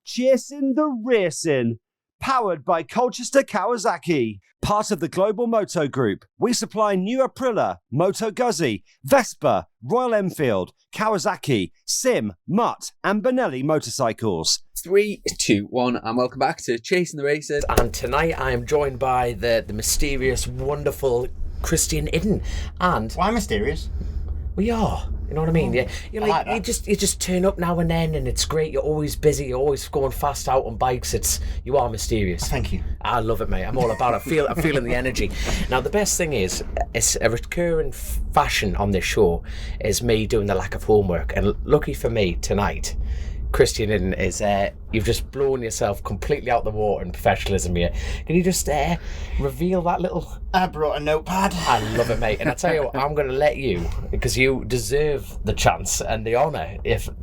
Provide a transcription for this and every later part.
Chasin the Racin, powered by Colchester Kawasaki. Part of the Global Moto Group, we supply new Aprilia, Moto Guzzi, Vespa, Royal Enfield, Kawasaki, Sim, Mutt and Benelli motorcycles. 3, 2, 1, and welcome back to Chasin the Racin. And tonight I am joined by the mysterious, wonderful Christian Iddon. And why mysterious? We are. You know what I mean? Yeah, you're like you just turn up now and then, and it's great. You're always busy. You're always going fast out on bikes. You are mysterious. Thank you. I love it, mate. I'm all about it. I'm feeling the energy. Now, the best thing is, it's a recurring fashion on this show is me doing the lack of homework. And lucky for me tonight, Christian Iddon is you've just blown yourself completely out the water in professionalism here. Can you just reveal that little... I brought a notepad. I love it, mate. And I tell you what, I'm going to let you, because you deserve the chance and the honour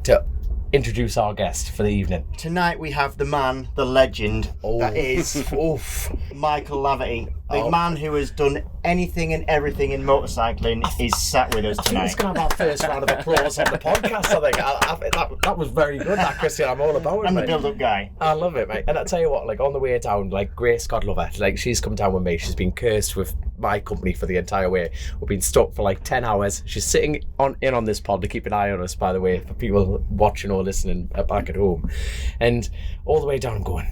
to introduce our guest for the evening. Tonight we have the man, the legend, that is Michael Laverty. The man who has done anything and everything in motorcycling is sat with us tonight. I think it's going to have our first round of applause on the podcast, I think. That was very good, that, Christian. I'm all about it, I'm mate. the build-up guy. I love it, mate. And I tell you what, like, on the way down, like, Grace, God love her, like, she's come down with me. She's been cursed with my company for the entire way. We've been stuck for like 10 hours. She's sitting in on this pod to keep an eye on us, by the way, for people watching or listening back at home. And all the way down, I'm going,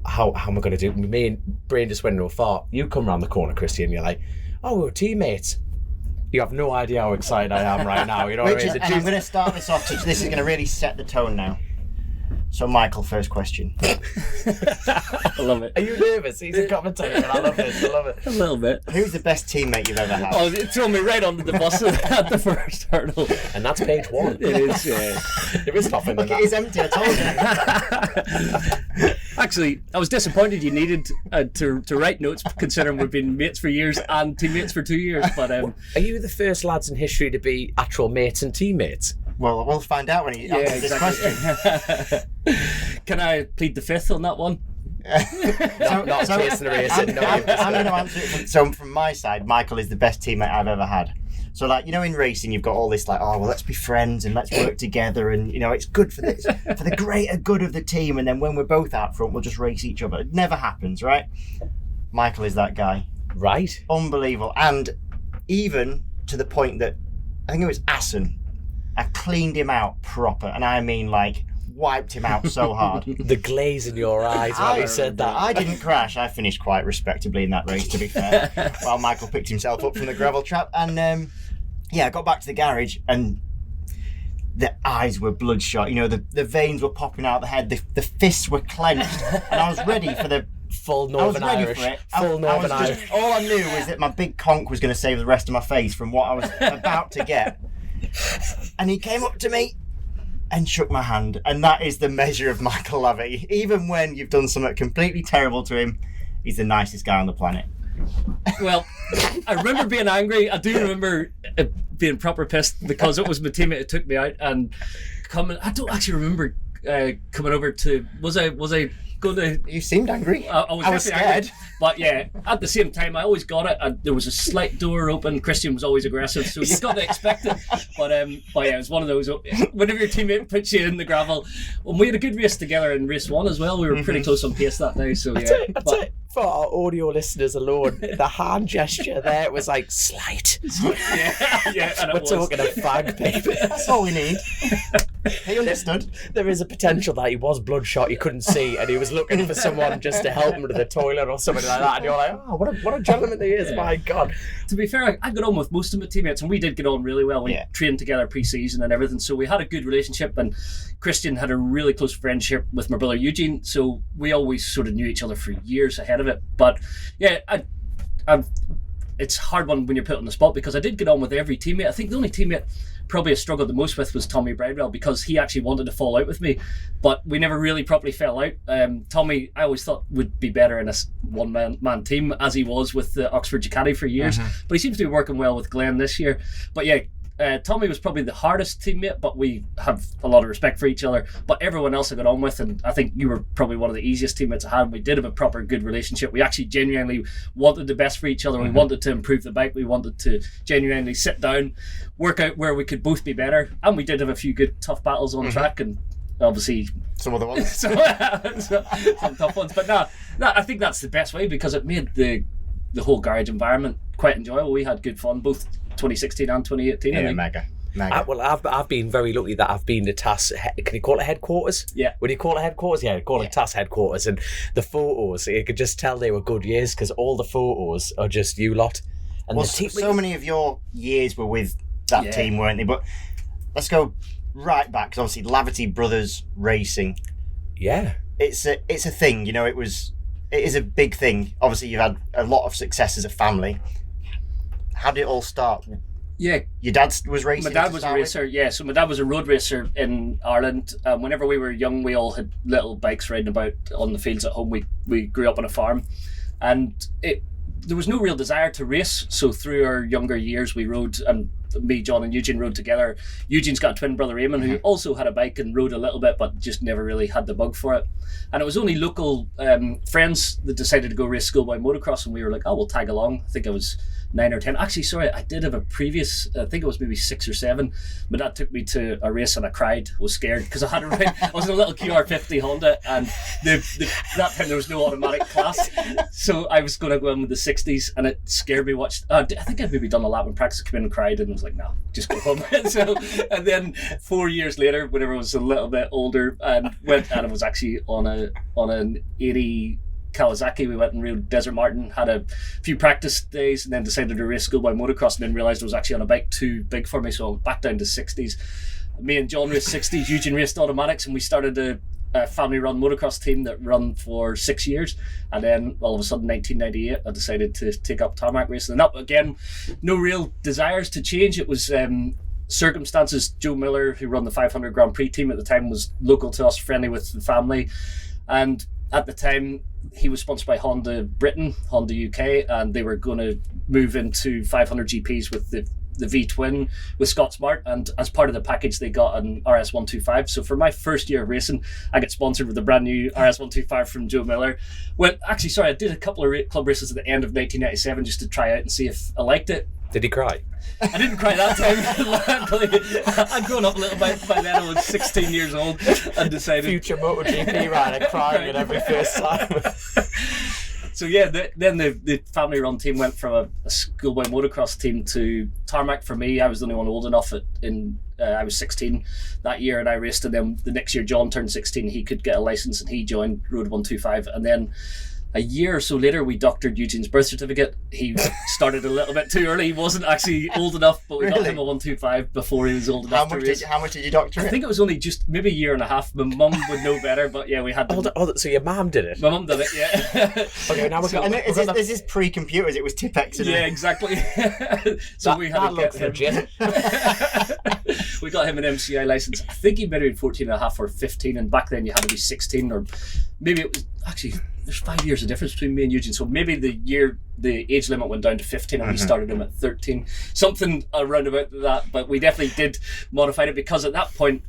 how am I going to do it? Me and Brain just went into a fart. You come around the corner, Christian, you're like, oh, we're teammates. You have no idea how excited I am right now. You know what I mean? And I'm going to start this off. This is going to really set the tone now. So, Michael, first question. I love it. Are you nervous? He's a commentator, and I love this. I love it. A little bit. Who's the best teammate you've ever had? Oh, it threw me right under the bus at the first hurdle. And that's page 1. It is, yeah. There is nothing in Look, it is empty, I told you. Actually, I was disappointed you needed to write notes, considering we've been mates for years and teammates for 2 years. But Are you the first lads in history to be actual mates and teammates? Well, we'll find out when he answers this question. Can I plead the fifth on that one? Not Chasin the Racin. I'm going to answer it. So from my side, Michael is the best teammate I've ever had. So, like, you know, in racing, you've got all this, like, oh, well, let's be friends and let's work together, and, you know, it's good for the greater good of the team, and then when we're both out front, we'll just race each other. It never happens, right? Michael is that guy. Right. Unbelievable. And even to the point that, I think it was Assen, I cleaned him out proper, and I mean, like, wiped him out so hard. The glaze in your eyes when he said that. I didn't crash. I finished quite respectably in that race, to be fair. While Michael picked himself up from the gravel trap. And, I got back to the garage, and the eyes were bloodshot. You know, the veins were popping out of the head. The fists were clenched. And I was ready for the... Full Northern Irish. Full Northern Irish. All I knew was that my big conch was going to save the rest of my face from what I was about to get. And he came up to me and shook my hand, and that is the measure of Michael Laverty. Even when you've done something completely terrible to him, he's the nicest guy on the planet. Well, I remember being angry. I do remember being proper pissed because it was my teammate who took me out and coming. I don't actually remember coming over to. Was I going to? You seemed angry. I was scared. Angry, but yeah, at the same time, I always got it. And there was a slight door open. Christian was always aggressive, so you got to expect it. But yeah, it was one of those. Whenever your teammate puts you in the gravel, and we had a good race together in race 1 as well. We were pretty close on pace that day. So yeah. That's it. For our audio listeners alone, the hand gesture there was like slight. Yeah. And we're talking a fag, baby. That's all we need. He understood. There is a potential that he was bloodshot, you couldn't see, and he was looking for someone just to help him to the toilet or something like that. And you're like, oh, what a gentleman he is! My God. To be fair, I got on with most of my teammates, and we did get on really well. We trained together pre-season and everything, so we had a good relationship. And Christian had a really close friendship with my brother Eugene, so we always sort of knew each other for years ahead of it. But yeah, it's a hard one when you're put on the spot, because I did get on with every teammate. I think the only teammate probably I struggled the most with was Tommy Bridewell, because he actually wanted to fall out with me, but we never really properly fell out. Tommy, I always thought, would be better in a one-man team, as he was with the Oxford Ducati for years, but he seems to be working well with Glenn this year. But yeah, Tommy was probably the hardest teammate, but we have a lot of respect for each other. But everyone else I got on with, and I think you were probably one of the easiest teammates I had. We did have a proper good relationship. We actually genuinely wanted the best for each other. We wanted to improve the bike. We wanted to genuinely sit down, work out where we could both be better. And we did have a few good tough battles on track, and obviously Some other ones. some tough ones. But no, I think that's the best way because it made the whole garage environment quite enjoyable. We had good fun, both 2016 and 2018. I Yeah, think. mega. I've been very lucky that I've been to TAS. Can you call it headquarters? Yeah. When you call it headquarters, yeah, call it TAS headquarters. And the photos, you could just tell they were good years because all the photos are just you lot. And Well, the team, so many of your years were with that team, weren't they? But let's go right back because obviously Laverty Brothers Racing. yeah. It's a thing, you know. It is a big thing. Obviously, you've had a lot of success as a family. How did it all start? Yeah, Your dad was racing. my dad was a racer. Yeah, so my dad was a road racer in Ireland. Whenever we were young, we all had little bikes riding about on the fields at home. We grew up on a farm, and there was no real desire to race. So through our younger years, we rode, and me, John, and Eugene rode together. Eugene's got a twin brother, Eamon, who also had a bike and rode a little bit, but just never really had the bug for it. And it was only local friends that decided to go race schoolboy motocross, and we were like, oh, we'll tag along. I think I was 9 or 10. Actually, sorry, I did have a previous, I think it was maybe 6 or 7. My dad took me to a race and I cried, was scared because I had to ride, I was in a little QR50 Honda, and that time there was no automatic class. So I was going to go in with the 60s, and it scared me. I think I'd maybe done a lap in practice, came in and cried, and was like, no, just go home. And then 4 years later, whenever I was a little bit older, and I was actually on an 80 Kawasaki, we went and rode Desert Martin, had a few practice days, and then decided to race schoolboy motocross, and then realised I was actually on a bike too big for me, so I went back down to 60s. Me and John raced 60s, Eugene raced automatics, and we started a family-run motocross team that run for 6 years. And then all of a sudden, 1998, I decided to take up Tarmac racing. And that, again, no real desires to change. It was circumstances. Joe Miller, who run the 500 Grand Prix team at the time, was local to us, friendly with the family, and at the time he was sponsored by Honda Britain, Honda UK, and they were going to move into 500 GPs with the V-twin with Scott Smart, and as part of the package they got an RS125. So for my first year of racing, I got sponsored with a brand new RS125 from Joe Miller. I did a couple of club races at the end of 1997 just to try out and see if I liked it. Did he cry? I didn't cry that time. I'd grown up a little bit by then. I was 16 years old and decided. Future MotoGP rider crying at every first time. So yeah, then the family run team went from a schoolboy motocross team to Tarmac. For me, I was the only one old enough I was 16 that year, and I raced. And then the next year, John turned 16. He could get a license, and he joined Road 125. And then a year or so later, we doctored Eugene's birth certificate. He started a little bit too early. He wasn't actually old enough, but we got him a 125 before he was old enough to race. How much did you doctor it? I think it was only just maybe a year and a half. My mum would know better, but yeah, we had to... So your mum did it? My mum did it, yeah. Okay, now this is pre-computers. It was Tipex. Yeah, exactly. So we had to get him... We got him an MCI license. I think he maybe 14 and a half or 15, and back then you had to be 16, or maybe it was actually... There's 5 years of difference between me and Eugene, so maybe the age limit went down to 15 and we started him at 13, something around about that. But we definitely did modify it because at that point,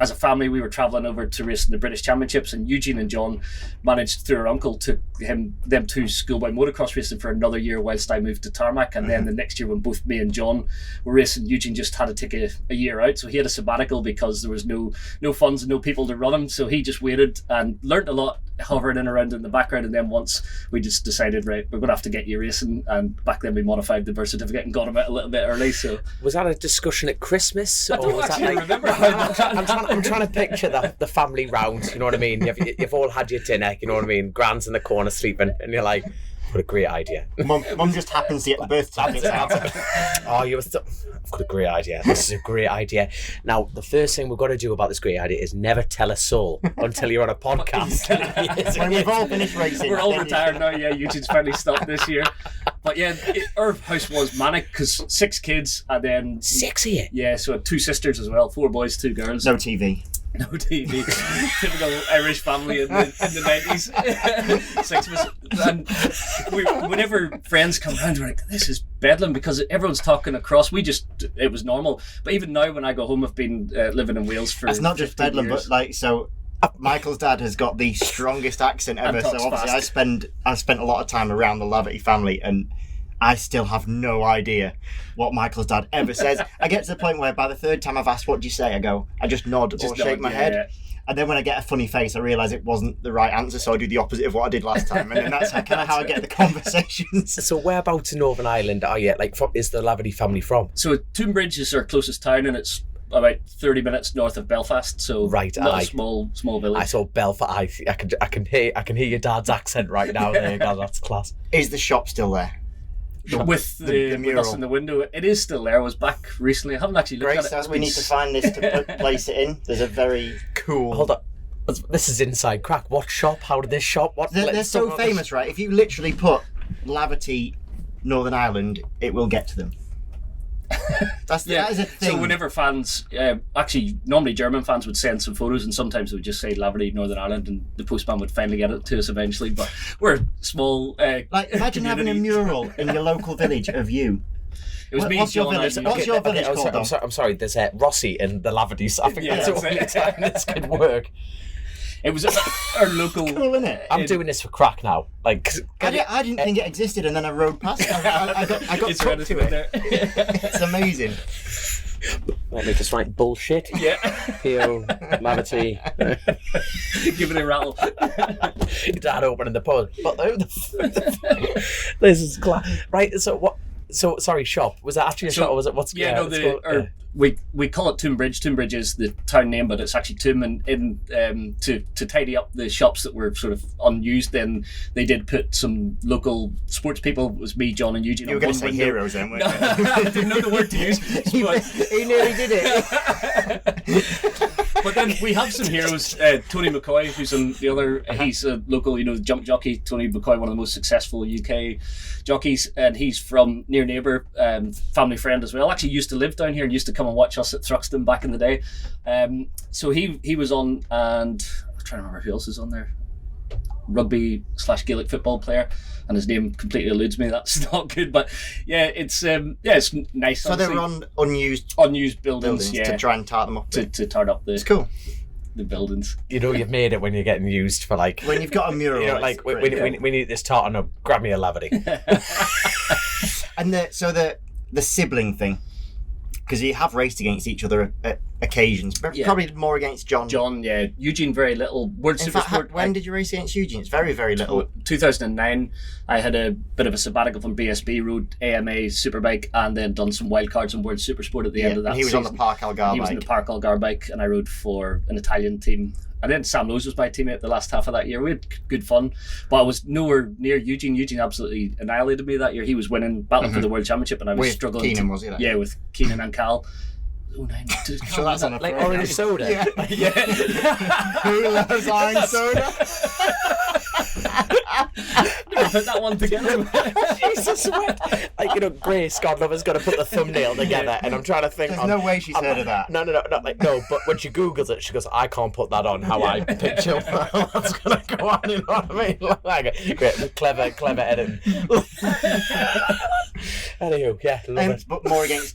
as a family, we were travelling over to race in the British Championships, and Eugene and John managed, through our uncle, took them to schoolboy motocross racing for another year whilst I moved to Tarmac. And then the next year, when both me and John were racing, Eugene just had to take a year out, so he had a sabbatical because there was no funds and no people to run him. So he just waited and learnt a lot, hovering in around in the background. And then once we just decided, right, we're gonna have to get you racing, and back then we modified the birth certificate and got him out a little bit early. So was that a discussion at Christmas? I don't actually remember. I'm trying to picture the family round, you know what I mean? You've all had your dinner, you know what I mean? Grand's in the corner sleeping, and you're like, what a great idea. Mum just happens to get the birth certificates out. Oh, I've got a great idea. This is a great idea. Now, the first thing we've got to do about this great idea is never tell a soul until you're on a podcast. When we've all finished racing. We're all retired now, yeah. Eugene's finally stopped this year. But yeah, our house was manic because 6 kids, and then... 6 of you? Yeah, so 2 sisters as well, 4 boys, 2 girls. No TV. No TV. Typical Irish family in the 90s. 6 of us. And whenever friends come round, we're like, this is bedlam because everyone's talking across. It was normal. But even now, when I go home, I've been living in Wales for... It's not just bedlam, years. But so Michael's dad has got the strongest accent ever. So obviously, I spent a lot of time around the Laverty family, and I still have no idea what Michael's dad ever says. I get to the point where by the third time I've asked, what do you say? I go, I just nod or shake my head. Yeah. And then when I get a funny face, I realise it wasn't the right answer, so I do the opposite of what I did last time. And then that's kind of how I get the conversations. So whereabouts in Northern Ireland are you? Like, is the Laverty family from? So Toonbridge is our closest town, and it's about 30 minutes north of Belfast. So right, not a small village. I saw Belfast. I can hear your dad's accent right now. There, God, that's class. Is the shop still there? With the mural. With us in the window, it is still there. I was back recently. I haven't actually looked at it. Grace, we need to find this to place it in. There's a very cool. Hold up. This is inside crack. What shop? How did this shop? What? They're so famous, right? If you literally put Laverty, Northern Ireland, it will get to them. That is a thing. So whenever fans, actually normally German fans would send some photos, and sometimes they would just say Laverty, Northern Ireland, and the postman would finally get it to us eventually. But we're small. Imagine having a mural in your local village of you. It was me. What's your village? What's your village called? I'm sorry. There's Rossi and the Lavertys. I think that's the only time this could work. It was our local. Cool, isn't it? I'm doing this for crack now. Like, I didn't think it existed, and then I rode past. I got it's hooked to it. There. It's amazing. Let me just write bullshit. Yeah. P.O. Laverty. Give it a rattle. Your dad opening the pod. This is class. Right. So what? So sorry, shop. Was that actually a shop, or was it what's? We call it Toonbridge. Toonbridge is the town name, but it's actually Toom. And to tidy up the shops that were sort of unused, then they did put some local sports people. It was me, John, and Eugene. You were going to say heroes, then, weren't you? I didn't know the word to use. He nearly did it. But then we have some heroes. Tony McCoy, who's on the other. He's a local, jump jockey. Tony McCoy, one of the most successful UK jockeys, and he's from near neighbour, family friend as well. Actually used to live down here and used to come and watch us at Thruxton back in the day. So he was on, and I'm trying to remember who else is on there. Rugby/Gaelic football player, and his name completely eludes me. That's not good, but it's nice. So they were on unused buildings to try and tart them up. To tart up the. It's cool. The buildings. You've made it when you're getting used for like when you've got a mural. We need this tartan up. Grab me a Laverty. And the sibling thing, because you have raced against each other at occasions, but probably more against John. John, yeah. Eugene, very little. When did you race against Eugene? It's very, very little. 2009, I had a bit of a sabbatical from BSB, rode AMA Superbike, and then done some wildcards on World Supersport at the end of that season. He was on the Park Algar He was in the Park Algar bike, and I rode for an Italian team. And then Sam Lowes was my teammate the last half of that year. We had good fun, but I was nowhere near Eugene. Eugene absolutely annihilated me that year. He was winning, battling for the World Championship, and I was struggling. Keenan, was he? Yeah, with Keenan and Cal. So that's on a like orange soda. Yeah. Who loves orange soda? Put that one together. Jesus, what? Like, Grace, God love, has got to put the thumbnail together, and I'm trying to think. There's no way she's heard of that. No, but when she Googles it, she goes, I can't put that on how I picture what's going to go on, you know what I mean? Like, great, clever editing. Anywho, love it. But more against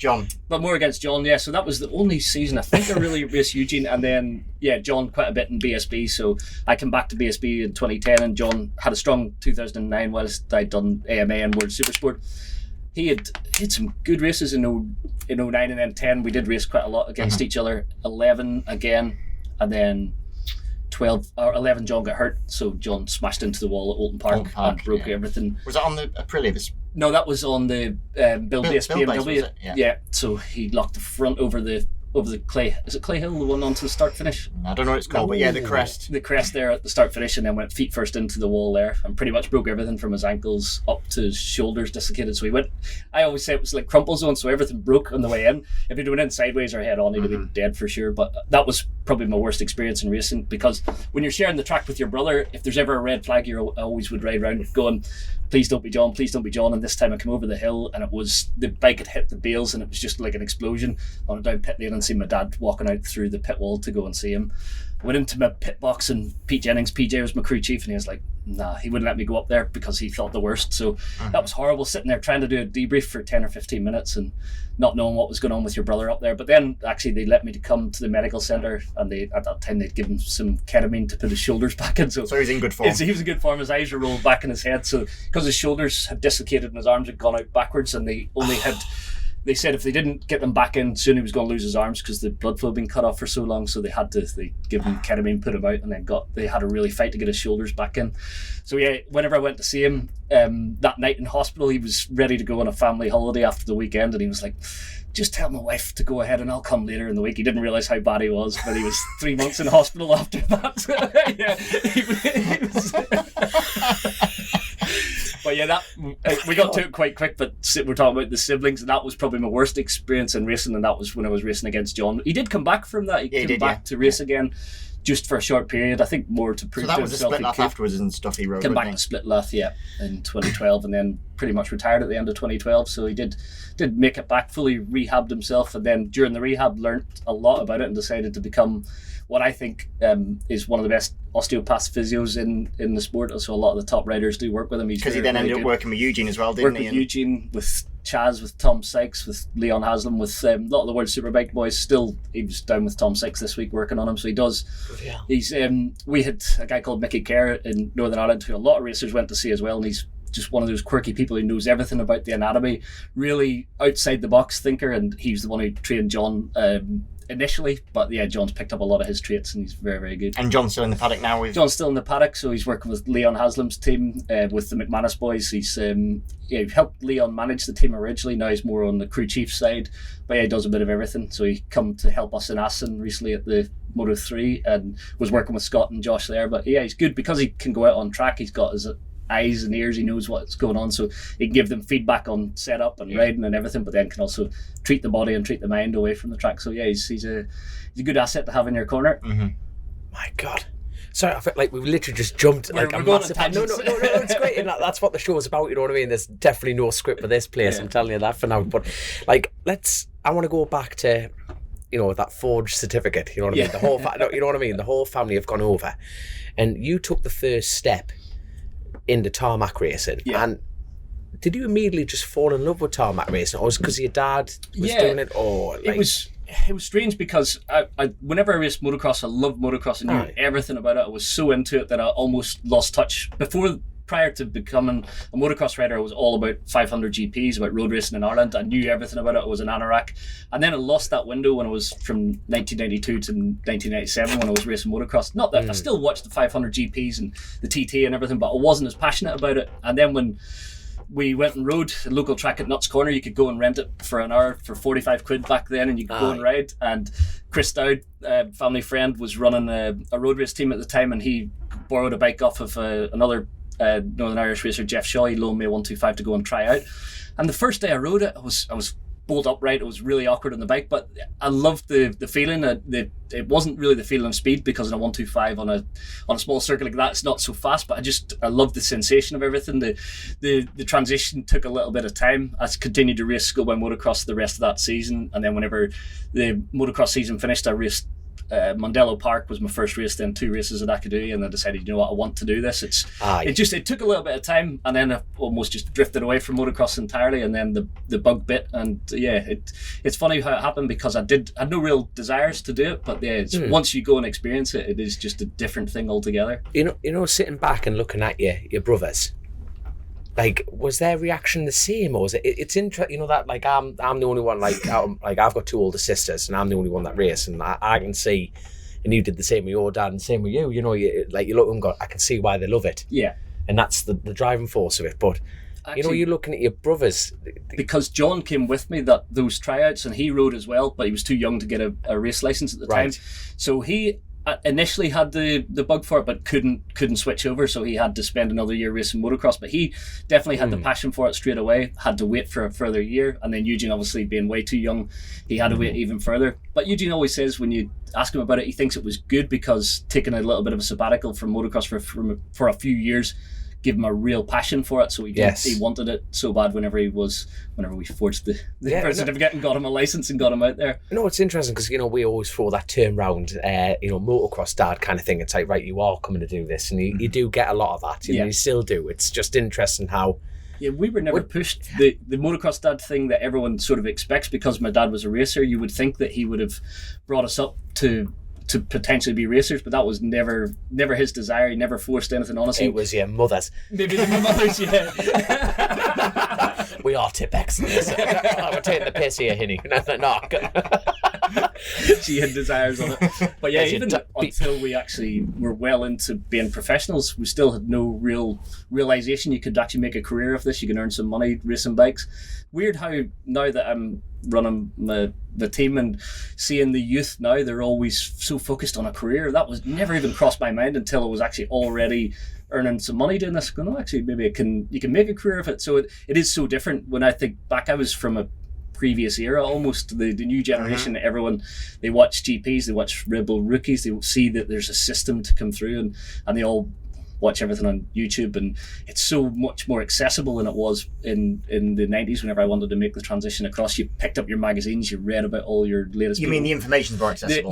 John. Yeah, so that was the only season I think I really raced Eugene, and then John quite a bit in BSB. So I came back to BSB in 2010, and John had a strong 2009 whilst I'd done AMA and World Supersport. He had some good races in 09 and then 10. We did race quite a lot against each other. 11 again, and then 12 or 11 John got hurt, so John smashed into the wall at Oulton Park and broke everything. Was that on the Aprilia? No, that was on the Build Base BMW. Yeah, so he locked the front over the clay. Is it Clay Hill, the one onto the start finish? I don't know what it's called, but the crest. The crest there at the start finish, and then went feet first into the wall there, and pretty much broke everything from his ankles up to his shoulders dislocated. So he went. I always say it was like crumple zone, so everything broke on the way in. If he'd went in sideways or head on, he'd have been dead for sure. But that was probably my worst experience in racing, because when you're sharing the track with your brother, if there's ever a red flag, I always would ride around going, please don't be John, please don't be John. And this time I came over the hill, and the bike had hit the bales, and it was just like an explosion. I went down pit lane and seen my dad walking out through the pit wall to go and see him. I went into my pit box, and Pete Jennings, PJ was my crew chief, and he was like, nah, he wouldn't let me go up there because he thought the worst. So that was horrible, sitting there trying to do a debrief for 10 or 15 minutes and not knowing what was going on with your brother up there. But then actually they let me to come to the medical centre, and at that time they'd given him some ketamine to put his shoulders back in. So he's in good form. He was in good form. His eyes were rolled back in his head. So because his shoulders had dislocated and his arms had gone out backwards, and they only had... They said if they didn't get them back in soon, he was going to lose his arms because the blood flow had been cut off for so long. So they give him ketamine, put him out, and then they had a really fight to get his shoulders back in. So yeah, whenever I went to see him that night in hospital, he was ready to go on a family holiday after the weekend, and he was like, just tell my wife to go ahead and I'll come later in the week. He didn't realise how bad he was, but he was 3 months in hospital after that. Yeah, he was... But yeah, we got to it quite quick, but we're talking about the siblings, and that was probably my worst experience in racing, and that was when I was racing against John. He did come back from that. He came back to race again, just for a short period, I think more to prove to himself. So that was a split lath afterwards and stuff he rode, came back to split lath, in 2012, and then pretty much retired at the end of 2012, so he did make it back, fully rehabbed himself, and then during the rehab learnt a lot about it and decided to become what I think is one of the best osteopath physios in the sport. So a lot of the top riders do work with him. Because he then ended up working with Eugene as well, didn't he? With Eugene, with Chaz, with Tom Sykes, with Leon Haslam, with a lot of the World Superbike boys. Still, he was down with Tom Sykes this week working on him. So he does. Yeah. He's we had a guy called Mickey Kerr in Northern Ireland who a lot of racers went to see as well, and he's just one of those quirky people who knows everything about the anatomy, really outside the box thinker, and he's the one who trained John initially, but yeah, John's picked up a lot of his traits and he's very, very good. And John's still in the paddock now? John's still in the paddock, so he's working with Leon Haslam's team, with the McManus boys. He's he helped Leon manage the team originally, now he's more on the crew chief side, but yeah, he does a bit of everything. So he come to help us in Assen recently at the Moto 3 and was working with Scott and Josh there, but yeah, he's good because he can go out on track. He's got his eyes and ears, he knows what's going on, so he can give them feedback on setup and riding and everything, but then can also treat the body and treat the mind away from the track. So yeah, he's a good asset to have in your corner. My God. Sorry, I feel like we've literally just jumped like a massive... No, it's great, and that's what the show is about, you know what I mean? There's definitely no script for this place, I'm telling you that for now, but like, I want to go back to, you know, that forged certificate, you know what I mean? The whole you know what I mean? The whole family have gone over, and you took the first step into tarmac racing, and did you immediately just fall in love with tarmac racing, or was it because your dad was doing it, or like... It was strange because I whenever I raced motocross, I loved motocross and knew everything about it. I was so into it that I almost lost touch. Prior to becoming a motocross rider, I was all about 500 GPs, about road racing in Ireland. I knew everything about it. I was an anorak. And then I lost that window when I was from 1992 to 1997 when I was racing motocross. Not that I still watched the 500 GPs and the TT and everything, but I wasn't as passionate about it. And then when we went and rode a local track at Nuts Corner, you could go and rent it for an hour for 45 quid back then, and you could go and ride. And Chris Dowd, family friend, was running a road race team at the time, and he borrowed a bike off of another Northern Irish racer, Jeff Shaw. He loaned me a 125 to go and try out. And the first day I rode it, I was bolt upright. It was really awkward on the bike, but I loved the feeling. It wasn't really the feeling of speed, because in a 125 on a small circuit like that, it's not so fast, but I loved the sensation of everything. The transition took a little bit of time. I continued to race schoolboy motocross the rest of that season, and then whenever the motocross season finished, I raced Mondello Park was my first race, then 2 races at Akadui, and I decided, you know what, I want to do this. It took a little bit of time, and then I almost just drifted away from motocross entirely, and then the bug bit, and it's funny how it happened, because I had no real desires to do it, but once you go and experience it, it is just a different thing altogether. You know, sitting back and looking at your brothers, like, was their reaction the same, or was it? It's interesting, you know, that like I'm the only one, like I've got 2 older sisters, and I'm the only one that race, and I can see, and you did the same with your dad, and same with you. You know, you look at them and go, I can see why they love it. Yeah, and that's the driving force of it. But actually, you know, you're looking at your brothers, because John came with me those tryouts, and he rode as well, but he was too young to get a race license at the time, so he initially had the bug for it, but couldn't switch over, so he had to spend another year racing motocross. But he definitely had the passion for it straight away, had to wait for a further year, and then Eugene, obviously being way too young, he had to wait even further. But Eugene always says, when you ask him about it, he thinks it was good, because taking a little bit of a sabbatical from motocross for a few years give him a real passion for it. So he wanted it so bad whenever we forged the birth certificate and got him a license and got him out there. No, it's interesting because, we always throw that term round, motocross dad kind of thing. It's like, right, you are coming to do this, and you do get a lot of that. You still do. It's just interesting how... Yeah, we were never pushed. The motocross dad thing that everyone sort of expects, because my dad was a racer, you would think that he would have brought us up to potentially be racers, but that was never his desire. He never forced anything on us. It was your mother's. Maybe my mother's, yeah. We are Tipex. We're taking the piss here, Hinny. No. She had desires on it. But yeah, even until we actually were well into being professionals, we still had no real realisation you could actually make a career of this. You can earn some money racing bikes. Weird how now that I'm running the team and seeing the youth now, they're always so focused on a career. That was never even crossed my mind until I was actually already earning some money doing this. Going, actually, maybe you can make a career of it. So it is so different. When I think back, I was from a previous era, almost the new generation. Everyone, they watch GPs, they watch Red Bull rookies, they see that there's a system to come through, and they all watch everything on YouTube, and it's so much more accessible than it was in the 90s. Whenever I wanted to make the transition across, you picked up your magazines, you read about all your latest mean the information's more accessible?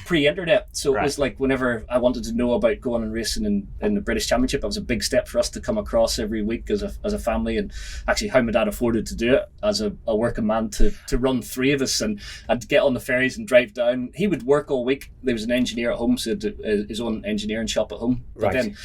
Pre-internet. So It was like whenever I wanted to know about going and racing in the British Championship, it was a big step for us to come across every week as a family, and actually how my dad afforded to do it as a working man to run three of us and get on the ferries and drive down. He would work all week. There was an engineer at home, so he had his own engineering shop at home. But then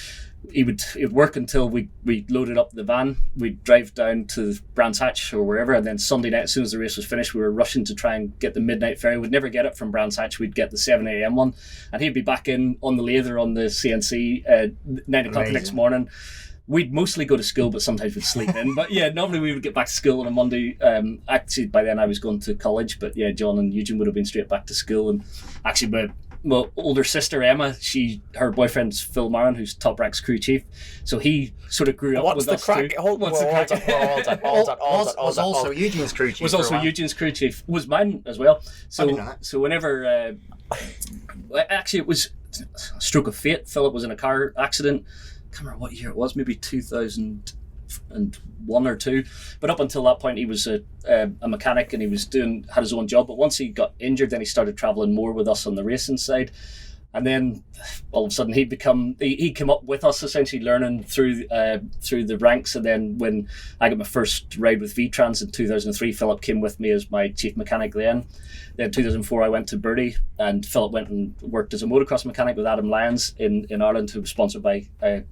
he would work until we loaded up the van. We'd drive down to Brands Hatch or wherever, and then Sunday night, as soon as the race was finished, we were rushing to try and get the midnight ferry. We'd never get it from Brands Hatch. We'd get the 7 a.m. one, and he'd be back in on the lathe or on the CNC 9 o'clock the next morning. We'd mostly go to school, but sometimes we'd sleep in. But yeah, normally we would get back to school on a Monday. Actually, by then I was going to college, but yeah, John and Eugene would have been straight back to school. And actually, my older sister Emma, her boyfriend's Phil Marin, who's Top Rank's crew chief. So he sort of grew up with us too. What's the crack? Was also Eugene's crew chief. Was also Eugene's crew chief. Was mine as well. So whenever, actually it was a stroke of fate. Philip was in a car accident. I can't remember what year it was, maybe 2001 or 2. But up until that point, he was a mechanic, and he had his own job. But once he got injured, then he started travelling more with us on the racing side. And then all of a sudden he came up with us, essentially learning through the ranks. And then when I got my first ride with V-Trans in 2003, Philip came with me as my chief mechanic then. Then in 2004 I went to Birdie, and Philip went and worked as a motocross mechanic with Adam Lyons in Ireland, who was sponsored by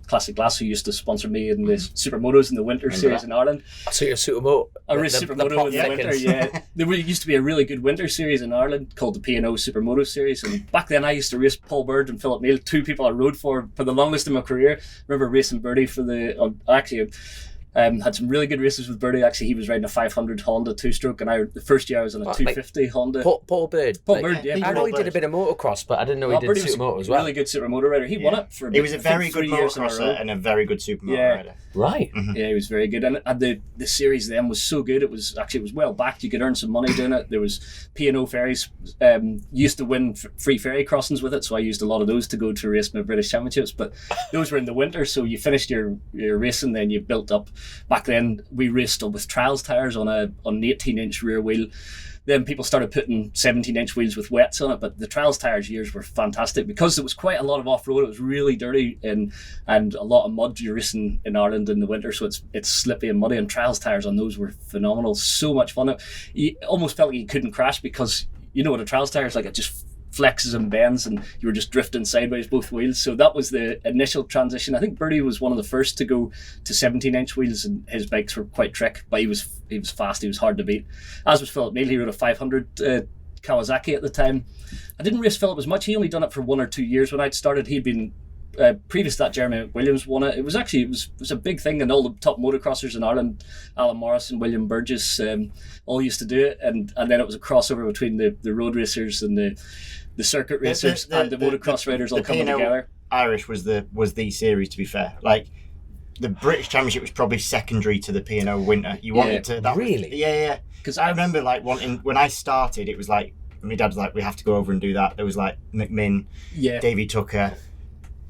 Classic Glass, who used to sponsor me in the Supermotos in the winter series in Ireland. So you're Supermoto? I raced Supermoto in the winter, yeah. There used to be a really good winter series in Ireland called the P&O Supermoto series, and back then I used to race Paul Bird and Philip Neal, two people I rode for the longest in my career. I remember racing Birdie for had some really good races with Birdie. Actually, he was riding a 500 Honda 2-stroke, and the first year I was on a 250 Honda. Paul Bird? Paul Bird, yeah. I know he did a bit of motocross, but I didn't know he did Supermoto as well. Really good Supermoto rider. He won it for He was a very good motocrosser and a very good Supermoto rider. Right. Mm-hmm. Yeah, he was very good. And the series then was so good. It was well backed. You could earn some money doing it. There was P&O ferries. Used to win free ferry crossings with it, so I used a lot of those to go to race my British Championships. But those were in the winter, so you finished your racing, then you built up. Back then, we raced with trials tyres on an 18-inch rear wheel. Then people started putting 17-inch wheels with wets on it, but the trials tyres years were fantastic because it was quite a lot of off-road. It was really dirty and a lot of mud. You're racing in Ireland in the winter, so it's slippy and muddy, and trials tyres on those were phenomenal. So much fun. You almost felt like you couldn't crash because you know what a trials tyre is like. It just flexes and bends, and you were just drifting sideways both wheels. So that was the initial transition. I think Birdie was one of the first to go to 17-inch wheels, and his bikes were quite trick, but he was fast. He was hard to beat. As was Philip Neal. He rode a 500 Kawasaki at the time. I didn't race Philip as much. He only done it for 1 or 2 years when I'd started. He'd been previous to that, Jeremy Williams won it. It was a big thing, and all the top motocrossers in Ireland, Alan Morris and William Burgess, all used to do it, and then it was a crossover between the road racers and the circuit racers and the motocross riders all coming together. Irish was the series, to be fair. Like, the British Championship was probably secondary to the P&O Winter. You wanted to... Really? Yeah. Because I remember, like, when I started, it was like, my dad was like, we have to go over and do that. There was, like, McMinn, Davey Tucker,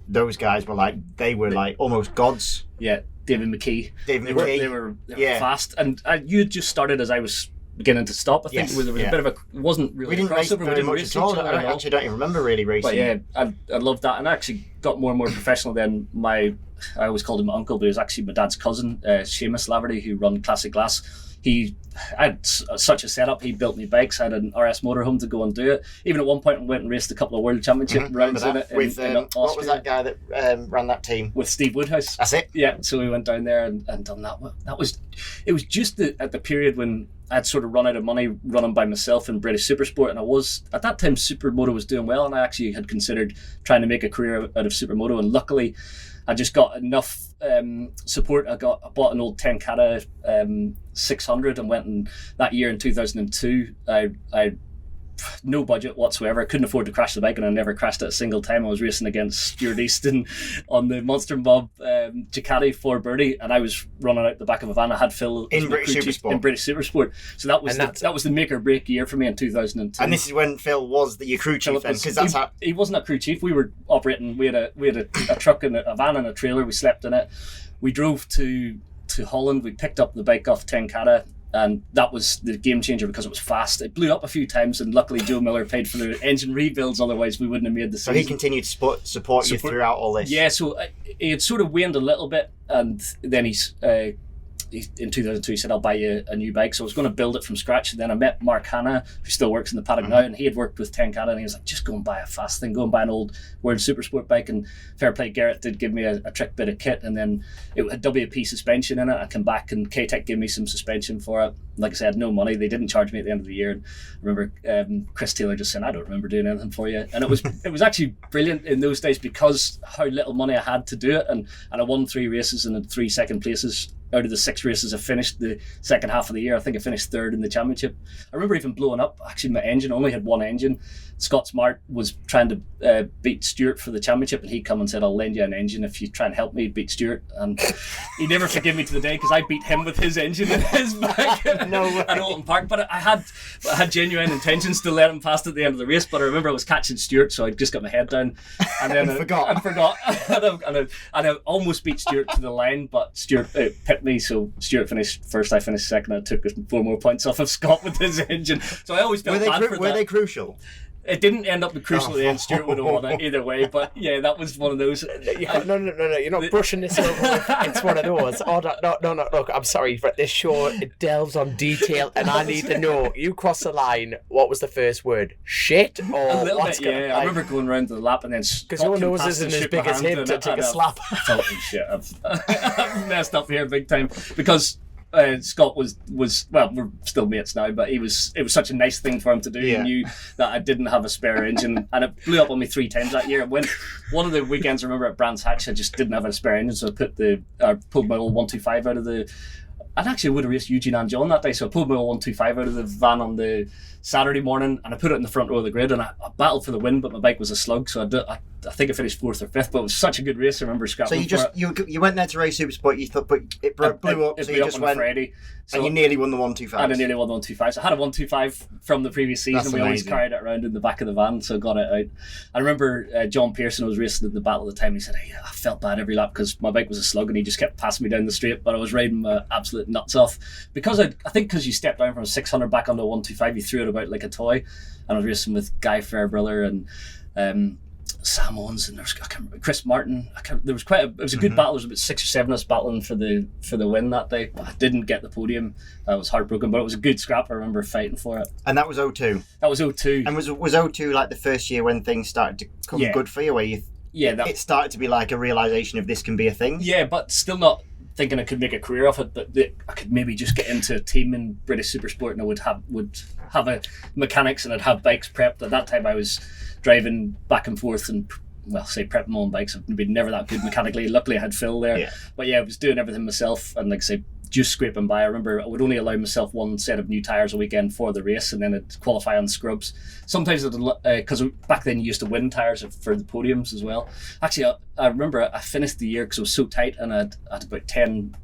those guys were like almost gods. Yeah, David McKee. They were fast, and you had just started as I was beginning to stop. I think there was a bit of it wasn't really. We didn't race very much at all. I actually don't even remember really racing. But yeah, I loved that, and I actually got more and more professional. Then I always called him my uncle, but he was actually my dad's cousin, Seamus Laverty, who run Classic Glass. I had such a setup. He built me bikes. I had an RS motorhome to go and do it. Even at one point, I went and raced a couple of World Championship rounds in it. What was that guy that ran that team? With Steve Woodhouse. That's it. Yeah, so we went down there and done that. It was just at the period when I'd sort of run out of money running by myself in British Supersport, and I was at that time Supermoto was doing well, and I actually had considered trying to make a career out of Supermoto, and luckily I just got enough support. I bought an old Tenkata 600 and went, and that year in 2002 I no budget whatsoever. I couldn't afford to crash the bike, and I never crashed it a single time. I was racing against Stuart Easton on the Monster Mob Ducati 4 Birdie, and I was running out the back of a van. I had Phil in British Supersport. So that was the make or break year for me in 2002. And this is when Phil was your crew chief, because he wasn't a crew chief. We were operating. We had a truck and a van and a trailer. We slept in it. We drove to Holland. We picked up the bike off Tenkata. And that was the game changer because it was fast. It blew up a few times, and luckily Joe Miller paid for the engine rebuilds. Otherwise, we wouldn't have made the season. So he continued to support you throughout all this. Yeah, so he had sort of waned a little bit, and then he's in 2002 he said, "I'll buy you a new bike." So I was going to build it from scratch. And then I met Mark Hanna, who still works in the paddock now, and he had worked with Tenkata, and he was like, "Just go and buy a fast thing. Go and buy an old World Supersport bike." And fair play, Garrett did give me a trick bit of kit, and then it had WP suspension in it. I came back, and K-Tech gave me some suspension for it. Like I said, no money. They didn't charge me at the end of the year. And I remember Chris Taylor just saying, "I don't remember doing anything for you." And it was actually brilliant in those days because how little money I had to do it. And I won 3 races and had 3 second places. Out of the 6 races I finished the second half of the year, I think I finished 3rd in the championship. I remember even blowing up. Actually, my engine, I only had 1 engine. Scott Smart was trying to beat Stuart for the championship, and he come and said, "I'll lend you an engine if you try and help me beat Stuart." And he never forgave me to the day because I beat him with his engine in his bike at Alton Park. But I had genuine intentions to let him past at the end of the race. But I remember I was catching Stuart, so I just got my head down, and then I forgot, and I almost beat Stuart to the line, but Stuart pipped me. So Stuart finished first, I finished second. I took 4 more points off of Scott with his engine. So I always felt bad for that. Were they crucial? It didn't end up the crucial at the end. Stuart would have won it either way, but yeah, that was one of those. No, you're not brushing this over. It's one of those. Oh, no, look, I'm sorry, but this show, it delves on detail, and I need to know, you crossed the line, what was the first word? Shit? Or a little bit, yeah. I remember going around the lap and then because your nose isn't as big as him to take a slap. Holy shit, I've messed up here big time because Scott was well, we're still mates now, but it was such a nice thing for him to do. Yeah. He knew that I didn't have a spare engine, and it blew up on me 3 times that year. When one of the weekends, I remember at Brands Hatch, I just didn't have a spare engine, so I pulled my old 125 out of the. I'd actually would have raced Eugene and John that day, so I pulled my old 125 out of the van on the Saturday morning, and I put it in the front row of the grid, and I battled for the win, but my bike was a slug, so I think I finished 4th or 5th, but it was such a good race. I remember scrapping. So you went there to race Supersport, you thought, but it blew up, so you just went. Friday, so, and you nearly won the 125. And I nearly won the 125. So I had a 125 from the previous season. That's and we amazing. Always carried it around in the back of the van, so I got it out. I remember John Pearson was racing in the battle at the time. And he said, "Hey, I felt bad every lap because my bike was a slug, and he just kept passing me down the straight. But I was riding my absolute nuts off because I think because you stepped down from a 600 back onto a 125, you threw it about like a toy. And I was racing with Guy Fairbrother and Sam Owens, and there was Chris Martin. It was a good battle. There was about 6 or 7 of us battling for the win that day. I didn't get the podium. I was heartbroken, but it was a good scrap. I remember fighting for it. And that was 02. That was 02. And was 02 like the first year when things started to come good for you, where it started to be like a realization of this can be a thing? Yeah, but still not thinking I could make a career off it. That I could maybe just get into a team in British Supersport, and I would have a mechanics, and I'd have bikes prepped. At that time I was driving back and forth and prepping my own bikes. I've been never that good mechanically. Luckily I had Phil there. Yeah. But yeah, I was doing everything myself, and like I say, just scraping by. I remember I would only allow myself 1 set of new tyres a weekend for the race, and then I'd qualify on scrubs. Sometimes because back then you used to win tyres for the podiums as well. Actually, I remember I finished the year because it was so tight, and I had about 10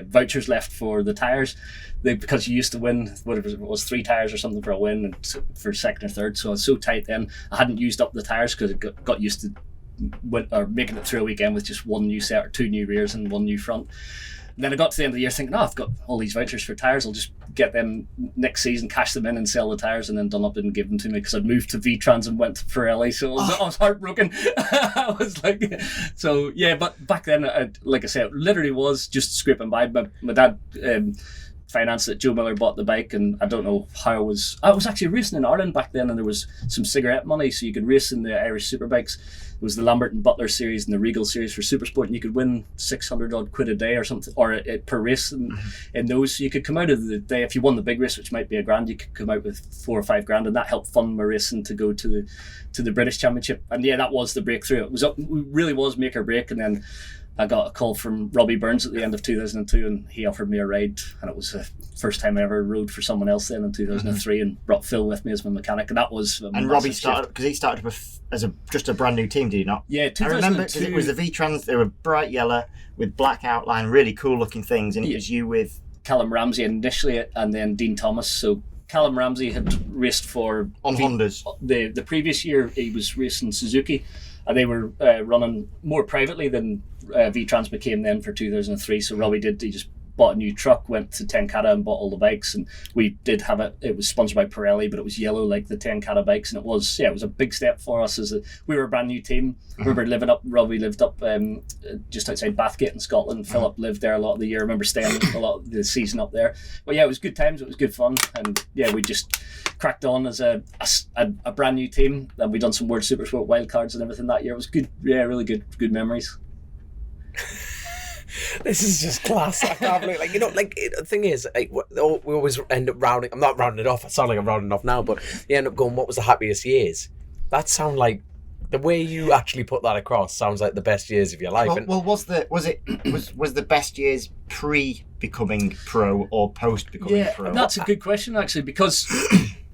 vouchers left for the tyres. Because you used to win, whatever it was, 3 tyres or something for a win, and for second or third. So I was so tight then, I hadn't used up the tyres because I got used to making it through a weekend with just one new set or two new rears and one new front. And then I got to the end of the year thinking, I've got all these vouchers for tyres. I'll just get them next season, cash them in and sell the tyres. And then Dunlop didn't give them to me because I'd moved to V-Trans and went to Pirelli. So I was heartbroken. I was like, so yeah, but back then, like I said, it literally was just scraping by. My dad financed it. Joe Miller bought the bike, and I don't know how I was actually racing in Ireland back then, and there was some cigarette money, so you could race in the Irish superbikes. It was the Lambert and Butler series and the Regal series for Supersport, and you could win 600 odd quid a day or something, or per race in those. So you could come out of the day, if you won the big race, which might be $1,000, you could come out with 4 or 5 grand, and that helped fund my racing to go to the British Championship. And yeah, that was the breakthrough. It really was make or break. And then I got a call from Robbie Burns at the end of 2002, and he offered me a ride, and it was the first time I ever rode for someone else then in 2003, and brought Phil with me as my mechanic, and that was and Robbie started, because he started as just a brand new team, did he not? Yeah, 2002. I remember, because it was the V-Trans, they were bright yellow with black outline, really cool looking things, and it was you with Callum Ramsey initially, and then Dean Thomas. So Callum Ramsey had raced for Hondas. The previous year he was racing Suzuki, and they were running more privately than V-Trans became then for 2003. So Robbie he just bought a new truck, went to Tenkata and bought all the bikes, and we did have it was sponsored by Pirelli, but it was yellow like the Tenkata bikes, and it was a big step for us we were a brand new team. Robbie lived up just outside Bathgate in Scotland. Philip lived there a lot of the year. I remember staying a lot of the season up there. But yeah, it was good times, it was good fun, and yeah, we just cracked on as a brand new team, and we done some World Supersport wildcards and everything that year. It was good, yeah, really good memories. This is just class. I can't believe, the thing is, we always end up rounding. I'm not rounding it off. I sound like I'm rounding it off now, but you end up going, what was the happiest years? That sound like, the way you actually put that across sounds like the best years of your life. Was the best years pre becoming pro or post becoming pro? That's a good question actually, because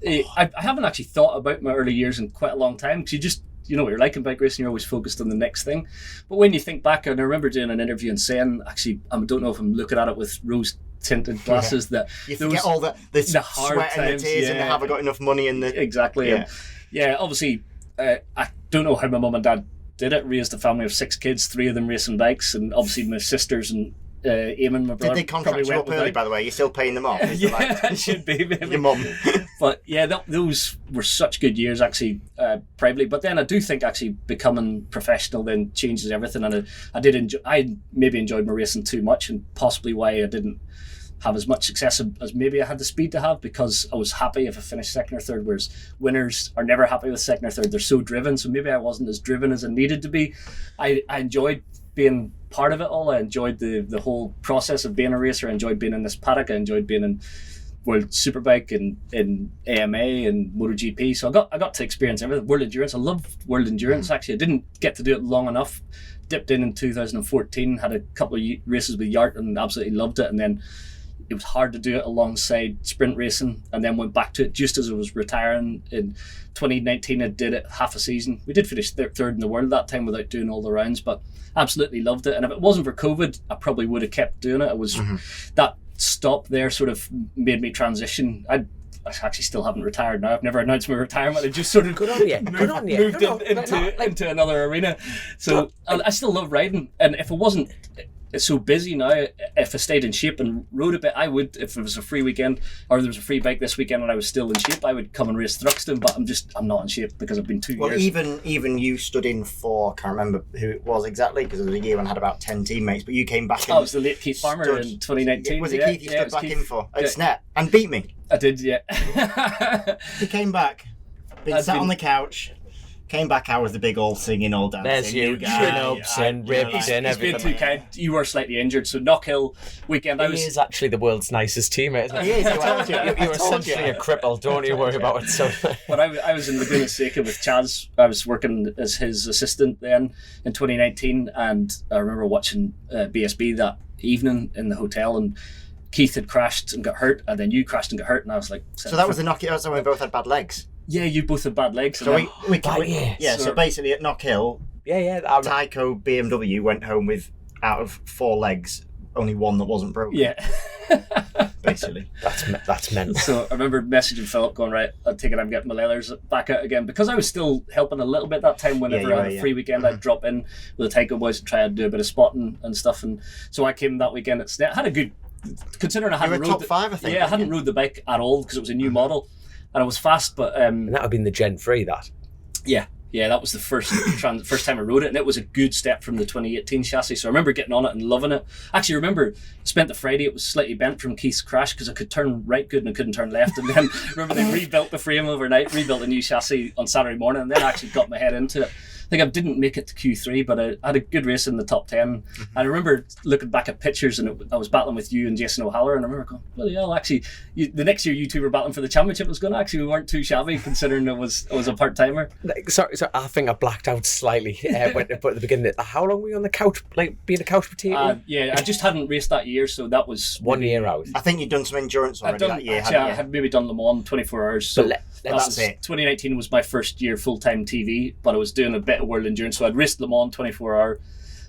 I haven't actually thought about my early years in quite a long time, because you know what you're like in bike racing, you're always focused on the next thing. But when you think back, and I remember doing an interview and saying, actually, I don't know if I'm looking at it with rose tinted glasses, that you forget all the hard sweat and the tears, and they haven't got enough money in the exactly. Yeah, obviously, I don't know how my mum and dad did it. Raised a family of 6 kids, 3 of them racing bikes, and obviously my sisters and Eamon, my brother. Did they contract you up early, by the way? You're still paying them off? It should be, maybe. Your mum. But yeah, those were such good years actually, privately. But then I do think actually becoming professional then changes everything. And I maybe enjoyed my racing too much, and possibly why I didn't have as much success as maybe I had the speed to have, because I was happy if I finished second or third, whereas winners are never happy with second or third. They're so driven. So maybe I wasn't as driven as I needed to be. I enjoyed being part of it all. I enjoyed the whole process of being a racer. I enjoyed being in this paddock. I enjoyed being in World Superbike and in AMA and MotoGP. So I got to experience everything. World Endurance. I loved World Endurance actually. I didn't get to do it long enough. Dipped in 2014, had a couple of races with Yart and absolutely loved it. And then it was hard to do it alongside sprint racing, and then went back to it just as I was retiring. In 2019 I did it half a season. We did finish third in the world that time without doing all the rounds, but absolutely loved it. And if it wasn't for COVID, I probably would have kept doing it. It was that stop there sort of made me transition. I actually still haven't retired now. I've never announced my retirement. I just sort of moved into another arena. So I still love riding, and if it wasn't so busy now, if I stayed in shape and rode a bit, I would, if it was a free weekend or there was a free bike this weekend and I was still in shape, I would come and race Thruxton, but I'm not in shape because I've been 2 years. Even you stood in for, I can't remember who it was exactly, because it was a year when I had about 10 teammates, but you came back and I was the late Keith Farmer in 2019. Was it Keith you stood back in for? At Snap and beat me? I did, yeah. He came back, sat on the couch, came back, I was the big all singing, all dancing. There's you, chin-ups and ribs and everything. He's been too kind. You were slightly injured, so Knockhill weekend. He is actually the world's nicest teammate, isn't he? He is, I told you. You're essentially a cripple, don't you worry about it. So. But I was in Laguna Seca with Chaz. I was working as his assistant then in 2019, and I remember watching BSB that evening in the hotel, and Keith had crashed and got hurt, and then you crashed and got hurt, and I was like... So that was the Knockhill, so we both had bad legs? Yeah, you both had bad legs. So so basically at Knockhill, Tyco BMW went home with, out of 4 legs, only one that wasn't broken. Yeah. basically. That's mental. So I remember messaging Philip going, right, I'm getting my leathers back out again, because I was still helping a little bit that time. Whenever I had a free weekend, I'd drop in with the Tyco boys and try and do a bit of spotting and stuff. And so I came that weekend at Snet. I had a good, considering I hadn't rode top 5, I think. Yeah, I hadn't rode the bike at all because it was a new model and I was fast, but and that would have been the Gen 3, that. Yeah, that was the first time I rode it, and it was a good step from the 2018 chassis. So I remember getting on it and loving it. Actually, I remember spent the Friday, it was slightly bent from Keith's crash because I could turn right good and I couldn't turn left. And then remember they rebuilt the frame overnight, rebuilt a new chassis on Saturday morning, and then I actually got my head into it. I think I didn't make it to Q3, but I had a good race in the top 10. I remember looking back at pictures, and I was battling with you and Jason O'Halloran, and I remember going, bloody hell, actually, the next year you two were battling for the championship. Was going, actually, we weren't too shabby considering I was a part-timer. Sorry, I think I blacked out slightly at the beginning. How long were you on the couch, like being a couch potato? Yeah, I just hadn't raced that year, so that was 1 year out. I think you'd done some endurance already that year, actually, I had maybe done Le Mans 24 hours. So that's it. 2019 was my first year full-time TV, but I was doing a bit of world endurance, so I'd raced Le Mans 24 hour.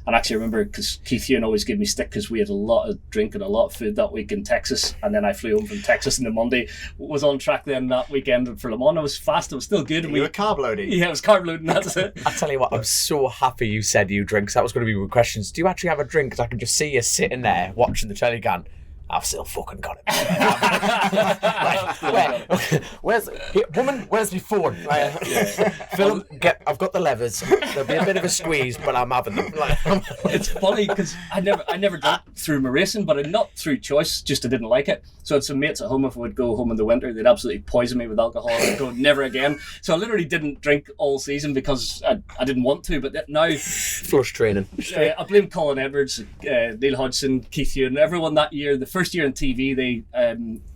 And actually, I remember because Keith Ewan always gave me stick because we had a lot of drink and a lot of food that week in Texas, and then I flew home from Texas, and the Monday was on track then that weekend for Le Mans. I was fast, I was still good. And you were carb loading? Yeah, I was carb loading, that's it. I tell you what, I'm so happy you said you drink, because that was going to be my questions. Do you actually have a drink? Because I can just see you sitting there watching the telly going, I've still fucking got it. Where's my phone? Phil, I've got the levers. There'll be a bit of a squeeze, but I'm having them. It's funny because I never drank through my racing, but not through choice, just I didn't like it. So I had some mates at home, if I would go home in the winter, they'd absolutely poison me with alcohol and I'd go never again. So I literally didn't drink all season because I didn't want to, but now flush training. I blame Colin Edwards, Neil Hodgson, Keith Ewan, everyone that year. The first year on TV, they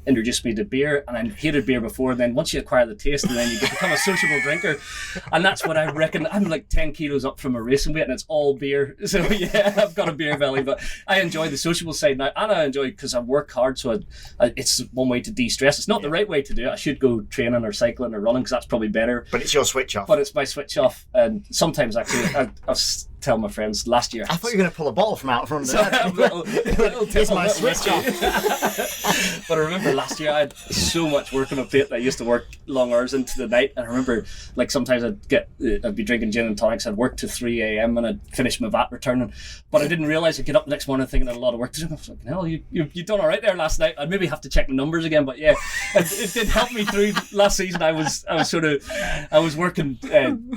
introduced me to beer, and I hated beer before. And then once you acquire the taste, and then you become a sociable drinker, and that's what I reckon. I'm like 10 kilos up from a racing weight, and it's all beer. So yeah, I've got a beer belly, but I enjoy the sociable side now, and I enjoy because I work hard. So it's one way to de-stress. It's not the right way to do it. I should go training or cycling or running because that's probably better. But it's your switch off. But it's my switch off, and sometimes actually I've tell my friends last year. I thought you were going to pull a bottle from out from there. It's my switch off. But I remember last year I had so much work on a plate that I used to work long hours into the night. And I remember, like, sometimes I'd be drinking gin and tonics. I'd work to 3 a.m. and I'd finish my VAT returning. But I didn't realise I'd get up the next morning thinking I had a lot of work to do. I was like, hell, you done all right there last night. I'd maybe have to check the numbers again. But yeah, it did help me through last season. I was working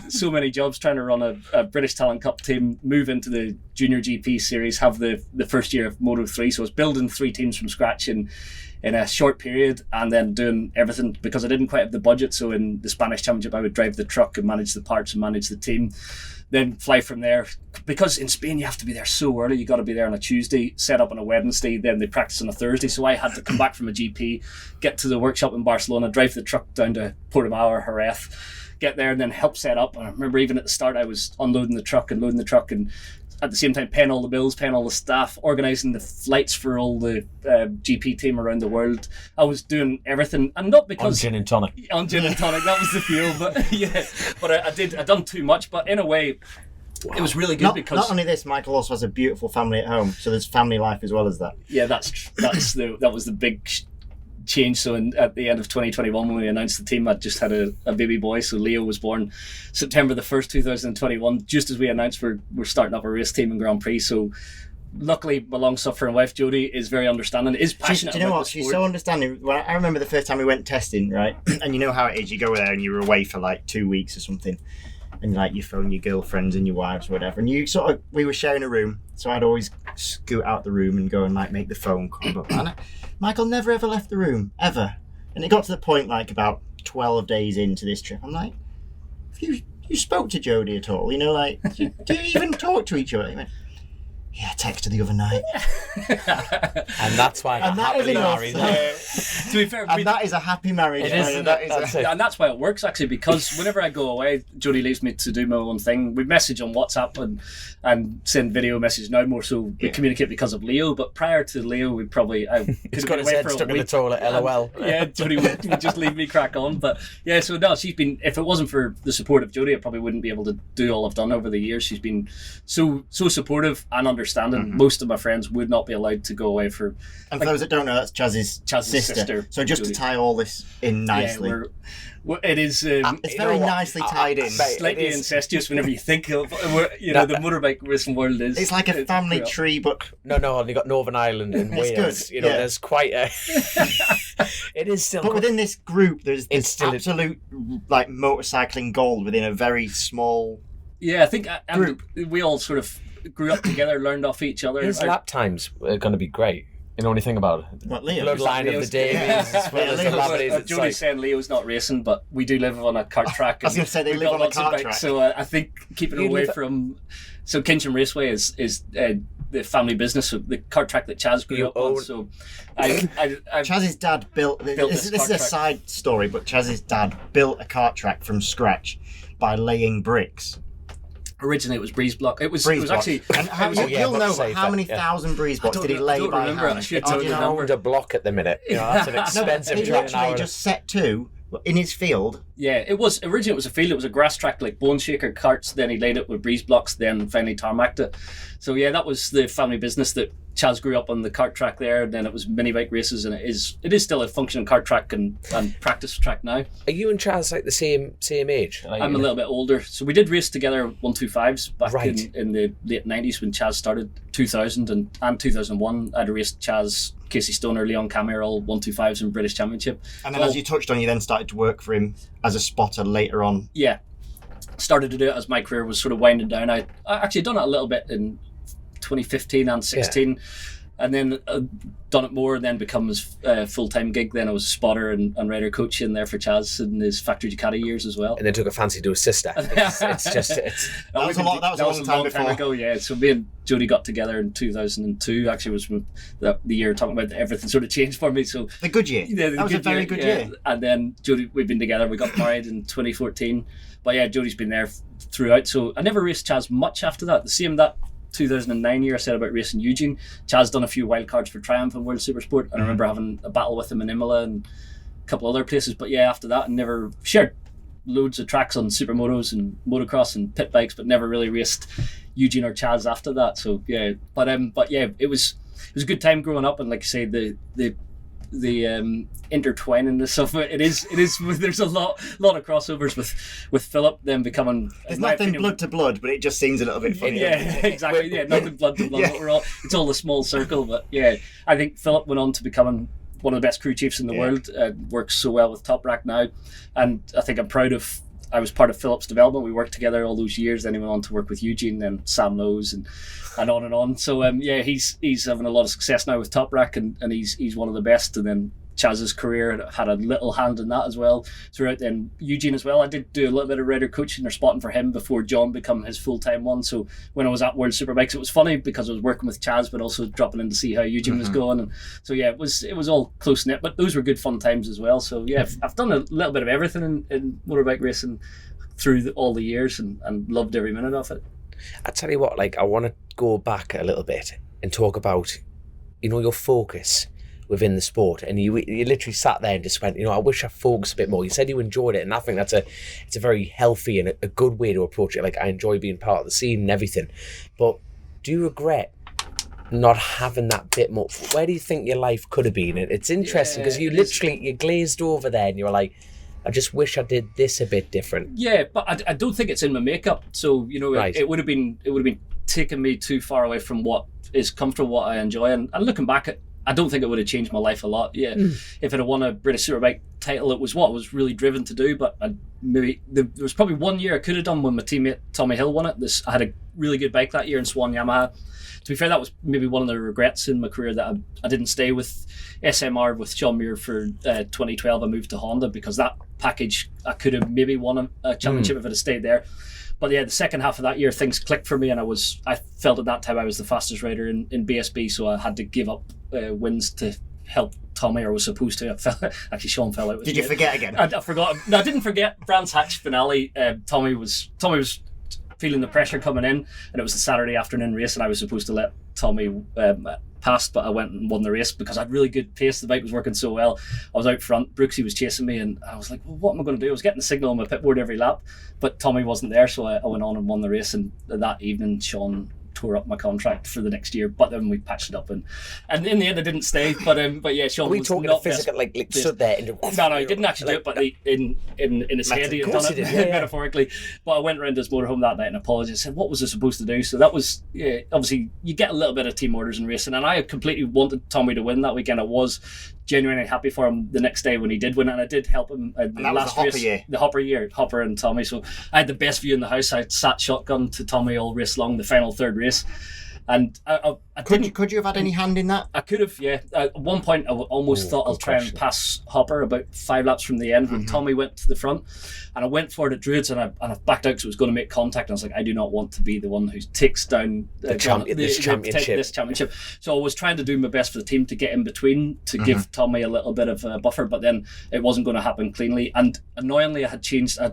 so many jobs trying to run a British Talent Cup team, move into the Junior GP series, have the first year of Moto 3. So I was building 3 teams from scratch in a short period, and then doing everything because I didn't quite have the budget. So in the Spanish Championship, I would drive the truck and manage the parts and manage the team. Then fly from there, because in Spain you have to be there so early. You got to be there on a Tuesday, set up on a Wednesday, then they practice on a Thursday. So I had to come back from a GP, get to the workshop in Barcelona, drive the truck down to Portimao or Jerez, get there and then help set up. And I remember even at the start I was unloading the truck and loading the truck, and at the same time paying all the bills, paying all the staff, organising the flights for all the GP team around the world. I was doing everything, and not because on gin and tonic, that was the fuel. But yeah, but I'd done too much. But in a way, wow, it was really good because not only this, Michael also has a beautiful family at home. So there's family life as well as that. Yeah, that was the big change. So at the end of 2021, when we announced the team, I'd just had a baby boy. So Leo was born September the 1st, 2021, just as we announced we're starting up a race team in Grand Prix. So luckily my long-suffering wife Jodie is very understanding, is passionate. Do you know what? She's so understanding. Well, I remember the first time we went testing, right? And you know how it is, you go there and you were away for like 2 weeks or something, and like you phone your girlfriends and your wives or whatever, and we were sharing a room, so I'd always scoot out the room and go and like make the phone call. But Michael never ever left the room, ever. And it got to the point like about 12 days into this trip, I'm like, you spoke to Jodie at all? You know, like, do you even talk to each other? He went, yeah, I texted the other night. And that's why I'm happily married. To be fair, that is a happy marriage. It is, and that's why it works actually, because whenever I go away, Jodie leaves me to do my own thing. We message on WhatsApp and send video messages now more so we communicate because of Leo. But prior to Leo, we probably he's got his head stuck in the toilet. LOL. Yeah, Jodie would just leave me crack on. But yeah, so no, she's been. If it wasn't for the support of Jodie, I probably wouldn't be able to do all I've done over the years. She's been so supportive and understanding understanding. Most of my friends would not be allowed to go away for. And for those that don't know, that's Chaz's sister. So just to tie all this in nicely. It is. It's very nicely tied in. Slightly incestuous whenever you think of the motorbike racing world is. It's like a family tree, but no, you got Northern Ireland and Wales. Good. There's quite a. It is still. But within this group, there's this absolute like motorcycling gold within a very small. Yeah, I think we all sort of grew up together, learned off each other. His lap times are going to be great. You know anything about it? What, Leo? Bloodline of the Davies, as well as the Lavertys. Jody's saying Leo's not racing, but we do live on a kart track. I was going to say they live on a kart track. So I think keeping away from... So Kinsham Raceway is the family business of the kart track that Chaz grew up on. So Chaz's dad built this is a side story, but Chaz's dad built a kart track from scratch by laying bricks. Originally, it was breeze block. It was actually. And you'll know how many thousand breeze blocks did he lay by hand? I should know. A block at the minute. That's an expensive track. He literally just set two in his field. Yeah, it was originally it was a field. It was a grass track like Bone Shaker karts. Then he laid it with breeze blocks. Then finally tarmacked it. So yeah, that was the family business that Chaz grew up on the kart track there. And then it was mini bike races, and it is still a functioning kart track and practice track now. Are you and Chaz like the same age? I'm a little bit older, so we did race together 125s back in the late 90s when Chaz started. 2000 and 2001, I'd raced Chaz, Casey Stoner, Leon Camille, all 125s in British Championship. And then, as you touched on, you then started to work for him as a spotter later on. Yeah, started to do it as my career was sort of winding down. I actually done it a little bit in 2015 and 16, and then done it more, and then become his full-time gig. Then I was a spotter and rider coach in there for Chaz in his factory Ducati years as well. And then took a fancy to his sister. That was a long time ago. Yeah, so me and Jody got together in 2002. Actually, was the year talking about everything sort of changed for me. So the good year. Yeah, that was a very good year. And then Jody, we've been together. We got married in 2014. But yeah, Jody's been there throughout. So I never raced Chaz much after that. The same that 2009 year I said about racing Eugene. Chaz done a few wildcards for Triumph and World Supersport. I remember having a battle with him in Imola and a couple other places. But yeah, after that, I never shared loads of tracks on supermotos and motocross and pit bikes, but never really raced Eugene or Chaz after that. So yeah, but yeah, it was a good time growing up, and like I say, the intertwiningness of it is there's a lot of crossovers with Philip then becoming. There's nothing blood to blood, but it just seems a little bit funny. Yeah, exactly. Yeah, nothing blood to blood. But it's all a small circle. But yeah, I think Philip went on to becoming one of the best crew chiefs in the world. Works so well with Tarmac now, and I think I'm proud of. I was part of Philip's development. We worked together all those years. Then he went on to work with Eugene, then Sam Lowe's, and on and on. So yeah, he's having a lot of success now with Tarmac, and he's one of the best. And then Chaz's career had a little hand in that as well throughout. Then Eugene as well. I did do a little bit of rider coaching or spotting for him before John became his full-time one. So when I was at World Superbikes, it was funny because I was working with Chaz, but also dropping in to see how Eugene was going. And so yeah, it was all close knit, but those were good fun times as well. So yeah, I've done a little bit of everything in motorbike racing through all the years, and loved every minute of it. I tell you what, like I want to go back a little bit and talk about, your focus within the sport, and you literally sat there and just went, I wish I focused a bit more. You said you enjoyed it, and I think it's a very healthy and a good way to approach it. Like I enjoy being part of the scene and everything, but do you regret not having that bit more? Where do you think your life could have been? It's interesting because you glazed over there and you were like, I just wish I did this a bit different. Yeah, but I don't think it's in my makeup. So it would have been taking me too far away from what is comfortable, what I enjoy. And looking back, I don't think it would have changed my life a lot. Yeah, if I'd have won a British Superbike title, it was what I was really driven to do. But there was probably 1 year I could have done when my teammate Tommy Hill won it. I had a really good bike that year in Swan Yamaha. To be fair, that was maybe one of the regrets in my career that I didn't stay with SMR with Sean Muir for 2012. I moved to Honda because that package, I could have maybe won a championship if I'd have stayed there. But yeah, the second half of that year, things clicked for me, and I felt at that time I was the fastest rider in BSB, so I had to give up wins to help Tommy, or was supposed to. Actually, Sean fell out with me. Did you forget again? I forgot. No, I didn't forget. Brands Hatch finale. Tommy was feeling the pressure coming in, and it was a Saturday afternoon race, and I was supposed to let Tommy pass, but I went and won the race because I had really good pace. The bike was working so well. I was out front. Brooksy was chasing me, and I was like, well, what am I going to do? I was getting the signal on my pit board every lap, but Tommy wasn't there, so I went on and won the race. And that evening, Sean tore up my contract for the next year. But then we patched it up, and in the end I didn't stay. But yeah, Sean Are we was talking not physical, like stood there and no, he didn't actually do it, but in his head he had done it, metaphorically. But I went around his motorhome that night and apologised. Said, what was I supposed to do? So that was obviously you get a little bit of team orders in racing, and I had completely wanted Tommy to win that weekend. I was genuinely happy for him the next day when he did win, and I did help him in the last race, the Hopper and Tommy. So I had the best view in the house. I sat shotgun to Tommy all race long, the final third race. And I could you have had any hand in that? I could have, yeah. At one point, I almost thought I'll try and pass Hopper about 5 laps from the end when Tommy went to the front, and I went for it at Druids, and I backed out because it was going to make contact. And I was like, I do not want to be the one who takes down this championship. So I was trying to do my best for the team to get in between to give Tommy a little bit of a buffer, but then it wasn't going to happen cleanly. And annoyingly, I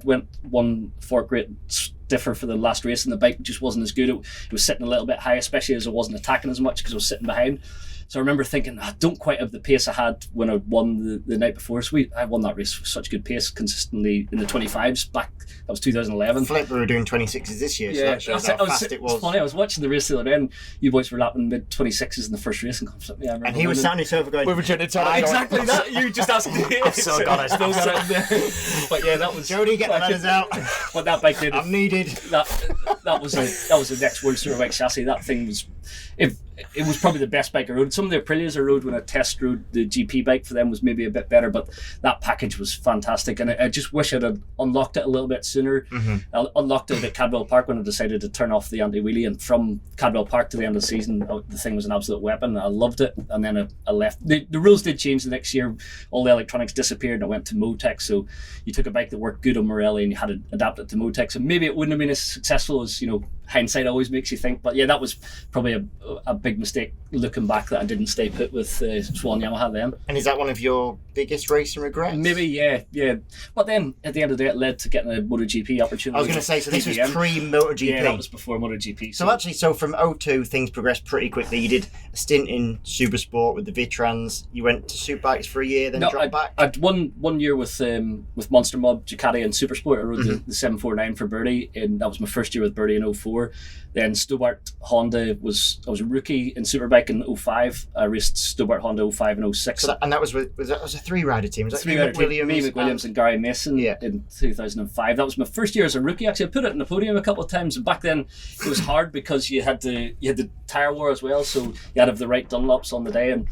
went one fork rate stiffer for the last race, and the bike just wasn't as good. It was sitting a little bit high, especially as I wasn't attacking as much because I was sitting behind. So I remember thinking, I don't quite have the pace I had when I won the night before. So I won that race with such good pace consistently in the 25s back. That was 2011. Flip, we were doing 26s this year, so that shows how fast it was. It's funny, I was watching the race the other day, and you boys were lapping mid 26s in the first race, and Flip, yeah, and he was sounding over going. We were trying to tell exactly that. You just asked me. I've still got it. But yeah, that was Jody, get the ladders out. What that bike did. I'm needed. That was the next World Superbike chassis. That thing was. It was probably the best bike I rode. Some of the Aprilias I rode when I test rode the GP bike for them was maybe a bit better, but that package was fantastic, and I just wish I'd have unlocked it a little bit sooner. I unlocked it at Cadwell Park when I decided to turn off the anti-wheelie, and from Cadwell Park to the end of the season the thing was an absolute weapon. I loved it, and then I left. The rules did change the next year. All the electronics disappeared and I went to Motec, so you took a bike that worked good on Morelli and you had to adapt it to Motec, so maybe it wouldn't have been as successful as, hindsight always makes you think. But yeah, that was probably a big mistake looking back that I didn't stay put with Swan Yamaha then. And is that one of your biggest racing regrets? Maybe, yeah. But then at the end of the day, it led to getting a MotoGP opportunity. I was going to say, so this was pre-MotoGP. Yeah, that was before MotoGP. So from 02, things progressed pretty quickly. You did a stint in Supersport with the Vitrans. You went to Superbikes for a year, then dropped back. I'd one year with Monster Mob, Ducati and Supersport. I rode the 749 for Birdie, and that was my first year with Birdie in 04. Then Stobart Honda I was a rookie in Superbike in 05. I raced Stobart Honda 05 and 06. And that was a 3-rider team. Was that three-rider team? Me, McWilliams and Gary Mason in 2005. That was my first year as a rookie. Actually, I put it in the podium a couple of times. And back then it was hard because you had the tyre war as well, so you had to have the right Dunlops on the day. And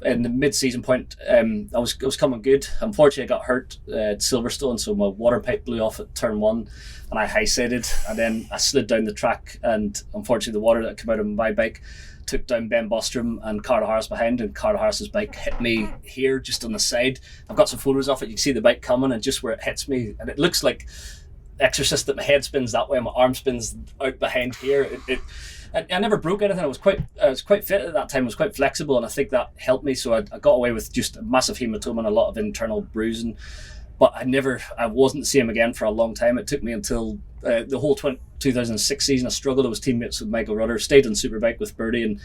in the mid-season point, I was coming good. Unfortunately, I got hurt at Silverstone, so my water pipe blew off at turn 1, and I high-sided, and then I slid down the track, and unfortunately the water that came out of my bike took down Ben Bostrom and Carl Harris behind, and Carl Harris's bike hit me here, just on the side. I've got some photos of it. You can see the bike coming, and just where it hits me, and it looks like Exorcist that my head spins that way, and my arm spins out behind here. I never broke anything. I was quite fit at that time. I was quite flexible, and I think that helped me. So I got away with just a massive hematoma and a lot of internal bruising. But I wasn't the same again for a long time. It took me until the whole 2006 season. I struggled. I was teammates with Michael Rudder, stayed on Superbike with Birdie,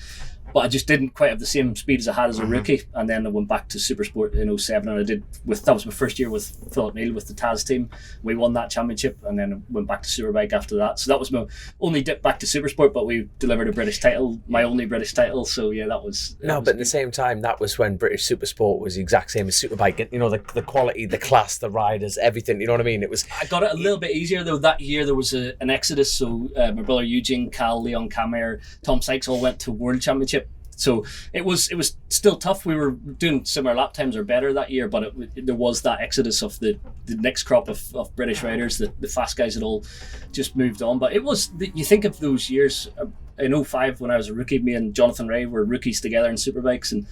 but I just didn't quite have the same speed as I had as a rookie. And then I went back to Supersport in 07, and that was my first year with Philip Neal with the Taz team. We won that championship, and then I went back to Superbike after that. So that was my only dip back to Supersport, but we delivered a British title, my only British title. So yeah, that was... but at the same time, that was when British Supersport was the exact same as Superbike. The quality, the class, the riders, everything, you know what I mean? I got it a little bit easier though. That year there was an exodus, so my brother Eugene, Cal, Leon Camer, Tom Sykes all went to World Championship. So it was still tough. We were doing similar lap times or better that year, but there was that exodus of the next crop of British riders. The fast guys had all just moved on. But it was, you think of those years, in 05 when I was a rookie, me and Jonathan Ray were rookies together in Superbikes, and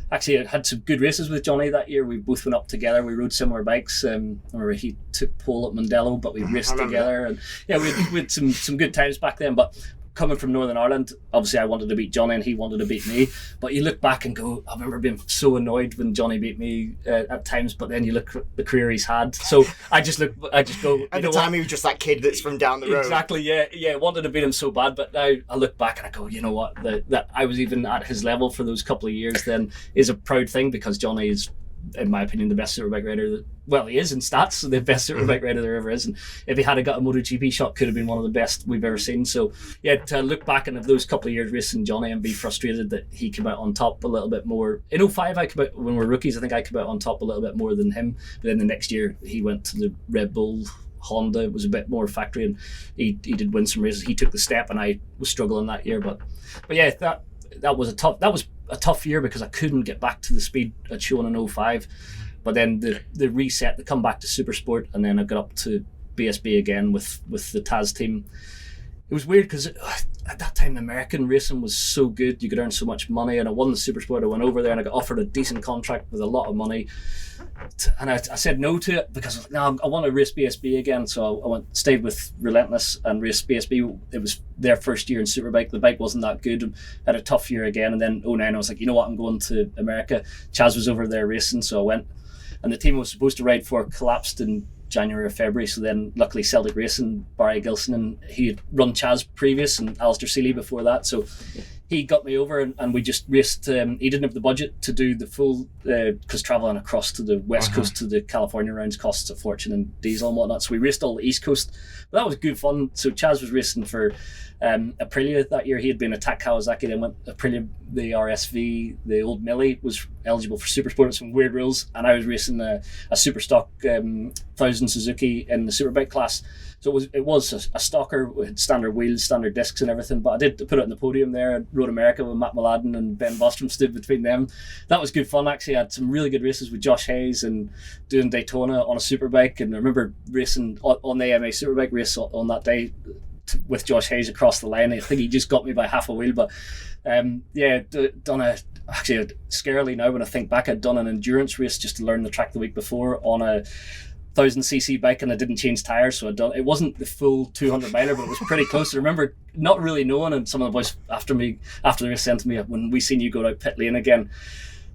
actually I had some good races with Johnny that year. We both went up together. We rode similar bikes. I remember he took pole at Mondello, but we raced together. And yeah, we had some good times back then. But coming from Northern Ireland, obviously I wanted to beat Johnny and he wanted to beat me. But you look back and go, I remember being so annoyed when Johnny beat me at times. But then you look at the career he's had. So I just go. At the time, he was just that kid that's from down the road. Exactly. Yeah. Wanted to beat him so bad. But now I look back and I go, you know what? That I was even at his level for those couple of years then is a proud thing, because Johnny is, in my opinion, the best Superbike rider well, he is in stats, the best superbike rider there ever is. And if he had got a MotoGP shot, could have been one of the best we've ever seen. So, yeah, to look back into those couple of years racing Johnny and be frustrated that he came out on top a little bit more. In 05, I came out, when we were rookies, I think I came out on top a little bit more than him. But then the next year, he went to the Red Bull. Honda was a bit more factory, and he did win some races. He took the step, and I was struggling that year. But yeah, that was a tough year because I couldn't get back to the speed I'd shown in 05. But then the reset, the come back to Supersport, and then I got up to BSB again with the Taz team. It was weird because at that time, American racing was so good. You could earn so much money, and I won the Supersport. I went over there and I got offered a decent contract with a lot of money. And I said no to it because I was like, no, I want to race BSB again. So I stayed with Relentless and raced BSB. It was their first year in Superbike. The bike wasn't that good. I had a tough year again. And then 09, I was like, you know what, I'm going to America. Chaz was over there racing, so I went. And the team I was supposed to ride for collapsed in January or February. So then luckily Celtic Racing, Barry Gilson, and he had run Chaz previous and Alistair Seeley before that. So he got me over and we just raced. He didn't have the budget to do the full, because travelling across to the west coast to the California rounds costs a fortune in diesel and whatnot. So we raced all the east coast. But that was good fun. So Chaz was racing for Aprilia that year. He had been attacked Kawasaki, then went Aprilia, the RSV, the old Millie was eligible for Supersport with some weird rules, and I was racing a super stock 1000 Suzuki in the Superbike class. So it was a stocker with standard wheels, standard discs and everything, but I did put it on the podium there at Road America with Matt Mladen and Ben Bostrom stood between them. That was good fun actually. I had some really good races with Josh Hayes and doing Daytona on a Superbike, and I remember racing on the AMA Superbike race on that day with Josh Hayes across the line. I think he just got me by half a wheel, but done actually scarily now when I think back, I'd done an endurance race just to learn the track the week before on a 1000cc bike, and I didn't change tires, so it wasn't the full 200 miler, but it was pretty close. I remember not really knowing, and some of the boys after the race sent to me, when we seen you go out pit lane again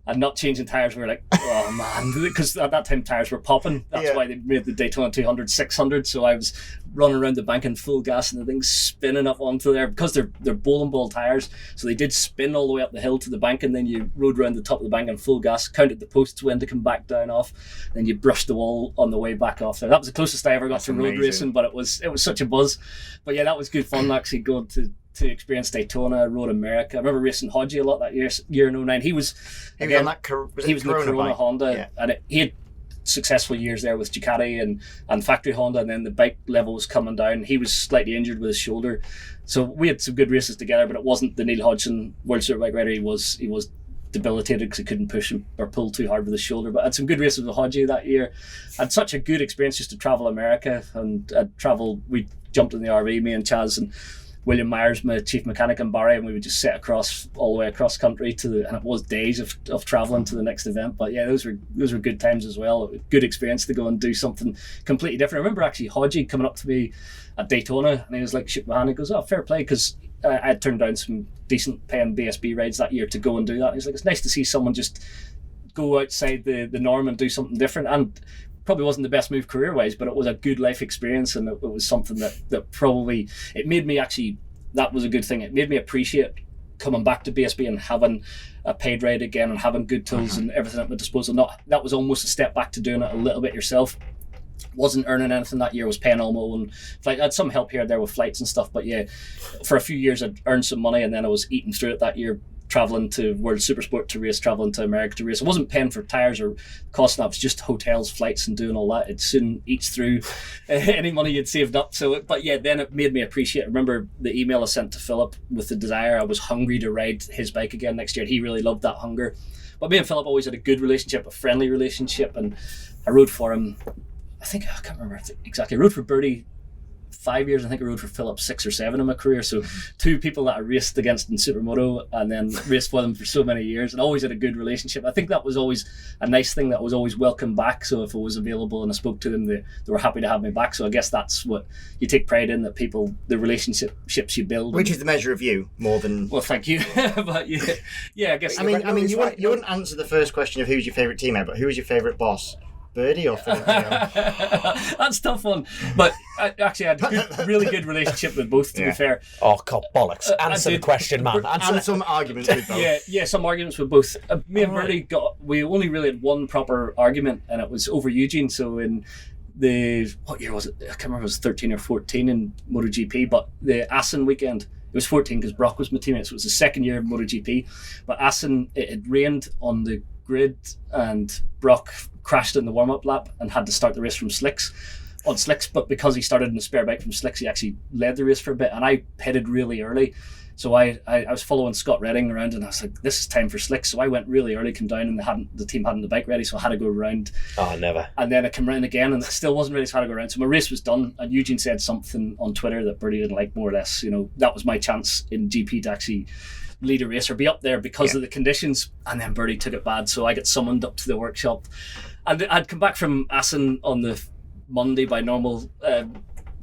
and not changing tires, we were like, oh man, because at that time tires were popping. That's why they made the Daytona 200 600. So I was running around the bank in full gas and the thing's spinning up onto there because they're bowling ball tires, so they did spin all the way up the hill to the bank, and then you rode around the top of the bank in full gas, counted the posts when to come back down off, then you brushed the wall on the way back off there. That was the closest I ever got to road racing, but it was such a buzz. But yeah, that was good fun actually going to experience Daytona, Road America. I remember racing Hodgie a lot that year in 09. He was in the Corona Honda, and he had successful years there with Ducati and factory Honda, and then the bike level was coming down. He was slightly injured with his shoulder, so we had some good races together, but it wasn't the Neil Hodgson World Superbike rider. He was debilitated because he couldn't push or pull too hard with his shoulder. But I had some good races with Hodgie that year. I had such a good experience just to travel America, and we jumped in the RV, me and Chaz and William Myers, my chief mechanic, and Barry, and we would just set across all the way across country and it was days of traveling to the next event. But yeah, those were good times as well. Good experience to go and do something completely different. I remember actually Hodgie coming up to me at Daytona, and he was like, shook my hand, he goes, oh, fair play, because I had turned down some decent paying BSB rides that year to go and do that. And he's like, it's nice to see someone just go outside the norm and do something different. And probably wasn't the best move career-wise, but it was a good life experience, and it was something that probably, it made me actually, that was a good thing. It made me appreciate coming back to BSB and having a paid ride again and having good tools and everything at my disposal. That was almost a step back to doing it a little bit yourself. Wasn't earning anything that year, was paying all my own flight. I had some help here and there with flights and stuff, but yeah, for a few years I'd earned some money, and then I was eating through it that year, traveling to World Supersport to race, traveling to America to race. I wasn't paying for tires or costing that. It was just hotels, flights, and doing all that. It soon eats through any money you'd saved up. But yeah, then it made me appreciate. I remember the email I sent to Philip with the desire. I was hungry to ride his bike again next year. He really loved that hunger. But me and Philip always had a good relationship, a friendly relationship, and I rode for him. I can't remember exactly. I rode for Birdie 5 years. I think I rode for Philip 6 or 7 in my career. So two people that I raced against in Supermoto and then raced for them for so many years, and always had a good relationship. I think that was always a nice thing, that was always welcome back. So if I was available and I spoke to them, they were happy to have me back. So I guess that's what you take pride in, that people, the relationships you build. Which is the measure of you more than... Well, thank you. But yeah, I guess... I mean, you wouldn't answer the first question of who's your favourite teammate, but who was your favourite boss? Birdie or Philip Neal? That's a tough one. But I actually had a really good relationship with both, to be fair. Oh, God, bollocks. Answer the question, man. And some arguments with both. Yeah, some arguments with both. Me and Bertie we only really had one proper argument, and it was over Eugene. So in what year was it? I can't remember if it was 13 or 14 in MotoGP, but the Assen weekend, it was 14 because Brock was my teammate, so it was the second year of MotoGP. But Assen, it had rained on the grid, and Brock crashed in the warm-up lap and had to start the race from slicks. But because he started in the spare bike from slicks, he actually led the race for a bit, and I pitted really early. So I was following Scott Redding around, and I was like, this is time for slicks. So I went really early, came down, and the team hadn't the bike ready, so I had to go around. Oh, never. And then I came around again, and it still wasn't ready, so I had to go around. So my race was done, and Eugene said something on Twitter that Bertie didn't like, more or less. That was my chance in GP to actually lead a race or be up there because of the conditions. And then Bertie took it bad, so I got summoned up to the workshop. And I'd come back from Assen on the Monday by normal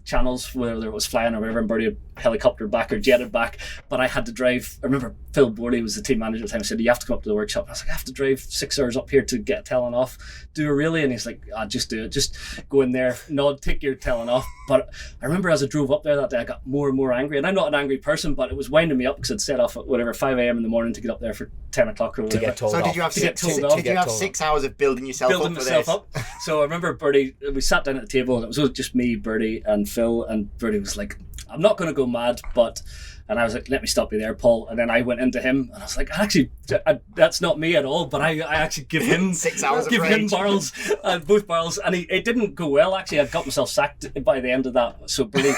channels, whether it was flying or whatever, and Bertie had helicoptered back or jetted back, but I had to drive. I remember Phil Borley was the team manager at the time, said, you have to come up to the workshop. And I was like, I have to drive 6 hours up here to get a telling off. Do it really? And he's like, just do it. Just go in there, nod, take your telling off. But I remember as I drove up there that day, I got more and more angry. And I'm not an angry person, but it was winding me up because I'd set off at 5 a.m. in the morning to get up there for 10 o'clock or whatever. To get told so off. did you have 6 hours of building yourself up for this? So I remember Bertie, we sat down at the table, and it was just me, Bertie and Phil, and Bertie was like, I'm not going to go mad, and I was like, let me stop you there, Paul. And then I went into him, and I was like, actually, that's not me at all, but I actually give him 6 hours give of him rage. barrels, both barrels, and it didn't go well. Actually, I got myself sacked by the end of that. So Bertie,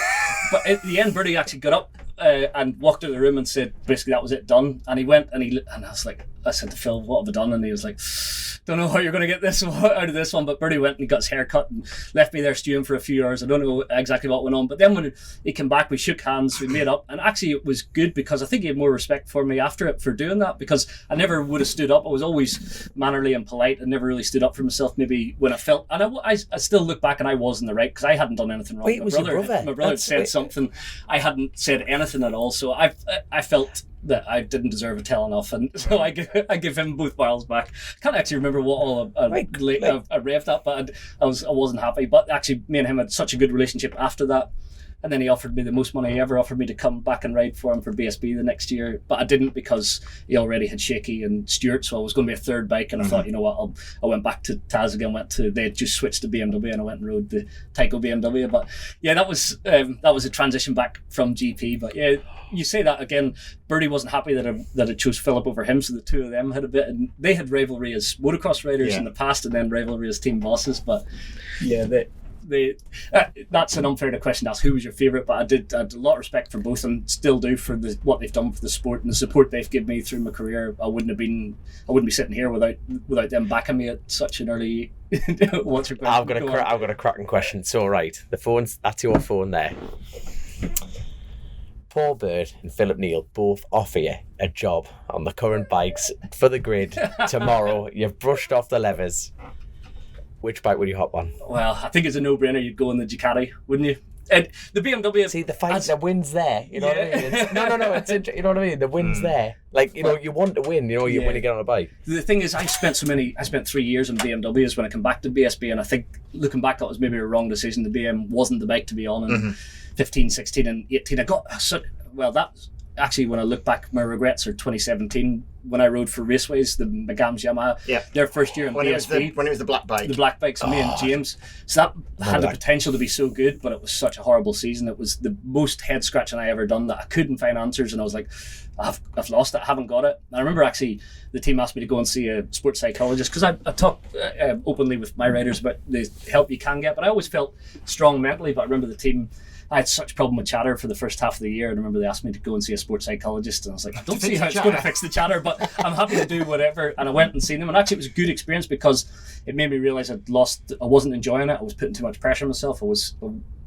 but at the end, Bertie actually got up and walked out of the room and said, basically, that was it, done. And he went, and I was like, I said to Phil, what have I done? And he was like, don't know how you're going to get this out of this one. But Bertie went and got his hair cut and left me there stewing for a few hours. I don't know exactly what went on. But then when he came back, we shook hands, we made up. And actually it was good because I think he had more respect for me after it for doing that, because I never would have stood up. I was always mannerly and polite and never really stood up for myself maybe when I felt. And I still look back and I was in the right because I hadn't done anything wrong. Wait, was your brother? My brother had said something. I hadn't said anything at all. So I felt that I didn't deserve a telling off, and so I give him both barrels back. Can't actually remember what all I raved at, but I wasn't happy. But actually, me and him had such a good relationship after that. And then he offered me the most money he ever offered me to come back and ride for him for BSB the next year. But I didn't because he already had Shaky and Stewart, so I was going to be a third bike. And I thought, you know what, I went back to Taz again, they had just switched to BMW, and I went and rode the Tyco BMW. But yeah, that was a transition back from GP. But yeah, you say that again, Bertie wasn't happy that I chose Philip over him, so the two of them had a bit, and they had rivalry as motocross riders in the past and then rivalry as team bosses. But yeah, that's an unfair question to ask who was your favourite, but I had a lot of respect for both and still do for what they've done for the sport and the support they've given me through my career. I wouldn't be sitting here without them backing me at such an early. What's your question? I've got a cracking question. So right, that's your phone there. Paul Bird and Philip Neal both offer you a job on the current bikes for the grid tomorrow. You've brushed off the levers. Which bike would you hop on? Well, I think it's a no-brainer. You'd go in the Ducati, wouldn't you? And the BMW. See, the wind's there. You know what I mean? No. It's you know what I mean. The wind's there. Like you want to win. When you get on a bike. The thing is, I spent 3 years in BMWs when I come back to BSB, and I think looking back, that was maybe a wrong decision. The BM wasn't the bike to be on in 15, 16, and 18. I got that. Actually, when I look back, my regrets are 2017 when I rode for Raceways, the McGams Yamaha. Yeah. Their first year in BSB. When it was the black bike. The black bikes, me and James. So that had the potential to be so good, but it was such a horrible season. It was the most head scratching I ever done that I couldn't find answers, and I was like, I've lost it. I haven't got it. And I remember actually the team asked me to go and see a sports psychologist because I talk openly with my riders about the help you can get, but I always felt strong mentally. But I remember the team. I had such a problem with chatter for the first half of the year, and I remember they asked me to go and see a sports psychologist, and I was like, I don't see how it's going to fix the chatter, but I'm happy to do whatever. And I went and seen them, and actually it was a good experience because it made me realise I wasn't enjoying it. I was putting too much pressure on myself. I was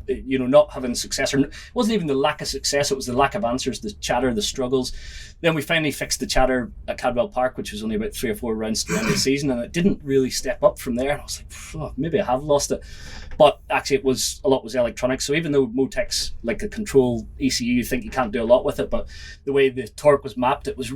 not having success, or it wasn't even the lack of success, it was the lack of answers, the chatter, the struggles. then we finally fixed the chatter at Cadwell Park, which was only about 3 or 4 rounds to the end of the season, and it didn't really step up from there. And I was like, maybe I have lost it. But actually, a lot was electronics. So even though Motec's like a control ECU, you think you can't do a lot with it, but the way the torque was mapped, it was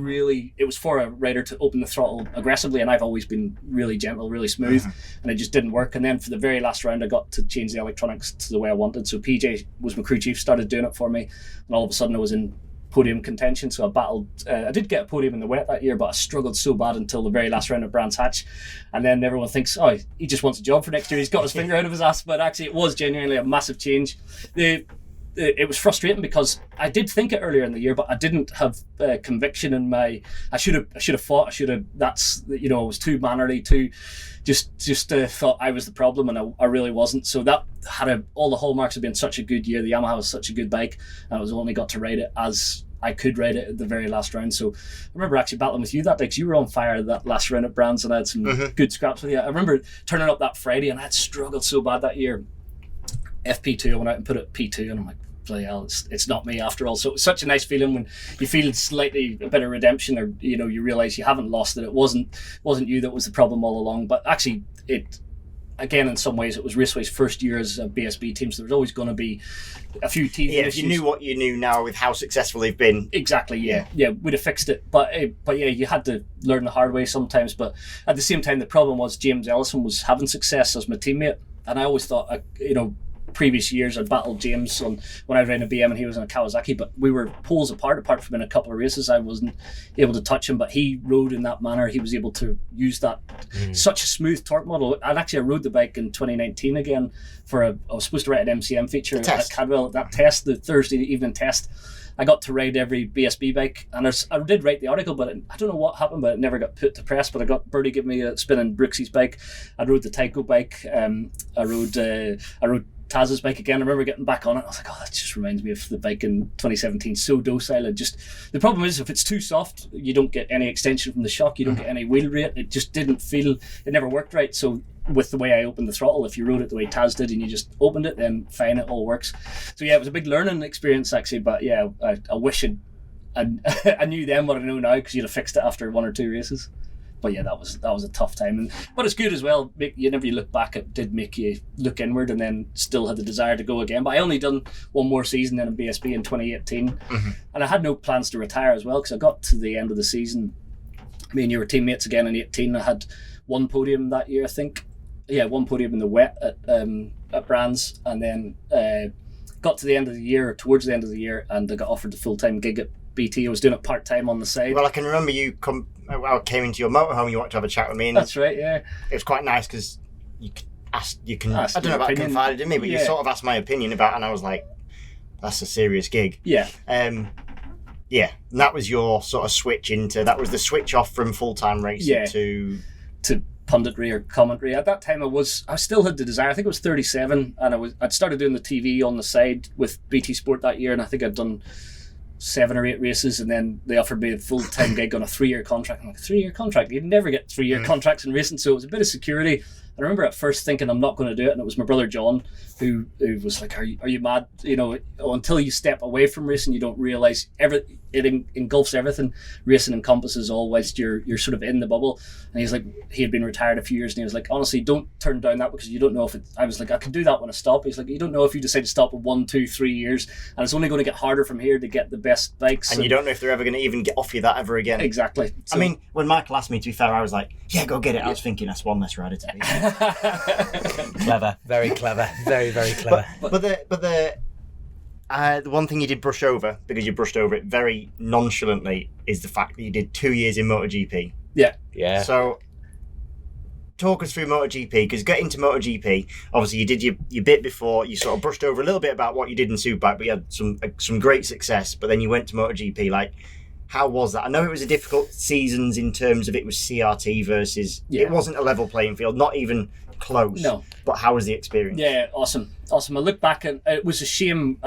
for a rider to open the throttle aggressively, and I've always been really gentle, really smooth, and it just didn't work. And then for the very last round, I got to change the electronics to the way I wanted. So PJ was my crew chief, started doing it for me, and all of a sudden I was in podium contention. So I battled, I did get a podium in the wet that year, but I struggled so bad until the very last round at Brands Hatch, and then everyone thinks, oh, he just wants a job for next year, he's got his finger out of his ass. But actually it was genuinely a massive change. It was frustrating because I did think it earlier in the year, but I didn't have conviction in my. I should have fought. That's, I was too mannerly, too just thought I was the problem, and I really wasn't. So that had all the hallmarks of being such a good year. The Yamaha was such a good bike, and I was only got to ride it as I could ride it at the very last round. So I remember actually battling with you that day, because you were on fire that last round at Brands, and I had some good scraps with you. I remember turning up that Friday, and I had struggled so bad that year. FP2, I went out and put it P2, and I'm like, bloody hell, it's not me after all. So it was such a nice feeling when you feel slightly a bit of redemption, or you realise you haven't lost it. It wasn't you that was the problem all along. But actually, again, in some ways, it was Raceway's first year as a BSB team, so there was always going to be a few teething issues. If you knew what you knew now with how successful they've been. Exactly, yeah, we'd have fixed it. But yeah, you had to learn the hard way sometimes. But at the same time, the problem was James Ellison was having success as my teammate, and I always thought, previous years I'd battled James when I was riding a BM and he was on a Kawasaki, but we were poles apart from in a couple of races. I wasn't able to touch him, but he rode in that manner. He was able to use that such a smooth torque model. And actually I rode the bike in 2019 again I was supposed to write an MCM feature at Cadwell. That test, the Thursday evening test, I got to ride every BSB bike, and I did write the article, but I don't know what happened, but it never got put to press. But I got Birdie give me a spin in Brooksy's bike. I rode the Tyco bike. I rode Taz's bike again. I remember getting back on it. I was like, oh, that just reminds me of the bike in 2017. So docile. And the problem is, if it's too soft, you don't get any extension from the shock. You don't get any wheel rate. It just didn't feel. It never worked right. So with the way I opened the throttle, if you rode it the way Taz did and you just opened it, then fine, it all works. So yeah, it was a big learning experience actually. But yeah, I wish I knew then what I know now, because you'd have fixed it after 1 or 2 races. But yeah, that was a tough time, but it's good as well. Whenever you look back, it did make you look inward, and then still had the desire to go again. But I only done one more season then in BSB in 2018, and I had no plans to retire as well, because I got to the end of the season. Me and you were teammates again in 18. I had 1 podium that year, I think. Yeah, 1 podium in the wet at Brands, and then got to the end of the year, or towards the end of the year, and I got offered the full-time gig at BT. I was doing it part-time on the side. Well, I can remember I came into your motorhome, you wanted to have a chat with me. And that's right, yeah. It was quite nice because you can ask I don't know about confided in me, but you sort of asked my opinion about, and I was like, that's a serious gig. Yeah. Yeah, and that was your sort of switch that was the switch off from full-time racing to punditry or commentary. At that time I still had the desire. I think I was 37, and I'd started doing the TV on the side with BT Sport that year, and I think I'd done 7 or 8 races, and then they offered me a full-time gig on a 3-year contract. I'm like, a 3-year contract? You'd never get 3-year contracts in racing, so it was a bit of security. I remember at first thinking I'm not going to do it, and it was my brother John who was like, are you mad? Until you step away from racing, you don't realise it engulfs everything. Racing encompasses all whilst you're sort of in the bubble. And he's like, he had been retired a few years, and he was like, honestly, don't turn down that, because you don't know if I was like, I can do that when I stop. He's like, you don't know if you decide to stop in 1, 2, 3 years, and it's only going to get harder from here to get the best bikes. And you don't know if they're ever going to even get off you that ever again. Exactly. So, I mean, when Michael asked me, to be fair, I was like, yeah, go get it. I was thinking that's one less rider to be. Clever, very clever, very, very clever. But the one thing you did brush over, because you brushed over it very nonchalantly, is the fact that you did 2 years in MotoGP. Yeah. So talk us through MotoGP, because getting to MotoGP, obviously you did your bit before, you sort of brushed over a little bit about what you did in Superbike, but you had some great success, but then you went to MotoGP. Like, how was that? I know it was a difficult seasons in terms of it was CRT versus, it wasn't a level playing field, not even close. No. But how was the experience? Yeah, awesome. I look back and it was a shame.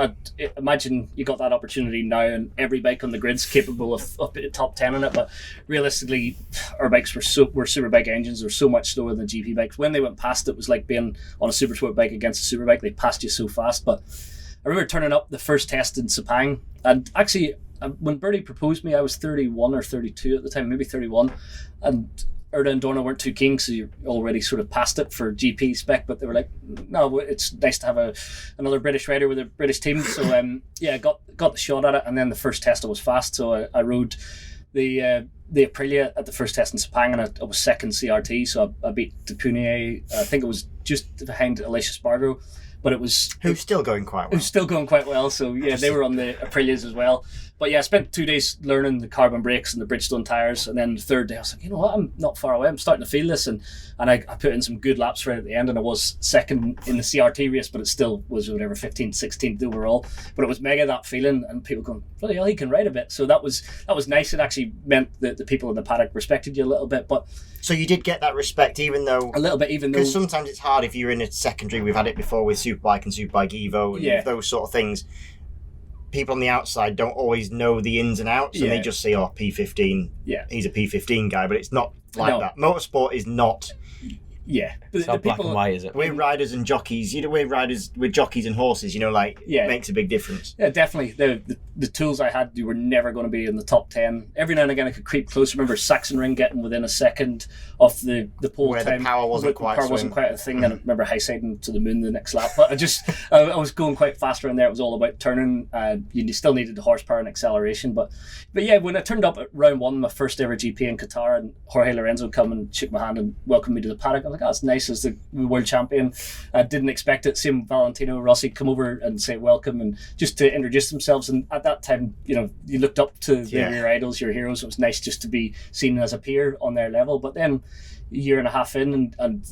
Imagine you got that opportunity now, and every bike on the grid's capable of up at the top 10 in it. But realistically, our bikes were superbike engines. Were so much slower than GP bikes. When they went past, it was like being on a supersport bike against a superbike. They passed you so fast. But I remember turning up the first test in Sepang, and actually when Bertie proposed me, I was 31 or 32 at the time, maybe 31, and Iddon and Dorna weren't too keen, so you're already sort of past it for GP spec, but they were like, no, it's nice to have another British rider with a British team. So got the shot at it, and then the first test I was fast, so I rode the Aprilia at the first test in Sepang, and I was second CRT, so I beat Depunier. I think it was just behind Alicia Spargo, but it was who's still going quite well. So yeah, they were on the Aprilias as well. But yeah, I spent 2 days learning the carbon brakes and the Bridgestone tyres, and then the third day I was like, you know what, I'm not far away. I'm starting to feel this, and I put in some good laps right at the end, and I was second in the CRT race, but it still was whatever 15th, 16th overall. But it was mega, that feeling, and people going, bloody hell, he can ride a bit. So that was nice. It actually meant that the people in the paddock respected you a little bit. But so you did get that respect, even though because sometimes it's hard if you're in a secondary. We've had it before with Superbike and Superbike Evo and those sort of things. People on the outside don't always know the ins and outs, and they just say, oh, P15, he's a P15 guy, but it's not like that. Motorsport is not... Yeah. It's not black and white, is it? We're riders and jockeys. We're jockeys and horses, it makes a big difference. Yeah, definitely. The tools I had, you were never going to be in the top 10. Every now and again I could creep close. Remember Sachsenring getting within a second of the pole where time. The power wasn't quite a thing, and I remember high-siding to the moon the next lap. But I was going quite faster in there. It was all about turning. You still needed the horsepower and acceleration. But yeah, when I turned up at round 1, my first ever GP in Qatar, and Jorge Lorenzo come and shook my hand and welcomed me to the paddock, I was like, oh, that's nice, as the world champion. I didn't expect it. Same Valentino Rossi come over and say welcome, and just to introduce themselves. And at that time, you looked up to your idols, your heroes. It was nice just to be seen as a peer on their level. But then a year and a half in, and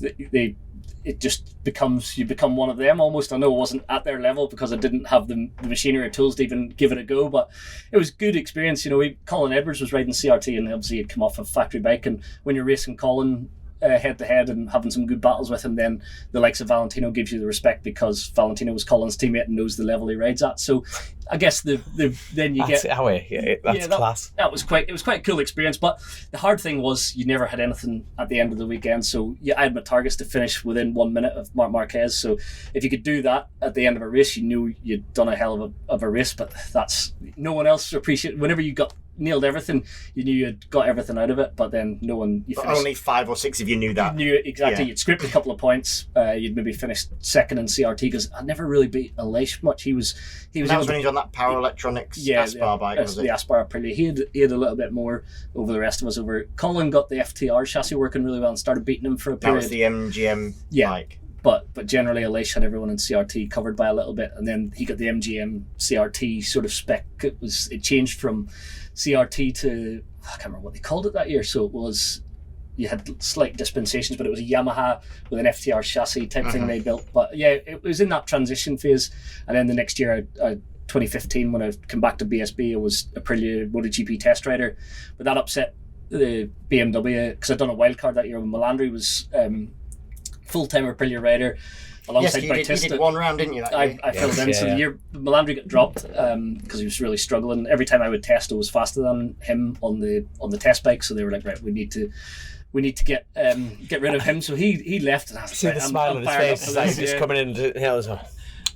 it just becomes, you become one of them almost. I know it wasn't at their level because I didn't have the machinery or tools to even give it a go, but it was a good experience. Colin Edwards was riding CRT, and obviously he'd come off a factory bike, and when you're racing Colin head to head and having some good battles with him, then the likes of Valentino gives you the respect, because Valentino was Colin's teammate and knows the level he rides at. So I guess then you that's get that's class. It was quite a cool experience. But the hard thing was you never had anything at the end of the weekend. So I had my targets to finish within 1 minute of Marc Marquez. So if you could do that at the end of a race, you knew you'd done a hell of a race. But that's, no one else appreciated. Whenever you nailed everything, you knew you'd got everything out of it, but then no one... But only 5 or 6 of you knew that. You knew it, exactly. You'd script a couple of points. You'd maybe finished second in CRT, because I never really beat Aleix much. He was that was when he was on that Power Electronics Aspar bike, was it? The Aspar Aprilia. He had a little bit more over the rest of us. Colin got the FTR chassis working really well and started beating him for a period. That was the MGM bike. But generally, Aleix had everyone in CRT covered by a little bit, and then he got the MGM CRT sort of spec. It changed from CRT to, I can't remember what they called it that year. So it was, you had slight dispensations, but it was a Yamaha with an FTR chassis type thing they built. But yeah, it was in that transition phase, and then the next year, 2015, when I come back to BSB, it was Aprilia MotoGP test rider, but that upset the BMW, because I'd done a wildcard that year when Melandri was full-time Aprilia rider alongside Bautista. You did one round, didn't you? I filled in. So the year Melandri got dropped because he was really struggling. Every time I would test, I was faster than him on the test bike. So they were like, right, we need to get rid of him. So he left, and I was see the smile on his face as he's coming in to hell.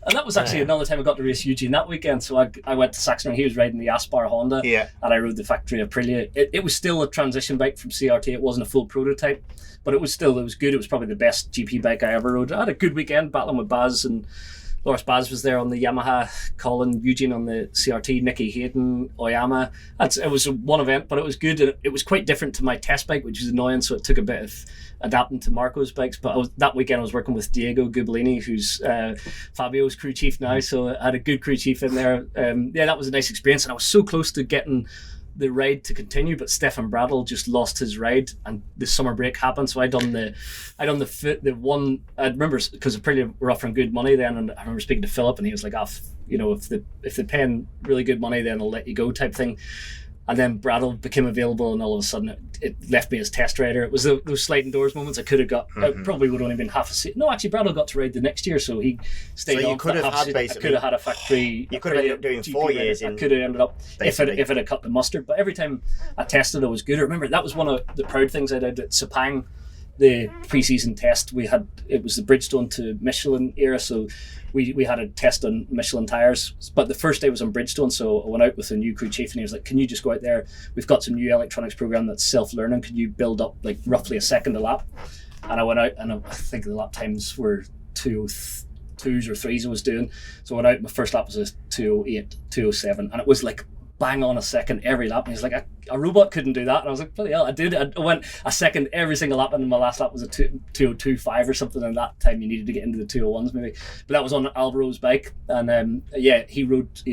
And that was actually another time I got to race Eugene that weekend. So I went to Sachsenring. He was riding the Aspar Honda, and I rode the factory Aprilia. It was still a transition bike from CRT. It wasn't a full prototype, but it was good. It was probably the best GP bike I ever rode. I had a good weekend battling with Baz, and Loris Baz was there on the Yamaha, Colin, Eugene on the CRT, Nicky Hayden, Oyama. It was one event, but it was good. It was quite different to my test bike, which was annoying, so it took a bit of adapting to Marco's bikes. But that weekend I was working with Diego Gubalini, who's Fabio's crew chief now, so I had a good crew chief in there. That was a nice experience, and I was so close to getting the ride to continue, but Stefan Bradl just lost his ride, and the summer break happened. So I done the one. I remember because Aprilia were offering good money then, and I remember speaking to Philip, and he was like, if they're paying really good money, then I'll let you go type thing. And then Bradl became available, and all of a sudden it left me as test rider. It was those sliding doors moments I could have got. I probably would have only been half a seat. No, actually, Bradl got to ride the next year, so he stayed on. So you could have had basically. I could have had a factory. You could have ended up doing 4 years. I could have ended up if it had cut the mustard. But every time I tested, it was good. I remember that was one of the proud things I did at Sepang the pre-season test, it was the Bridgestone to Michelin era, so we had a test on Michelin tyres, but the first day was on Bridgestone, so I went out with a new crew chief and he was like, can you just go out there, we've got some new electronics program that's self-learning, can you build up like roughly a second a lap? And I went out and I think the lap times were 2:02s or 3s I was doing, so I went out, my first lap was a 2:08, 2:07, and it was like bang on a second every lap, and he's like, a robot couldn't do that, and I was like, bloody hell, I did. I went a second every single lap, and my last lap was a 2:02.5 or something, and that time you needed to get into the 2:01s maybe, but that was on Alvaro's bike, and he had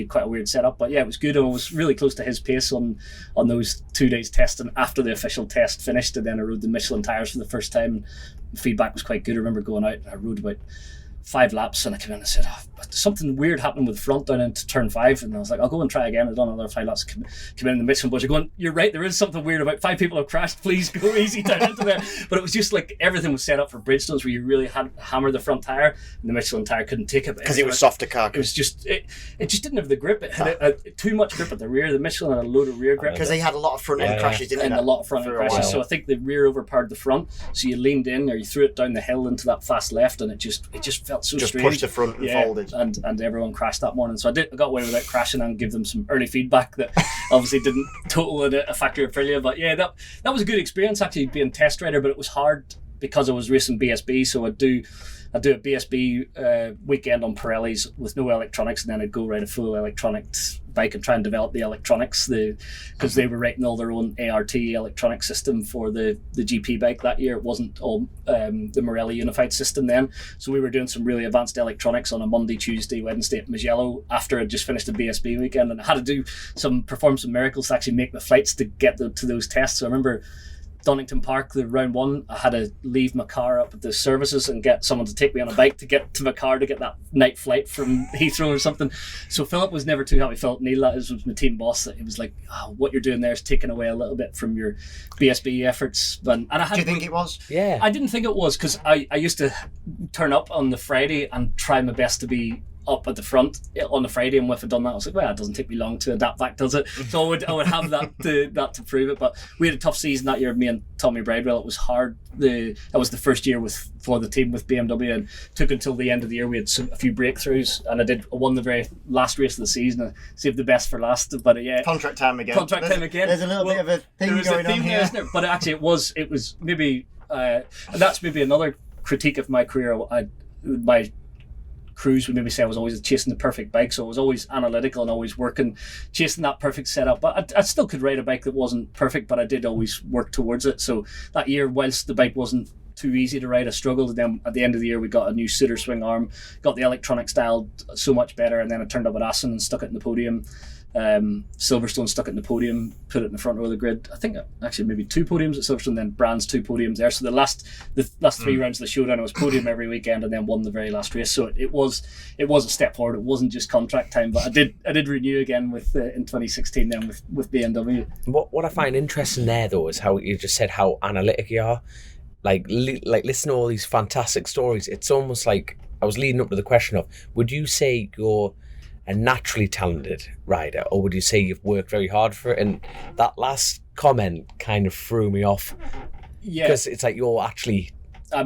quite a weird setup, but yeah, it was good, and I was really close to his pace on those 2 days testing after the official test finished, and then I rode the Michelin tyres for the first time, and the feedback was quite good. I remember going out and I rode about 5 laps, and I came in and said, something weird happened with the front down into turn 5, and I was like, I'll go and try again. I've done another 5 laps, come in the Michelin boys are going, you're right, there is something weird about 5 people have crashed, please go easy down into there. But it was just like everything was set up for Bridgestones where you really had to hammer the front tyre, and the Michelin tyre couldn't take it because it was softer carcass. It was just it just didn't have the grip. It had too much grip at the rear. The Michelin had a load of rear grip because they had a lot of front end crashes, didn't they? And a lot of front end crashes. So I think the rear overpowered the front, so you leaned in or you threw it down the hill into that fast left, and it just felt so strange. Pushed the front and folded, and everyone crashed that morning. So I got away without crashing and give them some early feedback that obviously didn't total a factor of failure. But yeah, that was a good experience actually being test rider, but it was hard because I was racing BSB, so I'd do a BSB weekend on Pirellis with no electronics, and then I'd go ride a full electronics bike and try and develop the electronics, because they were writing all their own ART electronic system for the GP bike that year. It wasn't all the Morelli unified system then, so we were doing some really advanced electronics on a Monday, Tuesday, Wednesday at Mugello after I'd just finished the BSB weekend, and I had to perform some miracles to actually make the flights to get to those tests. So I remember Donington Park, the round 1, I had to leave my car up at the services and get someone to take me on a bike to get to my car to get that night flight from Heathrow or something. So Philip was never too happy. Philip Neal, that was my team boss. He was like, what you're doing there is taking away a little bit from your BSB efforts. And I had, do you think it was? Yeah. I didn't think it was, because I used to turn up on the Friday and try my best to be up at the front on the Friday, and if I'd done that I was like, well, it doesn't take me long to adapt back, does it? So I would have that to prove it. But we had a tough season that year, me and Tommy Bridewell. It was hard. That was the first year for the team with BMW, and took until the end of the year. We had a few breakthroughs, and I won the very last race of the season. I saved the best for last, but yeah, contract time again. There's a little bit of a thing going on here, isn't there? But actually it was maybe and that's maybe another critique of my career. My crews would maybe say I was always chasing the perfect bike, so I was always analytical and always working, chasing that perfect setup. But I still could ride a bike that wasn't perfect, but I did always work towards it. So that year, whilst the bike wasn't too easy to ride, I struggled. And then at the end of the year, we got a new Sutter swing arm, got the electronic style so much better, and then I turned up at Assen and stuck it in the podium. Silverstone stuck it in the podium, put it in the front row of the grid. I think actually maybe 2 podiums at Silverstone, then Brand's 2 podiums there. So the last 3 rounds of the showdown, I was podium every weekend, and then won the very last race. So it was a step forward. It wasn't just contract time, but I did renew again with in 2016 then with BMW. What I find interesting there though is how you just said how analytic you are. Like listen to all these fantastic stories. It's almost like I was leading up to the question of, would you say you're a naturally talented rider, or would you say you've worked very hard for it? And that last comment kind of threw me off, because it's like you're actually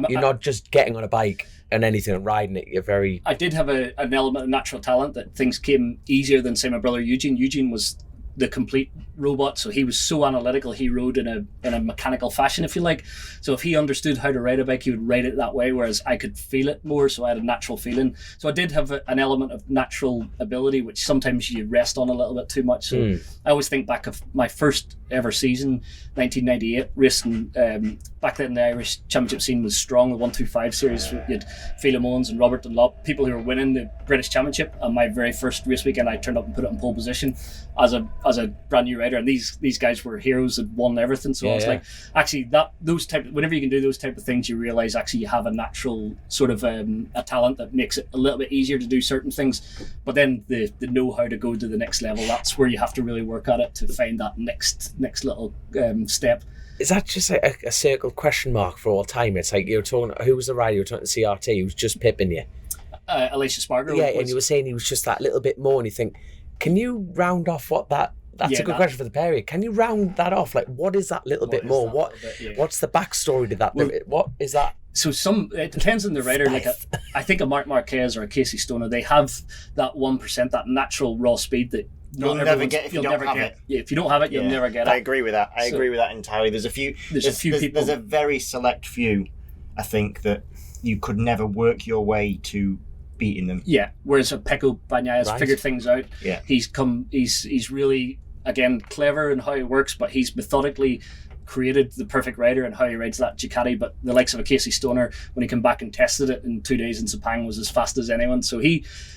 you're not just getting on a bike and anything and riding it. You're very. I did have an element of natural talent, that things came easier than, say, my brother Eugene. Eugene was the complete robot, so he was so analytical. He rode in a mechanical fashion, if you like. So if he understood how to ride a bike, he would ride it that way, whereas I could feel it more, so I had a natural feeling. So I did have an element of natural ability, which sometimes you rest on a little bit too much. So I always think back of my first ever season, 1998, racing. Back then the Irish Championship scene was strong. The 125 series, you had Phelim Owens and Robert Dunlop, people who were winning the British Championship. And my very first race weekend, I turned up and put it in pole position as a brand new rider, and these guys were heroes that won everything. So I was like, actually, whenever you can do those type of things, you realize actually you have a natural sort of a talent that makes it a little bit easier to do certain things. But then the know how to go to the next level, that's where you have to really work at it to find that next little step. Is that just a circled question mark for all time? It's like, you were talking, who was the rider you were talking to, CRT, who was just pipping you? Alicia Spargo. Yeah, and you were saying he was just that little bit more, and you think, can you round off what that That's a good question for the pair. Can you round that off? Like, what is that little bit more? What's the backstory to that? What is that? So it depends on the rider. Like I think a Marc Marquez or a Casey Stoner, they have that 1%, that natural raw speed that you'll never get if you don't have it. Yeah, if you don't have it, you'll never get it. I agree with that. I agree with that entirely. There's a few people. There's a very select few, I think, that you could never work your way to beating them. Yeah. Whereas Pecco Bagnaia has figured things out. Yeah. He's really, again, clever in how he works, but he's methodically created the perfect rider and how he rides that Ducati. But the likes of a Casey Stoner, when he came back and tested it in 2 days in Sepang, was as fast as anyone. So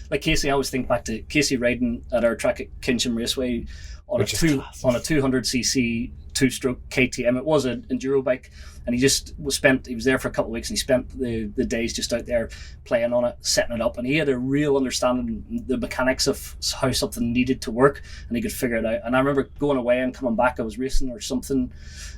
like Casey, I always think back to Casey riding at our track at Kinsham Raceway on a 200cc 2-stroke KTM. It was an enduro bike, and he was there for a couple of weeks, and he spent the days just out there playing on it, setting it up, and he had a real understanding of the mechanics of how something needed to work, and he could figure it out. And I remember going away and coming back, I was racing or something,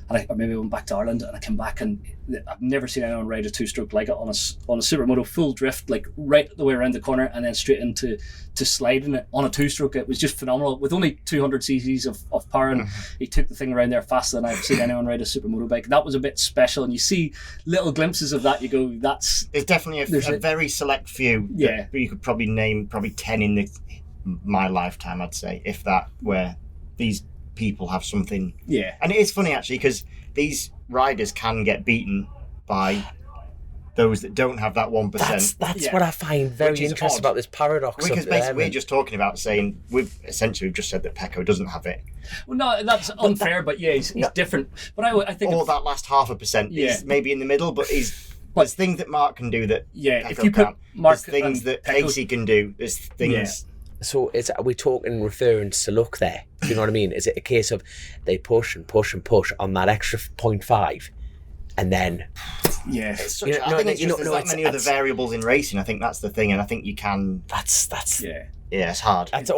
or maybe I went back to Ireland, and I came back, and I've never seen anyone ride a 2-stroke like it on a supermoto, full drift, like right the way around the corner, and then straight into sliding it on a 2-stroke. It was just phenomenal with only 200 cc's of power, and he took the thing around there faster than I've seen anyone ride a supermoto bike. That was a bit special, and you see little glimpses of that. You go, there's definitely a very select few. Yeah, you could probably name 10 in my lifetime, I'd say, if that, where these people have something. Yeah, and it is funny actually, because these riders can get beaten by those that don't have that 1%. That's what I find very interesting about this paradox. Because basically we're just talking about saying we've just said that Pecco doesn't have it. Well, no, that's unfair, but yeah, he's different. But I think that last 0.5% is maybe in the middle, but there's things that Mark can do that Pecco if you put can't. Mark, there's things that Casey can do. There's things. Yeah. So are we talking referring to luck there? Do you know what I mean? Is it a case of they push and push and push on that extra 0.5, and then I think it's just there's that many other variables in racing. I think that's the thing, and I think you can. That's it's hard. That's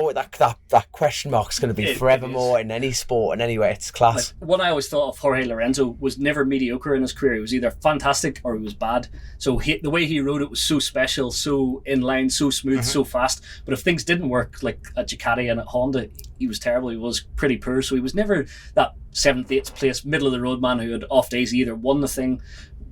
that question mark's going to be forevermore in any sport and anywhere. It's class. Like, what I always thought of Jorge Lorenzo was never mediocre in his career. He was either fantastic or he was bad. So the way he rode it was so special, so in line, so smooth, so fast. But if things didn't work, like at Ducati and at Honda, he was terrible. He was pretty poor. So he was never that 7th, 8th place, middle of the road man who had off days. He either won the thing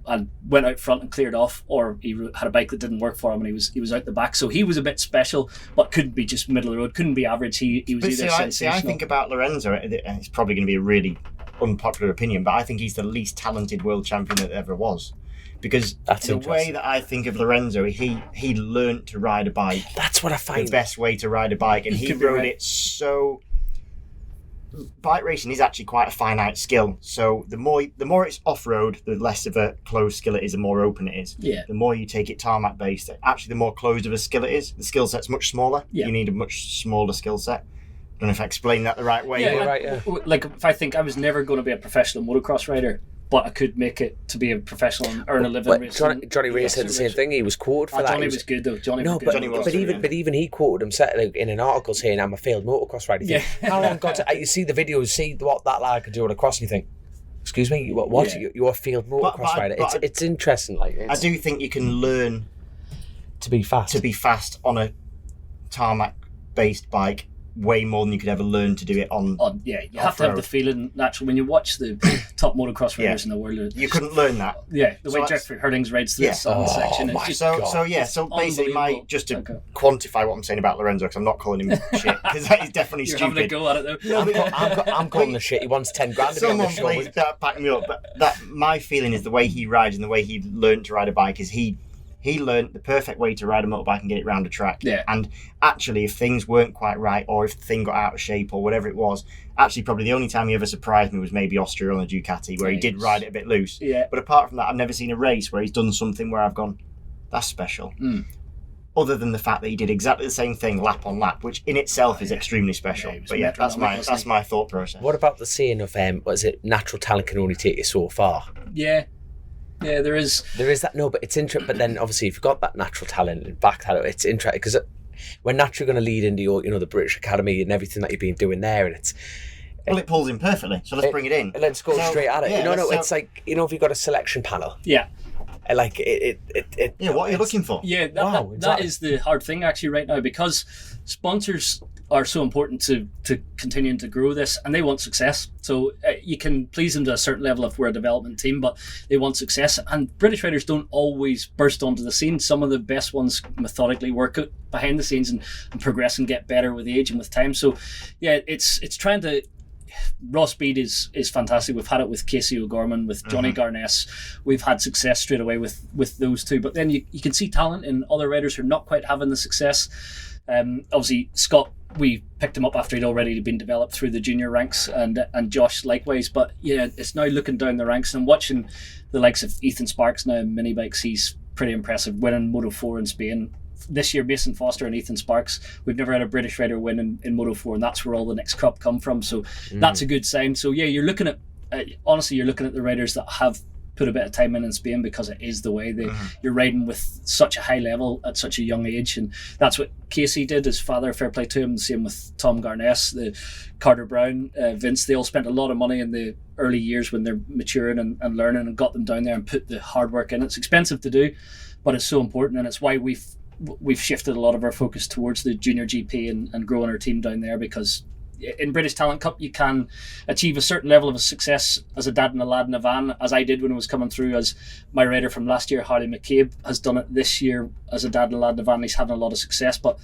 and went out front and cleared off, or he had a bike that didn't work for him and he was out the back. So he was a bit special, but couldn't be just middle of the road, couldn't be average. He was either sensational. I think about Lorenzo, and it's probably going to be a really unpopular opinion, but I think he's the least talented world champion that ever was. Because the way that I think of Lorenzo, he learnt to ride a bike. That's what I find the best way to ride a bike, and he rode it so. Bike racing is actually quite a finite skill. So the more it's off-road, the less of a closed skill it is, the more open it is. Yeah. The more you take it tarmac based, actually the more closed of a skill it is. The skill set's much smaller. Yeah. You need a much smaller skill set. I don't know if I explained that the right way. Yeah, like if I think I was never going to be a professional motocross rider, but I could make it to be a professional and earn a living. Johnny Ray said the same thing. He was quoted for that. Johnny was good though. But even he quoted himself in an article saying, "I'm a failed motocross rider." Yeah. How long got to? You see the videos, see what that lad could do on a cross, and you think, "Excuse me, what? Yeah. You're a failed motocross rider." It's interesting. I do think you can learn to be fast on a tarmac based bike way more than you could ever learn to do it on you have to have the feeling natural. When you watch the top motocross riders in the world, you couldn't learn that. The way Jeffrey Herdings rides through the section, it's just so basically just to quantify what I'm saying about Lorenzo, because I'm not calling him shit, because that is definitely You're stupid. having a go at it though. I'm calling the shit. He wants 10 grand. Someone please back me up. But my feeling is the way he rides and the way he learned to ride a bike is he learned the perfect way to ride a motorbike and get it round a track. Yeah. And actually, if things weren't quite right, or if the thing got out of shape, or whatever it was, actually probably the only time he ever surprised me was maybe Austria on a Ducati, where he did ride it a bit loose. Yeah. But apart from that, I've never seen a race where he's done something where I've gone, that's special. Other than the fact that he did exactly the same thing lap on lap, which in itself is extremely special. But that's my thought process. What about the saying of natural talent can only take you so far? Yeah. Yeah, there is that. No, but it's interesting. But then obviously, if you've got that natural talent and back that, it's interesting because we're naturally going to lead into your, the British Academy and everything that you've been doing there, and it pulls in perfectly. So let's bring it in. Let's go straight at it. It's like if you've got a selection panel. Yeah. Like what are you looking for? Yeah, that is the hard thing actually right now, because sponsors are so important to continuing to grow this, and they want success. So you can please them to a certain level if we're a development team, but they want success. And British riders don't always burst onto the scene. Some of the best ones methodically work out behind the scenes and progress and get better with age and with time. So yeah, it's trying to. Raw speed is fantastic. We've had it with Casey O'Gorman, with Johnny Garness. We've had success straight away with those two. But then you can see talent in other riders who are not quite having the success. Obviously, Scott, we picked him up after he'd already been developed through the junior ranks, and Josh likewise. But yeah, it's now looking down the ranks and watching the likes of Ethan Sparks now in mini bikes. He's pretty impressive, winning Moto 4 in Spain. This year, Mason Foster and Ethan Sparks, we've never had a British rider win in Moto 4, and that's where all the next crop come from. So that's a good sign. So yeah, you're looking at honestly, you're looking at the riders that have put a bit of time in Spain, because it is the way you're riding with such a high level at such a young age, and that's what Casey did. His father, fair play to him. The same with Tom Garness, the Carter Brown, Vince. They all spent a lot of money in the early years when they're maturing and learning, and got them down there and put the hard work in. It's expensive to do, but it's so important, and it's why we've shifted a lot of our focus towards the junior GP and growing our team down there, because in British Talent Cup you can achieve a certain level of success as a dad and a lad in a van, as I did when I was coming through, as my rider from last year, Harley McCabe, has done it this year as a dad and a lad in a van. He's having a lot of success, but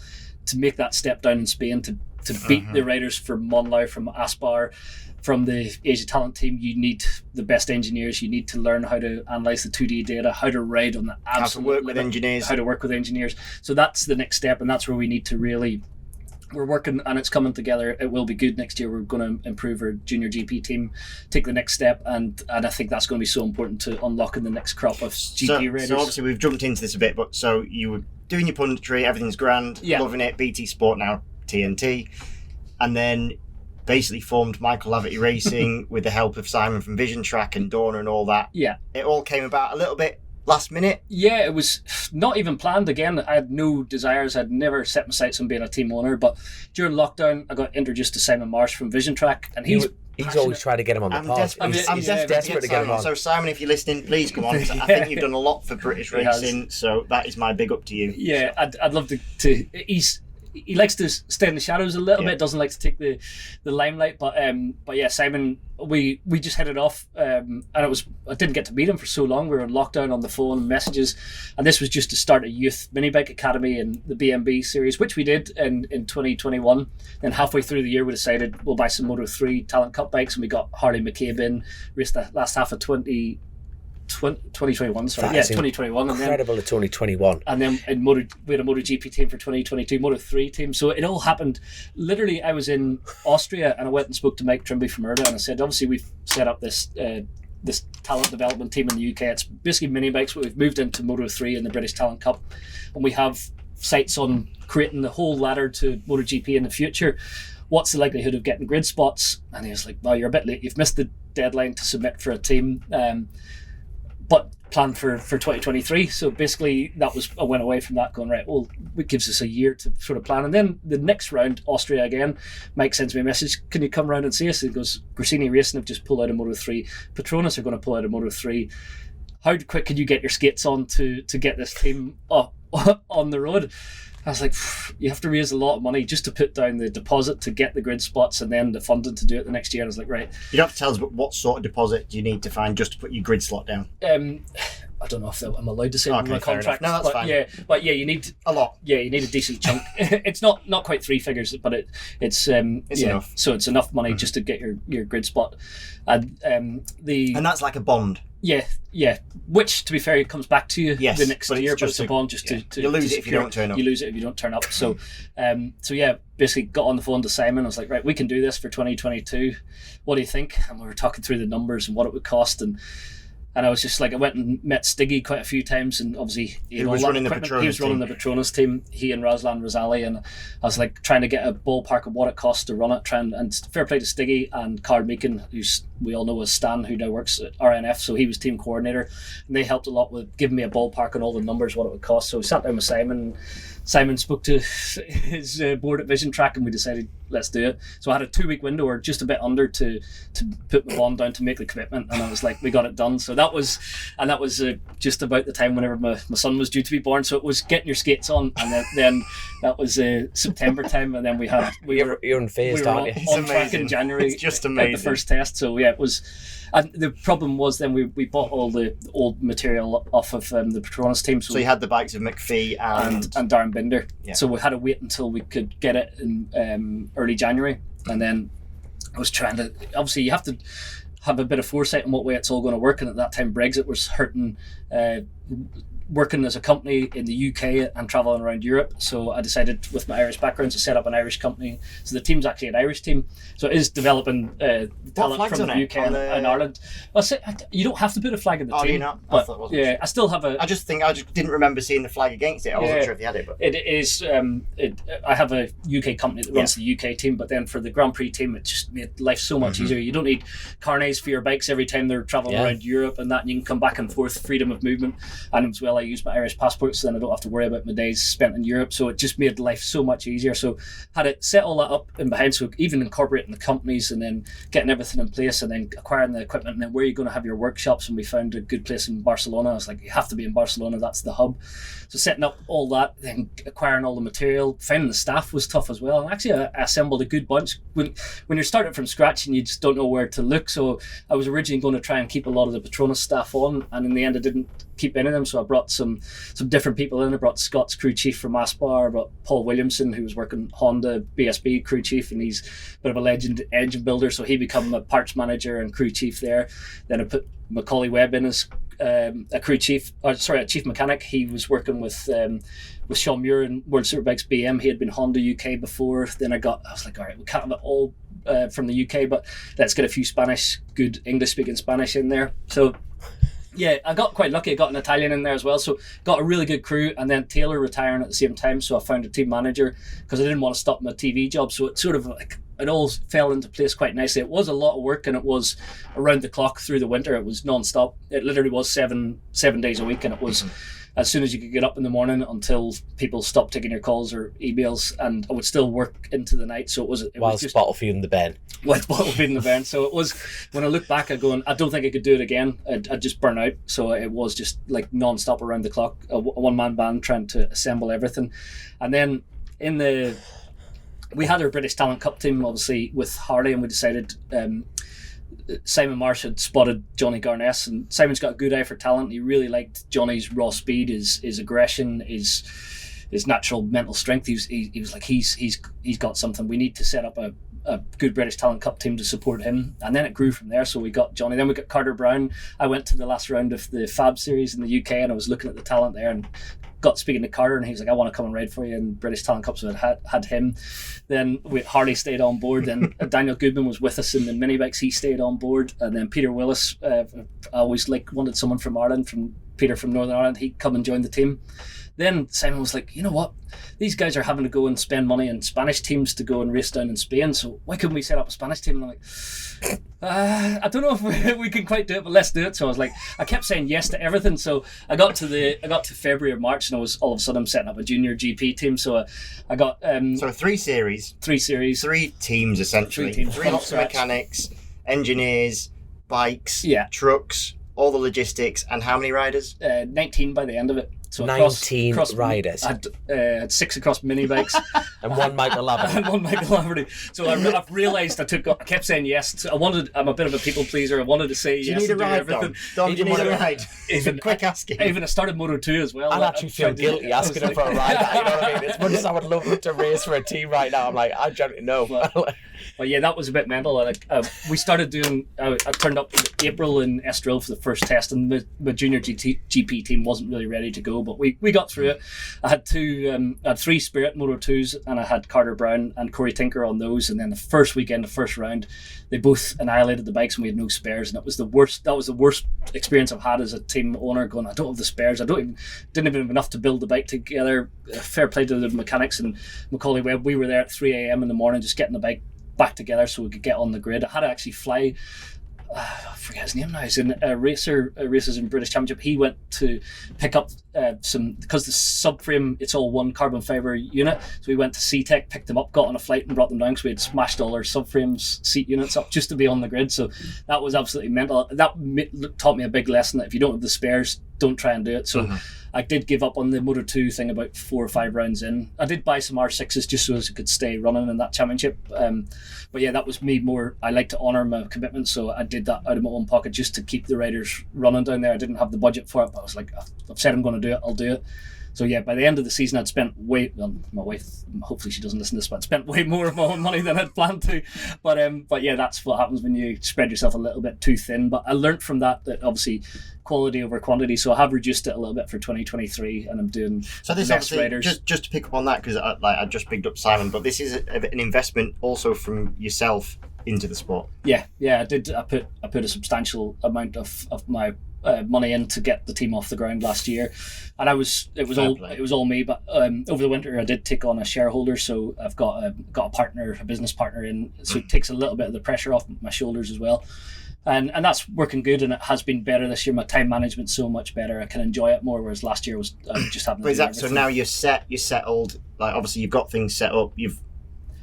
to make that step down in Spain, to beat the riders from Monlau, from Aspar, from the Asia Talent team, you need the best engineers. You need to learn how to analyze the 2D data, how to ride on the absolute how to work with engineers. So that's the next step, and that's where we need to really. We're working, and it's coming together. It will be good next year. We're going to improve our junior GP team, take the next step, and I think that's going to be so important to unlocking the next crop of GP riders. So obviously we've jumped into this a bit, but so you were doing your punditry, everything's grand, loving it, BT Sport, now TNT, and then basically formed Michael Laverty Racing with the help of Simon from VisonTrack and Dorna and all that. Yeah. It all came about a little bit last minute. Yeah, it was not even planned. Again, I had no desires. I'd never set my sights on being a team owner, but during lockdown I got introduced to Simon Marsh from VisonTrack, and he's always tried to get him on the pod. I'm desperate to get him on. So Simon, if you're listening, please come on. I think you've done a lot for British racing, so that is my big up to you. Yeah, I'd love to he likes to stay in the shadows a little bit, doesn't like to take the limelight, but yeah, Simon, we just hit it off, and I didn't get to meet him for so long. We were on lockdown on the phone, messages, and this was just to start a youth mini bike academy in the BMB series, which we did in 2021. Then halfway through the year we decided we'll buy some Moto 3 Talent Cup bikes, and we got Harley McCabe in, raced the last half of 2021, sorry. Yeah, 2021. Incredible at 2021. And then we had a MotoGP team for 2022, Moto 3 team. So it all happened. Literally, I was in Austria and I went and spoke to Mike Trimby from Iddon, and I said, obviously we've set up this talent development team in the UK. It's basically mini bikes, but we've moved into Moto 3 in the British Talent Cup, and we have sights on creating the whole ladder to MotoGP in the future. What's the likelihood of getting grid spots? And he was like, well, you're a bit late. You've missed the deadline to submit for a team. But planned for 2023. So basically I went away from that going, right, well, it gives us a year to sort of plan. And then the next round, Austria again, Mike sends me a message, can you come round and see us? He goes, Grassini Racing have just pulled out of Moto 3. Petronas are going to pull out of Moto 3. How quick can you get your skates on to get this team on the road? I was like, you have to raise a lot of money just to put down the deposit to get the grid spots, and then the funding to do it the next year. And I was like, right. You don't have to tell us, but what sort of deposit do you need to find just to put your grid slot down? I don't know if I'm allowed to say in my contract. No, that's fine. Yeah, but yeah, you need a lot. Yeah, you need a decent chunk. It's not quite three figures, but it's enough. So it's enough money just to get your grid spot, and that's like a bond. Yeah. Which, to be fair, comes back to you the next year, but it's a bond just to you lose it if you don't turn up. You lose it if you don't turn up. So, basically got on the phone to Simon. I was like, right, we can do this for 2022. What do you think? And we were talking through the numbers and what it would cost, and I was just like, I went and met Stiggy quite a few times, and obviously he was running the Petronas team, he and Razlan Razali, and I was like trying to get a ballpark of what it costs to run it, and fair play to Stiggy and Carl Meakin, who we all know as Stan, who now works at RNF, so he was team coordinator, and they helped a lot with giving me a ballpark on all the numbers, what it would cost. So we sat down with Simon spoke to his board at VisonTrack, and we decided let's do it. So I had a 2-week window, or just a bit under, to put my bomb down to make the commitment, and I was like, we got it done. So that was just about the time whenever my son was due to be born. So it was getting your skates on, and then that was September time, and then you're in phase, aren't you? On track in January. It's just amazing. At the first test. So yeah, it was. And the problem was then we bought all the old material off of the Petronas team. So you had the bikes of McPhee and Darren Binder. Yeah. So we had to wait until we could get it in early January. And then I was trying to, obviously you have to have a bit of foresight on what way it's all going to work. And at that time, Brexit was hurting working as a company in the UK and traveling around Europe. So I decided, with my Irish background, to set up an Irish company. So the team's actually an Irish team. So it is developing talent from the UK and Ireland. Well, you don't have to put a flag in the team. Do you not? But I thought it wasn't. Yeah, I still have a... I just didn't remember seeing the flag against it. I wasn't sure if you had it. But it is... I have a UK company that runs the UK team, but then for the Grand Prix team, it just made life so much easier. You don't need carnets for your bikes every time they're traveling around Europe and that, and you can come back and forth, freedom of movement. And as well, I use my Irish passport, so then I don't have to worry about my days spent in Europe. So it just made life so much easier. So had it set all that up in behind, so even incorporating the companies and then getting everything in place and then acquiring the equipment, and then where you're going to have your workshops. And we found a good place in Barcelona. I was like, you have to be in Barcelona, that's the hub. So setting up all that, then acquiring all the material, finding the staff was tough as well. And actually I assembled a good bunch. When you're starting from scratch and you just don't know where to look, so I was originally going to try and keep a lot of the Petronas staff on, and in the end I didn't keep any of them. So I brought some different people in. I brought Scott's crew chief from Aspar, I brought Paul Williamson, who was working Honda BSB crew chief, and he's a bit of a legend engine builder, so he became a parts manager and crew chief there. Then I put Macaulay Webb in as a chief mechanic. He was working with Sean Muir in World Superbikes BM. He had been Honda UK before. Then I was like, all right, we can't have it all from the UK, but let's get a few good English speaking Spanish in there. So yeah, I got quite lucky. I got an Italian in there as well, so got a really good crew. And then Taylor retiring at the same time, so I found a team manager because I didn't want to stop my TV job. So it sort of like, it all fell into place quite nicely. It was a lot of work, and it was around the clock through the winter. It was non-stop. It literally was seven days a week, and it was as soon as you could get up in the morning until people stopped taking your calls or emails, and I would still work into the night. So it was just bottle feeding the Ben. With bottle feeding the Ben. So it was, when I look back, I don't think I could do it again. I'd just burn out. So it was just like non-stop around the clock, a one-man band trying to assemble everything. And then we had our British Talent Cup team, obviously, with Harley, and we decided Simon Marsh had spotted Johnny Garness, and Simon's got a good eye for talent. He really liked Johnny's raw speed, his aggression, his natural mental strength. He was like, he's got something. We need to set up a good British Talent Cup team to support him. And then it grew from there. So we got Johnny, then we got Carter Brown. I went to the last round of the Fab Series in the UK, and I was looking at the talent there and got speaking to Carter, and he was like, I want to come and ride for you in British Talent Cup. So I had him. Then Harley stayed on board. Then Daniel Goodman was with us in the mini bikes. He stayed on board. And then Peter Willis, I always wanted someone from Ireland, from Peter from Northern Ireland. He'd come and join the team. Then Simon was like, you know what? These guys are having to go and spend money on Spanish teams to go and race down in Spain. So why couldn't we set up a Spanish team? And I'm like, I don't know if we can quite do it, but let's do it. So I was like, I kept saying yes to everything. So I got to February or March, and I was all of a sudden setting up a junior GP team. So I got so three series, 3 teams essentially, 3 lots of mechanics, engineers, bikes, trucks, all the logistics, and how many riders? 19 by the end of it. So 19 riders. I had 6 across mini bikes. And one Michael Laverty. And one Michael Laverty. So I've realised I kept saying yes. So I'm a bit of a people pleaser. I wanted to say yes. Do you need a ride, everything. Don, do you need a ride? Quick asking. Even I started Moto2 as well. I actually feel guilty asking him for a ride. You know what I mean? As much as I would love to race for a team right now, I'm like, I generally know. Well, yeah, that was a bit mental. We started doing. I turned up in April in Estoril for the first test, and the junior GP team wasn't really ready to go, but we got through it. I had 3 Spirit Moto2s, and I had Carter Brown and Corey Tinker on those. And then the first weekend, the first round, they both annihilated the bikes, and we had no spares, and it was the worst. That was the worst experience I've had as a team owner. Going, I don't have the spares. Didn't even have enough to build the bike together. Fair play to the mechanics and Macaulay Webb. We were there at 3 a.m. in the morning, just getting the bike back together so we could get on the grid. I had to actually fly I forget his name now. He's in races in British Championship. He went to pick up some, because the subframe, it's all one carbon fibre unit. So we went to C-Tech, picked them up, got on a flight and brought them down, because we had smashed all our subframes seat units up just to be on the grid. So that was absolutely mental. That taught me a big lesson, that if you don't have the spares, don't try and do it. So I did give up on the Moto 2 thing about 4 or 5 rounds in. I did buy some R6s just so as I could stay running in that championship. But yeah, that was me more. I like to honour my commitment, so I did that out of my own pocket just to keep the riders running down there. I didn't have the budget for it, but I was like, I've said I'm going to do it, I'll do it. So yeah, by the end of the season, I'd spent my wife, hopefully she doesn't listen to this, but I'd spent way more of my own money than I'd planned to. But yeah, that's what happens when you spread yourself a little bit too thin. But I learned from that obviously quality over quantity. So I have reduced it a little bit for 2023, and I'm doing so this less riders. Just to pick up on that, because I just picked up Simon, but this is an investment also from yourself into the sport. Yeah, I did. I put a substantial amount of my money in to get the team off the ground last year, and it was all me. But over the winter, I did take on a shareholder, so I've got a business partner in, so it takes a little bit of the pressure off my shoulders as well. And that's working good, and it has been better this year. My time management's so much better. I can enjoy it more, whereas last year was just having to do everything. So now you're settled. Like, obviously you've got things set up. You've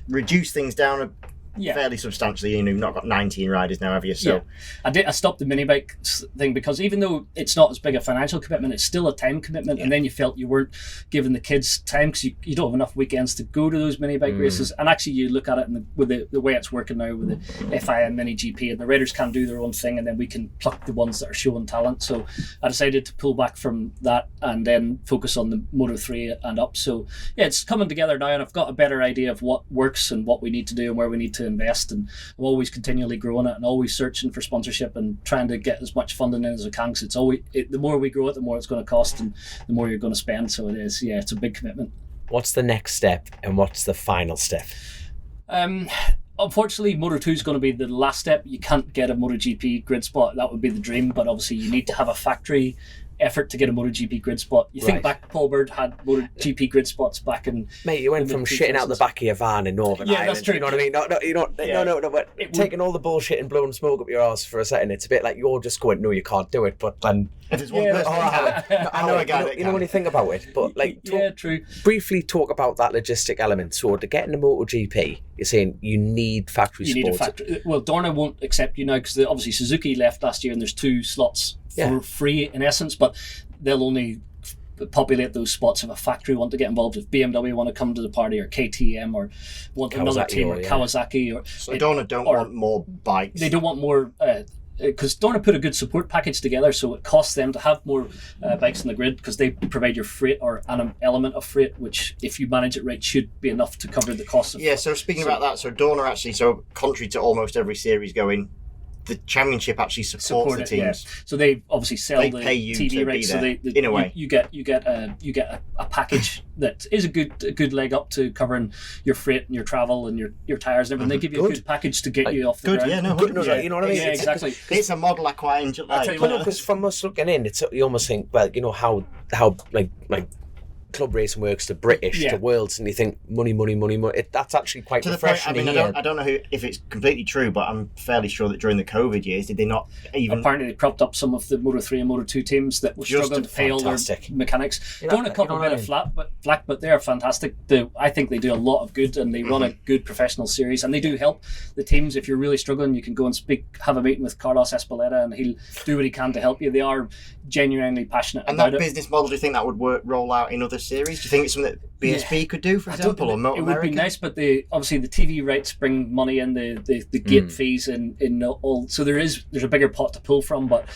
reduced things down fairly substantially. You've not got 19 riders now, have you? So I stopped the mini bike thing, because even though it's not as big a financial commitment, it's still a time commitment. And then you felt you weren't giving the kids time, because you don't have enough weekends to go to those mini bike races. And actually, you look at it with the way it's working now with the FI and Mini GP, and the riders can do their own thing, and then we can pluck the ones that are showing talent. So I decided to pull back from that and then focus on the Moto 3 and up. So yeah, it's coming together now, and I've got a better idea of what works and what we need to do and where we need to invest. And I'm always continually growing it and always searching for sponsorship and trying to get as much funding in as I can, because it's always the more we grow it, the more it's going to cost and the more you're going to spend. So it is, it's a big commitment. What's the next step and what's the final step? Unfortunately, Moto 2 is going to be the last step. You can't get a MotoGP grid spot. That would be the dream, but obviously you need to have a factory effort to get a MotoGP grid spot. You think back, Paul Bird had MotoGP grid spots back in... Mate, you went from shitting out the back of your van in Northern Ireland. That's true. You know what I mean? No, but taking all the bullshit and blowing smoke up your arse for a second, it's a bit like you're just going, no, you can't do it, but then... If it's one person, I know a guy that can. You know when you think about it, but like... True. Briefly talk about that logistic element. So to get in a MotoGP, you're saying you need factory support. Well, Dorna won't accept you now, because obviously Suzuki left last year and there's 2 slots for free in essence, but they'll only populate those spots if a factory want to get involved. If BMW want to come to the party, or KTM, or want another team, or Kawasaki, or so Dorna don't want more bikes. They don't want more, because Dorna put a good support package together, so it costs them to have more bikes on the grid, because they provide your freight, or an element of freight, which if you manage it right should be enough to cover the cost of. So speaking about that, so Dorna actually, so contrary to almost every series going, the championship actually supports the teams. Yeah. So they obviously sell the TV rights. So in a way, you get a package that is a good leg up to covering your freight and your travel and your tires and everything. They give you a good package to get you off the ground. Yeah, no, 100%. You know what I mean? Yeah, exactly. It's a model I quite enjoy. Because from us looking in, you almost think, well, you know how like club racing works to British to worlds, and you think money. That's actually quite to refreshing. The point, I don't know if it's completely true, but I'm fairly sure that during the COVID years, did they not even? Apparently, they propped up some of the Moto 3 and Moto 2 teams that were struggling to pay all their mechanics. Don't a couple bit of flack, but they're fantastic. I think they do a lot of good, and they run a good professional series, and they do help the teams. If you're really struggling, you can go and have a meeting with Carlos Espeleta, and he'll do what he can to help you. They are genuinely passionate about it. And that business model, do you think that would roll out in other series? Do you think it's something that BSB could do, for example, or Moto America? It would be nice, but obviously the TV rights bring money in, the gate fees in all. So there's a bigger pot to pull from, but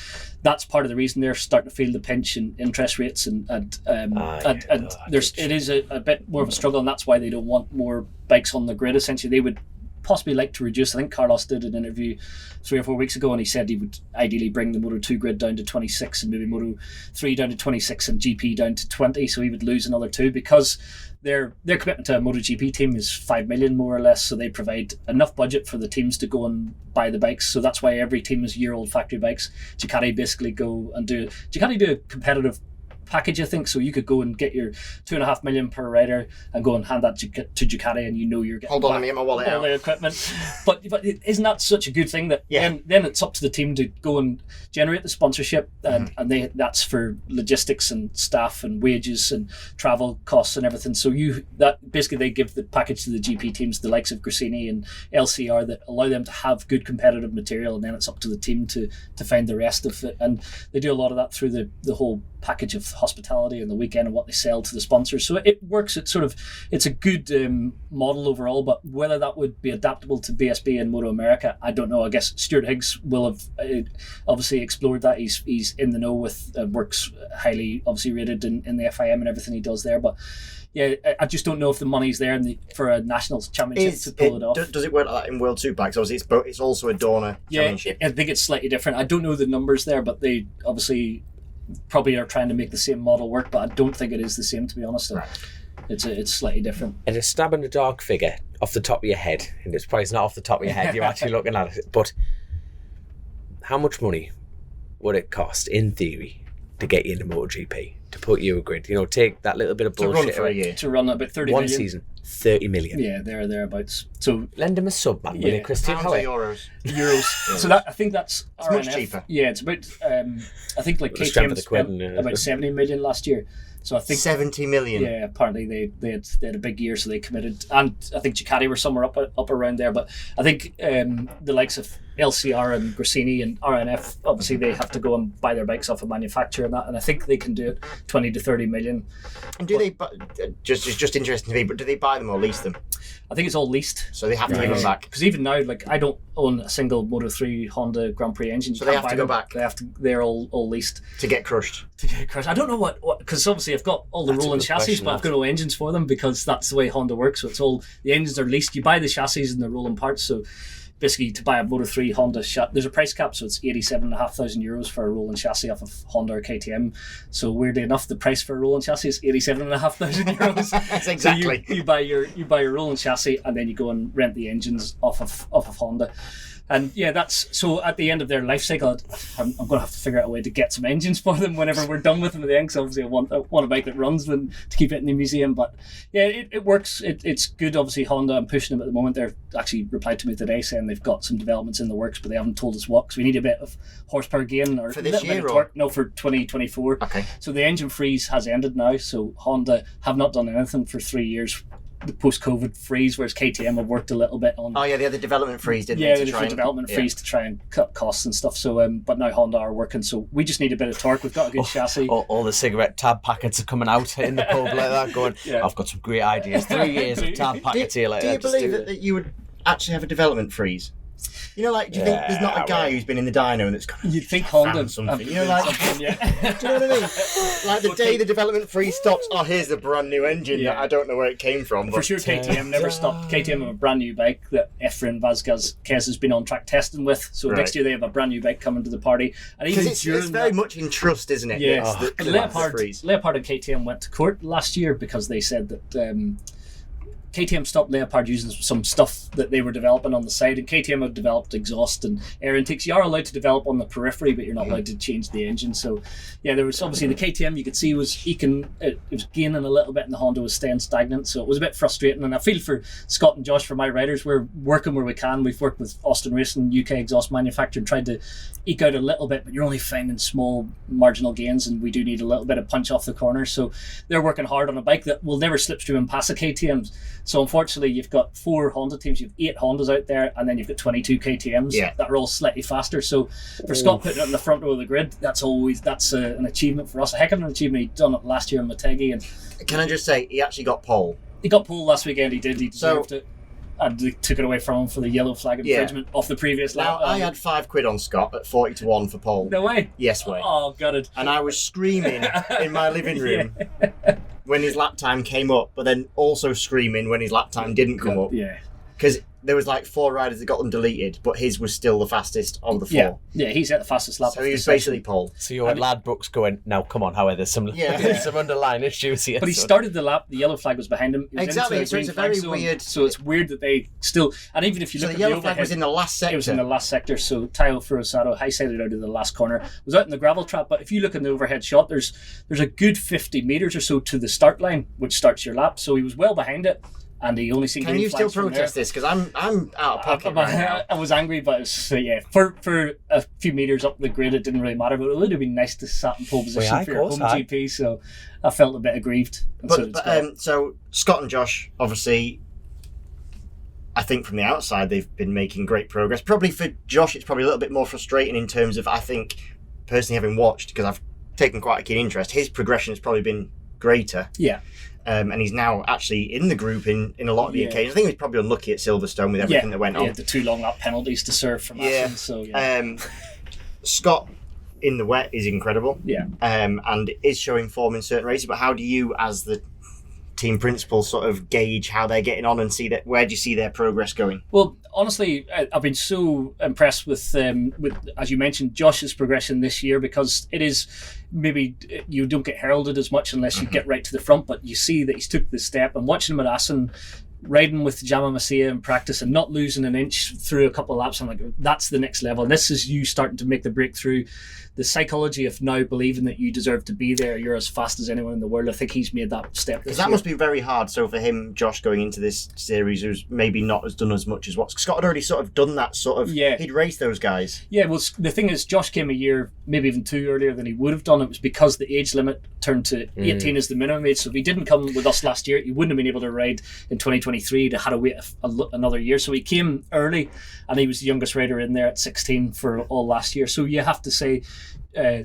that's part of the reason they're starting to feel the pinch in interest rates, and it is a bit more of a struggle, and that's why they don't want more bikes on the grid. Essentially, they would possibly like to reduce. I think Carlos did an interview 3 or 4 weeks ago, and he said he would ideally bring the Moto 2 grid down to 26 and maybe Moto 3 down to 26 and GP down to 20, so he would lose another 2, because their commitment to a MotoGP team is 5 million more or less, so they provide enough budget for the teams to go and buy the bikes. So that's why every team is year-old factory bikes. Ducati basically do a competitive package, I think. So you could go and get your 2.5 million per rider and go and hand that to Ducati, and you're getting Hold on, let me get my wallet all out. the equipment. But isn't that such a good thing that then it's up to the team to go and generate the sponsorship, and that's for logistics and staff and wages and travel costs and everything. So basically they give the package to the GP teams, the likes of Gresini and LCR, that allow them to have good competitive material, and then it's up to the team to find the rest of it. And they do a lot of that through the whole package of hospitality and the weekend and what they sell to the sponsors. So it works. It's a good model overall, but whether that would be adaptable to BSB and Moto America, I don't know. I guess Stuart Higgs will have obviously explored that. He's in the know with works highly obviously rated in the FIM and everything he does there, but yeah, I just don't know if the money's there for a national championship to pull it off. Does it work like that in World Superbikes? Obviously, it's also a Dorna championship. I think it's slightly different. I don't know the numbers there, but they obviously probably are trying to make the same model work, but I don't think it is the same, to be honest. Right. It's slightly different. And a stab in the dark figure off the top of your head, and it's probably not off the top of your head, you're actually looking at it, but how much money would it cost, in theory, to get you into MotoGP? To put you a grid, take that little bit of bullshit to run for a year. To run about 30 one million. season, 30 million. Yeah, thereabouts. So lend him a sub, man. Will you, Christian? Pounds or euros? Euros. So I think that's it's much cheaper. Yeah, it's about. I think like KTM spent about 70 million last year. So I think 70 million. Yeah, apparently they had a big year, so they committed, and I think Ducati were somewhere up around there. But I think the likes of LCR and Gresini and RNF, obviously they have to go and buy their bikes off a manufacturer and that, and I think they can do it 20 to 30 million. And do they just interesting to me? But do they buy them or lease them? I think it's all leased. So they have to give them back. Because even now, like, I don't own a single Moto3 Honda Grand Prix engine. So they have to go back. They're all leased. To get crushed. I don't know what because obviously I've got all the rolling chassis, but I've got no engines for them because that's the way Honda works. So it's all, the engines are leased. You buy the chassis and the rolling parts. So basically, to buy a Moto3 Honda there's a price cap, so it's €87,500 for a rolling chassis off of Honda or KTM. So weirdly enough, the price for a rolling chassis is €87,500. That's exactly. So you buy your rolling chassis, and then you go and rent the engines off of Honda. And yeah, that's so at the end of their life cycle, I'm going to have to figure out a way to get some engines for them whenever we're done with them at the end, because obviously I want a bike that runs to keep it in the museum. But yeah, it works. It's good. Obviously, Honda, I'm pushing them at the moment. They've actually replied to me today saying they've got some developments in the works, but they haven't told us what, because we need a bit of horsepower gain or for this year, torque. No, for 2024. Okay. So the engine freeze has ended now. So Honda have not done anything for 3 years. The post-COVID freeze, whereas KTM have worked a little bit on. Oh yeah, they had the development freeze, didn't they? Yeah, they had the development freeze to try and cut costs and stuff. So, but now Honda are working, so we just need a bit of torque. We've got a good chassis. All the cigarette tab packets are coming out in the pub like that, going, I've got some great ideas. 3 years of tab packets here like that. Do you believe that you would actually have a development freeze? You know, like, do you think there's not a guy who's been in the dyno and that's gone, you'd think Honda something? You know, like, do you know what I mean? Like the day the development freeze stops, here's the brand new engine that I don't know where it came from. But. For sure, KTM never stopped. KTM have a brand new bike that Efren Vazquez has been on track testing with. So next year they have a brand new bike coming to the party. And even it's very much in trust, isn't it? Yeah. Leopard and KTM went to court last year because they said that KTM stopped Leopard using some stuff that they were developing on the side, and KTM had developed exhaust and air intakes. You are allowed to develop on the periphery, but you're not allowed to change the engine. So yeah, there was obviously the KTM you could see was it was gaining a little bit, and the Honda was staying stagnant. So it was a bit frustrating, and I feel for Scott and Josh, for my riders. We're working where we can. We've worked with Austin Racing, UK exhaust manufacturer, and tried to eke out a little bit, but you're only finding small marginal gains, and we do need a little bit of punch off the corner. So they're working hard on a bike that will never slipstream and pass a KTM. So unfortunately, you've got 4 Honda teams, you've 8 Hondas out there, and then you've got 22 KTMs that are all slightly faster. So for Scott putting it in the front row of the grid, that's an achievement for us. A heck of an achievement. He'd done it last year in Motegi. And can I just say, he actually got pole. He got pole last weekend. He did. He deserved it. And they took it away from him for the yellow flag infringement off the previous lap. Now, I had £5 on Scott at 40-1 for pole. No way. Yes way. Oh, got it. And I was screaming in my living room when his lap time came up, but then also screaming when his lap time didn't come up. Yeah. Because there was like 4 riders that got them deleted, but his was still the fastest of the 4. Yeah, he's at the fastest lap. So he was basically pole. So you had Ladbrokes going, now come on, Howard, there's some underlying issues here. But he started the lap, the yellow flag was behind him. He was Exactly, so it's a very weird... So it's weird that they still... And even if you look at the yellow flag was in the last sector. It was in the last sector, so Tayo Furusato high-sided out of the last corner. Was out in the gravel trap, but if you look in the overhead shot, there's a good 50 metres or so to the start line, which starts your lap, so he was well behind it. And he only seen. Can you still protest this? Because I'm out of pocket right now. I was angry, but for a few meters up the grid, it didn't really matter. But it would have been nice to sat in pole position for your home GP. So I felt a bit aggrieved. So Scott and Josh, obviously, I think from the outside they've been making great progress. Probably for Josh, it's probably a little bit more frustrating in terms of, I think, personally having watched, because I've taken quite a keen interest, his progression has probably been greater. Yeah. And he's now actually in the group in a lot of the occasions. I think he was probably unlucky at Silverstone with everything that went on. Yeah, the 2 long lap penalties to serve from Aston. So, Scott in the wet is incredible. Yeah. And is showing form in certain races. But how do you, as the team principal, sort of gauge how they're getting on and see that? Where do you see their progress going? Well, honestly, I've been so impressed with as you mentioned, Josh's progression this year, because it is maybe you don't get heralded as much unless you get right to the front, but you see that he's took the step. And watching him at Assen, riding with Jama Masia in practice and not losing an inch through a couple of laps, I'm like, that's the next level. And this is you starting to make the breakthrough. The psychology of now believing that you deserve to be there, you're as fast as anyone in the world. I think he's made that step. Because that must be very hard. So for him, Josh, going into this series, who's maybe not as done as much as what Scott had already sort of done that sort of. Yeah. He'd raced those guys. Yeah. Well, the thing is, Josh came a year, maybe even 2 earlier than he would have done. It was because the age limit turned to 18 as the minimum age. So if he didn't come with us last year, he wouldn't have been able to ride in 2023. He had to wait another year. So he came early, and he was the youngest rider in there at 16 for all last year. So you have to say,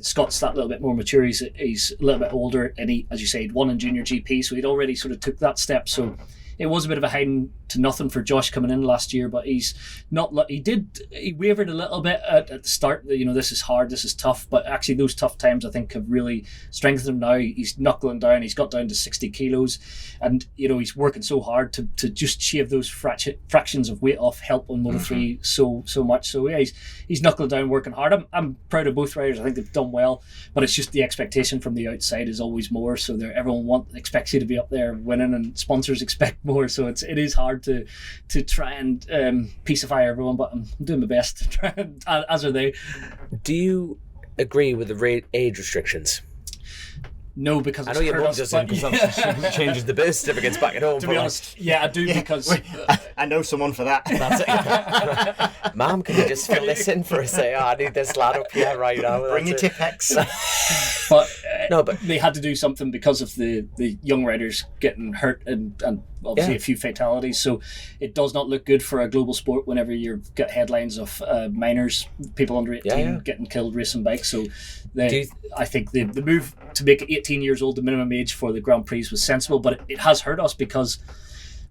Scott's that little bit more mature. He's a little bit older, and he, as you say, he'd won in junior GP, so he'd already sort of took that step. So it was a bit of a hiding to nothing for Josh coming in last year, but he's not. He wavered a little bit at the start. This is hard, this is tough, but actually those tough times I think have really strengthened him now. He's knuckling down. He's got down to 60 kilos, and he's working so hard to just shave those fractions of weight off. Help on Moto3 so much. So yeah, he's knuckling down, working hard. I'm proud of both riders. I think they've done well, but it's just the expectation from the outside is always more. So everyone expects you to be up there winning, and sponsors expect more. So it is hard to try and peacify everyone, but I'm doing my best to try and, as are they. Do you agree with the age restrictions? No, because I know your mum doesn't, because she changes the birth certificates back at home. To be honest, yeah, I do, because I know someone for that. That's it. Mum, can you just fill this in for us? Say, I need this lad up here right now. Bring your Tipex. But they had to do something because of the young riders getting hurt and obviously a few fatalities. So it does not look good for a global sport whenever you get headlines of minors, people under 18 getting killed racing bikes. So I think the move to make 18 years old the minimum age for the Grand Prix was sensible, but it has hurt us because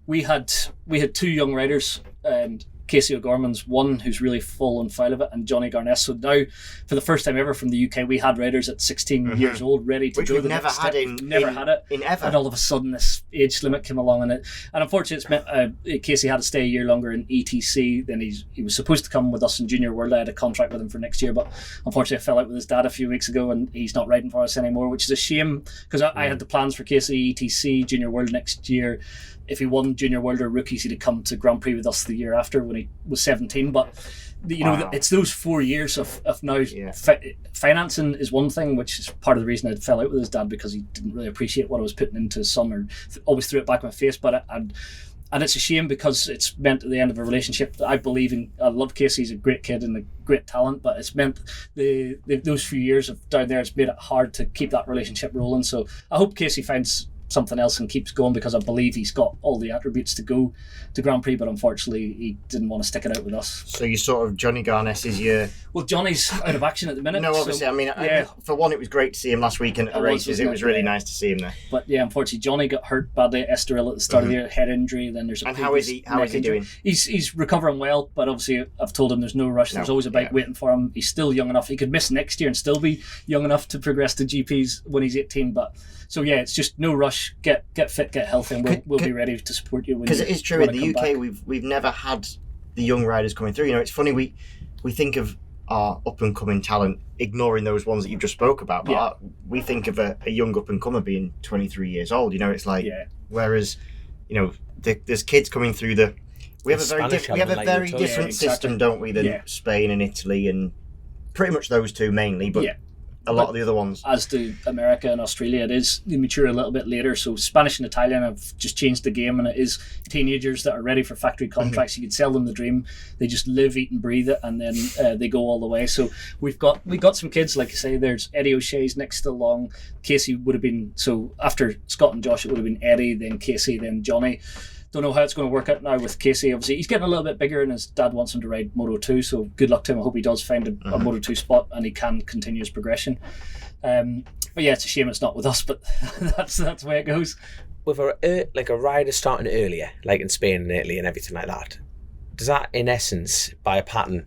we had 2 young riders, and Casey O'Gorman's one who's really full and foul of it, and Johnny Garness. So now, for the first time ever from the UK, we had riders at 16 years old ready to go the next step. Never had it in ever. And all of a sudden, this age limit came along, and unfortunately, it's meant Casey had to stay a year longer in ETC. Then he was supposed to come with us in Junior World. I had a contract with him for next year, but unfortunately, I fell out with his dad a few weeks ago, and he's not riding for us anymore, which is a shame, because I had the plans for Casey ETC Junior World next year. If he won Junior World or Rookies, he'd have come to Grand Prix with us the year after when he was 17. But it's those 4 years of now. Financing is one thing, which is part of the reason I fell out with his dad, because he didn't really appreciate what I was putting into his son, or always threw it back in my face. But and it's a shame, because it's meant at the end of a relationship that I believe in. I love Casey; he's a great kid and a great talent, but it's meant those few years of down there, it's made it hard to keep that relationship rolling. So I hope Casey finds something else and keeps going, because I believe he's got all the attributes to go to Grand Prix, but unfortunately he didn't want to stick it out with us. So you sort of, Johnny Garness is your... Well, Johnny's out of action at the minute. No, obviously, so, for one, it was great to see him last weekend at the races. It was really nice to see him there. But yeah, unfortunately, Johnny got hurt badly at Estoril at the start of the year, head injury. Then there's how is he doing? He's recovering well, but obviously I've told him there's no rush. There's always a bike waiting for him. He's still young enough. He could miss next year and still be young enough to progress to GPs when he's 18. But so yeah, it's just no rush. much get fit, get healthy, and we'll be ready to support you. Because it is true, in the UK, we've never had the young riders coming through. You know, it's funny, we think of our up-and-coming talent, ignoring those ones that you just spoke about, but we think of a young up-and-comer being 23 years old. You know, it's like, whereas, you know, there's kids coming through we have a very different system, don't we, than Spain and Italy, and pretty much those two mainly, but a lot of the other ones. As do America and Australia, they mature a little bit later. So Spanish and Italian have just changed the game, and it is teenagers that are ready for factory contracts. You could sell them the dream. They just live, eat and breathe it, and then they go all the way. So we got some kids, like you say, there's Eddie O'Shea's next along. Casey would have been, so after Scott and Josh, it would have been Eddie, then Casey, then Johnny. Don't know how it's going to work out now with Casey. Obviously, he's getting a little bit bigger, and his dad wants him to ride Moto 2. So good luck to him. I hope he does find a Moto 2 spot and he can continue his progression. But yeah, it's a shame it's not with us, but that's the way it goes. With a rider starting earlier, like in Spain and Italy and everything like that, does that, in essence, by a pattern,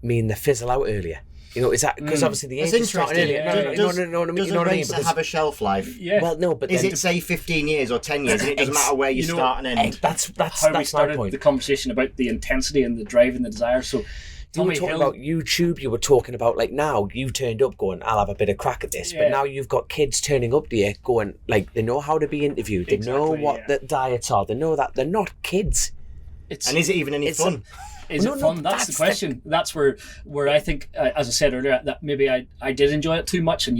mean they fizzle out earlier? You know, is that because obviously the age is starting earlier? Does a race have a shelf life? Yeah. Well, no, but is it say 15 years or 10 years, and it doesn't matter where you start and end? That's how we started my point. The conversation about the intensity and the drive and the desire. So you were talking about YouTube. You were talking about, like, now you turned up going, I'll have a bit of crack at this. But now you've got kids turning up there going, like, they know how to be interviewed. They know what the diets are. They know that they're not kids. And is it even any fun? Is it fun? That's the question. That's where I think, as I said earlier, that maybe I did enjoy it too much, and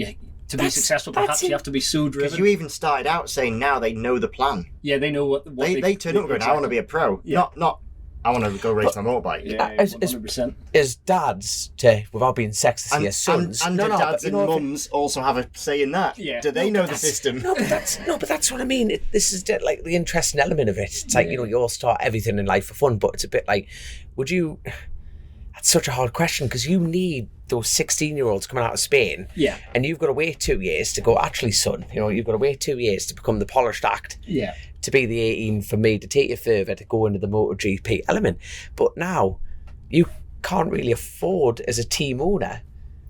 to be successful, perhaps you have to be so driven. Because you even started out saying now they know the plan. Yeah, they know what they turn up going, I want to be a pro. Yeah. Not I want to go race my motorbike. Yeah, 100%. As dads, without being sexist here, sons, and dads and mums also have a say in that. Yeah. Do they know the system? No, but that's what I mean. This is like the interesting element of it. It's like, you know, you all start everything in life for fun, but it's a bit like, that's such a hard question, because you need those 16-year-olds coming out of Spain, and you've got to wait 2 years to go, actually, son, you know, you've got to wait 2 years to become the polished act, to be the 18 for me, to take you further, to go into the MotoGP element. But now, you can't really afford, as a team owner,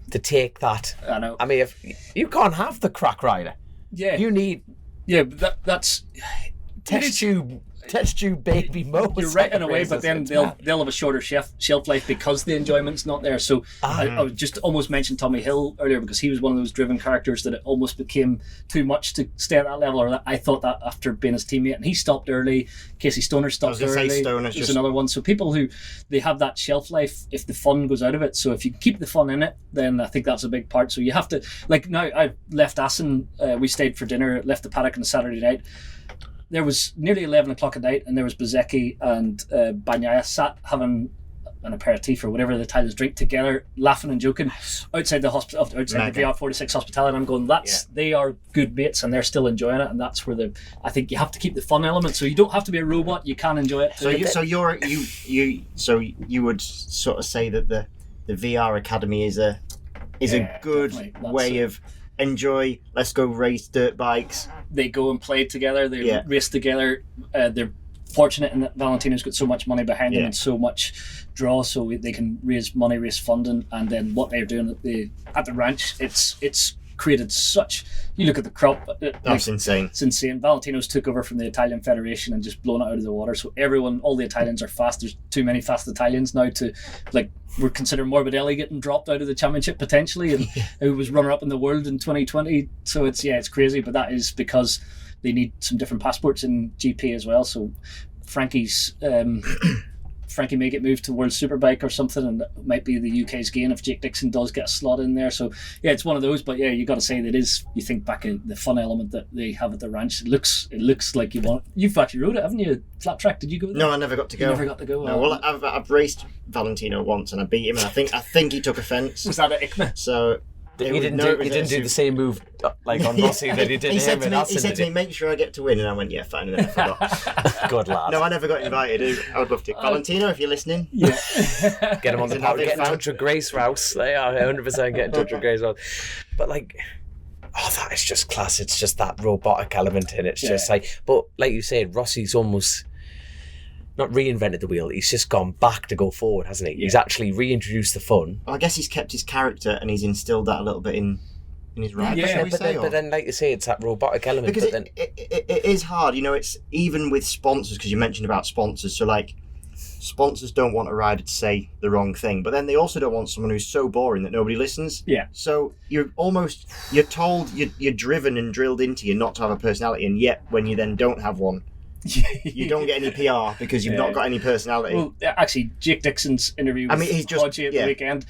to take that. I know. I mean, if you can't have the crack rider. Yeah. You need... Yeah, but that's... Test tube baby mode. You're right in a way, but then they'll have a shorter shelf life because the enjoyment's not there. So I just almost mentioned Tommy Hill earlier, because he was one of those driven characters that it almost became too much to stay at that level. Or I thought that after being his teammate, and he stopped early. Casey Stoner stopped early. There's another one. So people who they have that shelf life if the fun goes out of it. So if you keep the fun in it, then I think that's a big part. So you have to, like, now I left Assen. We stayed for dinner. Left the paddock on a Saturday night. There was nearly 11 o'clock at night, and there was Bezecchi and Bagnaia sat having an aperitif or whatever the Italians drink together, laughing and joking outside the hospital, outside the VR46 hospitality. And I'm going, they are good mates, and they're still enjoying it. And that's where I think you have to keep the fun element. So you don't have to be a robot; you can enjoy it. So you would sort of say that the VR Academy is a good way of enjoy. Let's go race dirt bikes. They go and play together. They race together. They're fortunate in that Valentino's got so much money behind them and so much draw, so they can raise money, raise funding, and then what they're doing at the ranch, it's created such. You look at the crop. That's insane. It's insane. Valentino's took over from the Italian Federation and just blown it out of the water. So all the Italians are fast. There's too many fast Italians now to, like, we're considering Morbidelli getting dropped out of the championship potentially, and who was runner-up in the world in 2020. So it's crazy, but that is because they need some different passports in GP as well. So Frankie may get moved to World Superbike or something, and that might be the UK's gain if Jake Dixon does get a slot in there. So it's one of those. But you got to say that is, you think back at the fun element that they have at the ranch. It looks like you want. You've actually rode it, haven't you? Flat track. Did you go there? No, I never got to go. You never got to go. No, well, I've raced Valentino once and I beat him, and I think he took offence. Was that at ICMA? So. He didn't do the same move like on Rossi that he did. He said to me, make sure I get to win, and I went, yeah, fine, and then I forgot. Good lad. No, I never got invited. I would love to. Valentino, if you're listening, get him on the pod. Get in touch with Grace Rouse. They are 100% get in touch with Grace Rouse. But like, that is just class. It's just that robotic element in it. It's just like, but like you said, Rossi's almost not reinvented the wheel. He's just gone back to go forward, hasn't he? He's actually reintroduced the fun. Well, I guess he's kept his character and he's instilled that a little bit in in his ride. Yeah, but then, like you say, it's that robotic element. Because but it is hard, it's even with sponsors, because you mentioned about sponsors, so like sponsors don't want a rider to say the wrong thing, but then they also don't want someone who's so boring that nobody listens. Yeah. So you're told, you're driven and drilled into you not to have a personality, and yet when you then don't have one, you don't get any PR because you've not got any personality. Well, actually, Jake Dixon's interview with Hodgie at the weekend,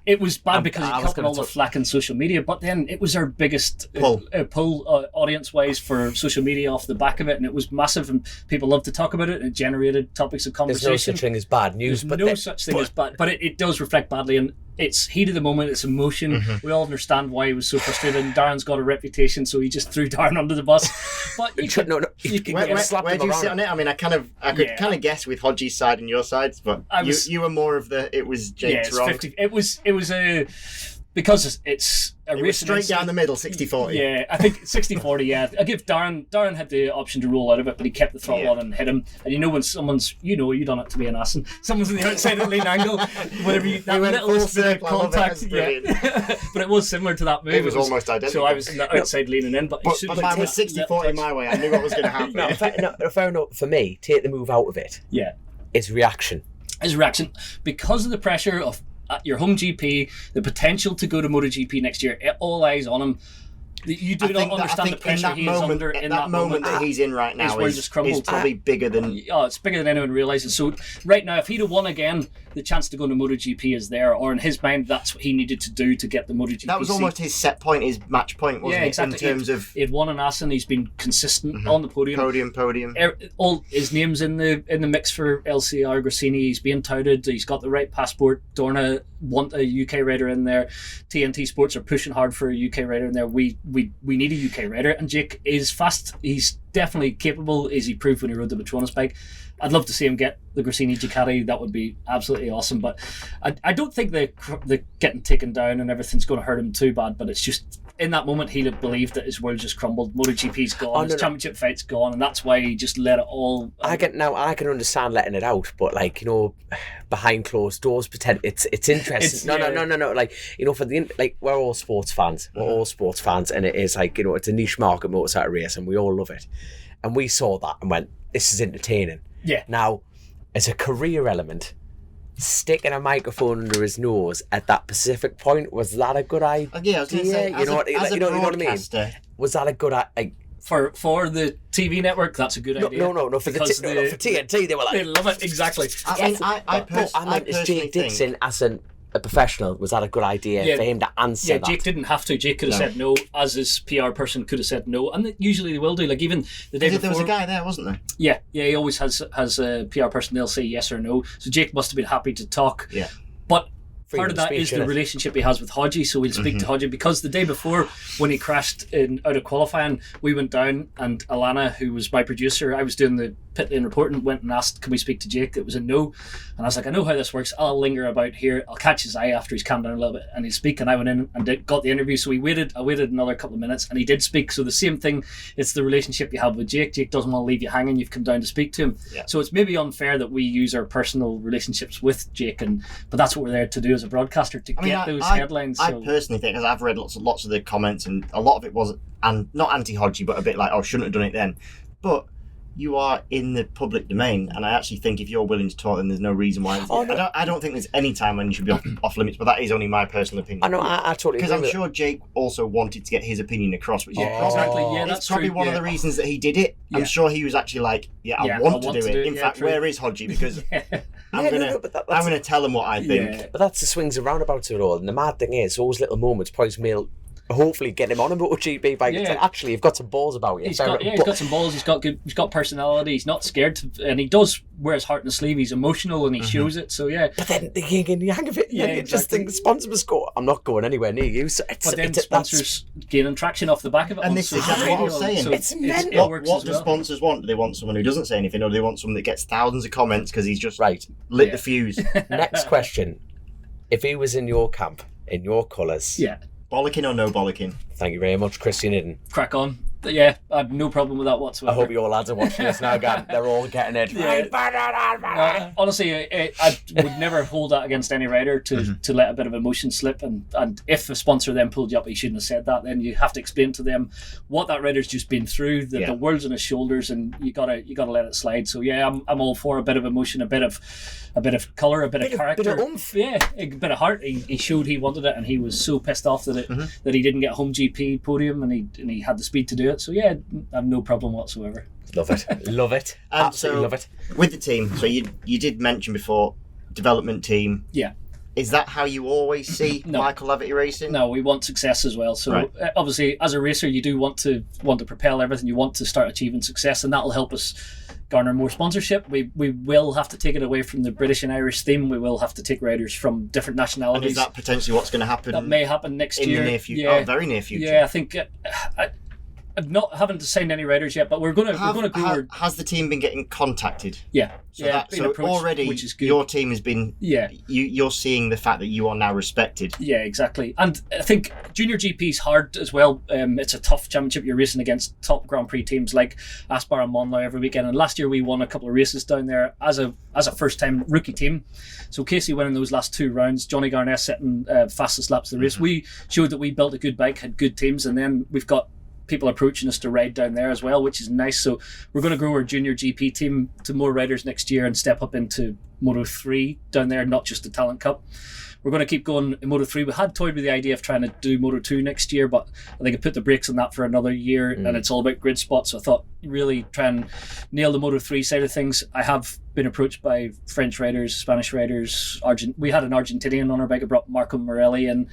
it was bad because he kept all the flack in social media, but then it was our biggest pull audience-wise for social media off the back of it, and it was massive, and people loved to talk about it, and it generated topics of conversation. There's no such thing as bad news. There's no such thing as bad, but it does reflect badly, and it's heat of the moment, it's emotion. We all understand why he was so frustrated, and Darren's got a reputation, so he just threw Darren under the bus. But you could, where do you sit on it? I mean, I could kind of guess with Hodgie's side and your side, but you were more of the, it was Jake's wrong. 50, it was a, because it's a race straight down the middle, 60-40. Yeah, I think 60-40, yeah. I give Darren had the option to roll out of it, but he kept the throttle on and hit him. And when someone's, you done it to be an ass, and someone's on the outside of the lane angle, whenever that little contact, but it was similar to that move. It was almost identical. So I was outside leaning in, but mine was 60-40 my way. I knew what was going to happen. Fair enough. For me, take the move out of it. Yeah. It's reaction. Because of the pressure of your home GP, the potential to go to MotoGP next year, all eyes on him. You do not understand the pressure he is under in that moment that he's in right now is probably bigger than... Oh, it's bigger than anyone realises. So right now, if he'd have won again, the chance to go to MotoGP is there, or in his mind, that's what he needed to do to get the MotoGP That was almost his set point, his match point, wasn't it? Exactly. In terms of... He'd won an Assen, he's been consistent on the podium. Podium. All his name's in the mix for LCR Grassini. He's being touted. He's got the right passport. Dorna want a UK rider in there. TNT Sports are pushing hard for a UK rider in there. We need a UK rider, and Jake is fast. He's definitely capable, as he proved when he rode the Petronas bike. I'd love to see him get the Grassini Ducati. That would be absolutely awesome. But I don't think the getting taken down and everything's going to hurt him too bad. But it's just, in that moment, he'd have believed that his world just crumbled. MotoGP's gone, his championship fight's gone, and that's why he just let it all. I can understand letting it out, but behind closed doors, pretend it's interesting. No. Like, for the we're all sports fans. We're all sports fans, and it is it's a niche market, motorcycle race, and we all love it. And we saw that and went, this is entertaining. Yeah. Now, as a career element, sticking a microphone under his nose at that Pacific point, was that a good idea? Yeah, I was going to say, you know what I mean? Was that a good idea? For the TV network, that's a good idea. No. For TNT, they were like, they love it, exactly. I meant as Jake Dixon as a professional, was that a good idea for him to answer that? Jake didn't have to. Jake could have said no, as his PR person could have said no, and usually they will do. Like, even the day before, there was a guy there, wasn't there? Yeah, he always has a PR person. They'll say yes or no. So Jake must have been happy to talk. Yeah, but part of that is the relationship he has with Hodgie, so we'll speak to Hodgie, because the day before, when he crashed out of qualifying, we went down, and Alana, who was my producer, I was doing the pit lane reporting, went and asked, can we speak to Jake? It was a no, and I was like, I know how this works, I'll linger about here, I'll catch his eye after he's calmed down a little bit, and he'll speak. And I went in and got the interview, so I waited another couple of minutes, and he did speak. So the same thing, it's the relationship you have with Jake. Jake doesn't want to leave you hanging, you've come down to speak to him. So it's maybe unfair that we use our personal relationships with Jake, but that's what we're there to do as a broadcaster, to get those headlines. I personally think, because I've read lots of the comments, and a lot of it was not anti-Hodgie, but a bit like, oh, shouldn't have done it then. But you are in the public domain, and I actually think if you're willing to talk, then there's no reason why. I don't think there's any time when you should be off limits, but that is only my personal opinion. I know, I totally agree. Because I'm sure Jake also wanted to get his opinion across, which is that's probably one of the reasons that he did it. I'm sure he was actually like, I want to do it. In fact, where is Hodgie? Because I'm going to tell him what I think. But that's the swings and roundabouts of it all. And the mad thing is, those little moments probably hopefully get him on a MotoGP bike. Actually, you've got some balls about you. He's got some balls. He's got personality. He's not scared to, and he does wear his heart on his sleeve. He's emotional and he shows it. So But then they can't get the hang of it. You just think the sponsor must go, I'm not going anywhere near you. So but then sponsors gaining traction off the back of it. And this is exactly what I was saying. So it's mental. What do sponsors want? Do they want someone who doesn't say anything, or do they want someone that gets thousands of comments because he's just lit the fuse? Next question: if he was in your camp, in your colours, bollocking or no bollocking? Thank you very much, Christian Iddon. Crack on. Yeah, I have no problem with that I whatsoever. hope your lads are watching this now again. They're all getting it. Honestly, I would never hold that against any rider to let a bit of emotion slip, and if a sponsor then pulled you up, he shouldn't have said that. Then you have to explain to them what that rider's just been through, that the world's on his shoulders, and you gotta let it slide. So yeah, I'm all for a bit of emotion, a bit of colour, a bit of character, bit of oomph. Yeah, a bit of heart. He showed he wanted it, and he was so pissed off that that he didn't get a home GP podium, and he had the speed to do it. So yeah, I have no problem whatsoever. Love it. Love it. Absolutely love it. With the team, so you did mention before, development team. Yeah. Is that how you always see Michael Laverty racing? No, we want success as well. So obviously, as a racer, you do want to propel everything. You want to start achieving success, and that'll help us garner more sponsorship. We will have to take it away from the British and Irish theme. We will have to take riders from different nationalities. And is that potentially what's going to happen? That may happen next year. In the near future. Yeah. Oh, very near future. Yeah, I think. Haven't signed any riders yet, but we're going to go. Has the team been getting contacted? Yeah, So already, which is good. Your team has been. Yeah, you're seeing the fact that you are now respected. Yeah, exactly. And I think Junior GP is hard as well. It's a tough championship. You're racing against top Grand Prix teams like Aspar and Monlau every weekend. And last year we won a couple of races down there as a first time rookie team. So Casey winning those last 2 rounds, Johnny Garnett setting fastest laps of the race. We showed that we built a good bike, had good teams, and then we've got people approaching us to ride down there as well, which is nice. So we're going to grow our junior GP team to more riders next year and step up into Moto 3 down there, not just the Talent Cup. We're going to keep going in Moto 3. We had toyed with the idea of trying to do Moto 2 next year, but I think I put the brakes on that for another year, and it's all about grid spots. So I thought really try and nail the Moto 3 side of things. I have been approached by French riders, Spanish riders. We had an Argentinian on our bike. I brought Marco Morelli in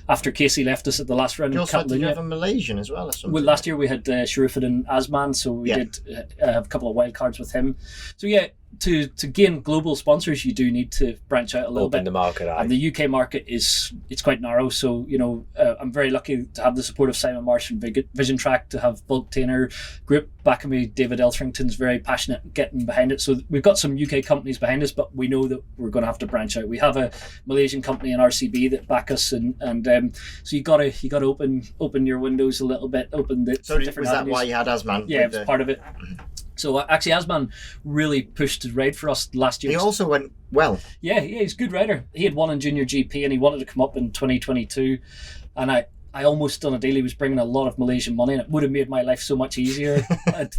after Casey left us at the last round. You also had a Malaysian as well or something? Well, last year we had Sharifuddin Azman, so we did have a couple of wild cards with him. So yeah, to gain global sponsors, you do need to branch out a little bit. Open the market, and the UK market it's quite narrow. So I'm very lucky to have the support of Simon Marsh from VisonTrack, to have Bulk Tainer Group backing me. David Eltherington's very passionate getting behind it. So we've got some UK companies behind us, but we know that we're going to have to branch out. We have a Malaysian company in RCB that back us, and so you got to open your windows a little bit. Open the so different was that avenues. Why you had Azman? Yeah, it was part of it. So actually, Azman really pushed his ride for us last year. He also went well. Yeah, he's a good rider. He had won in Junior GP, and he wanted to come up in 2022. And I almost on a daily was bringing a lot of Malaysian money, and it would have made my life so much easier.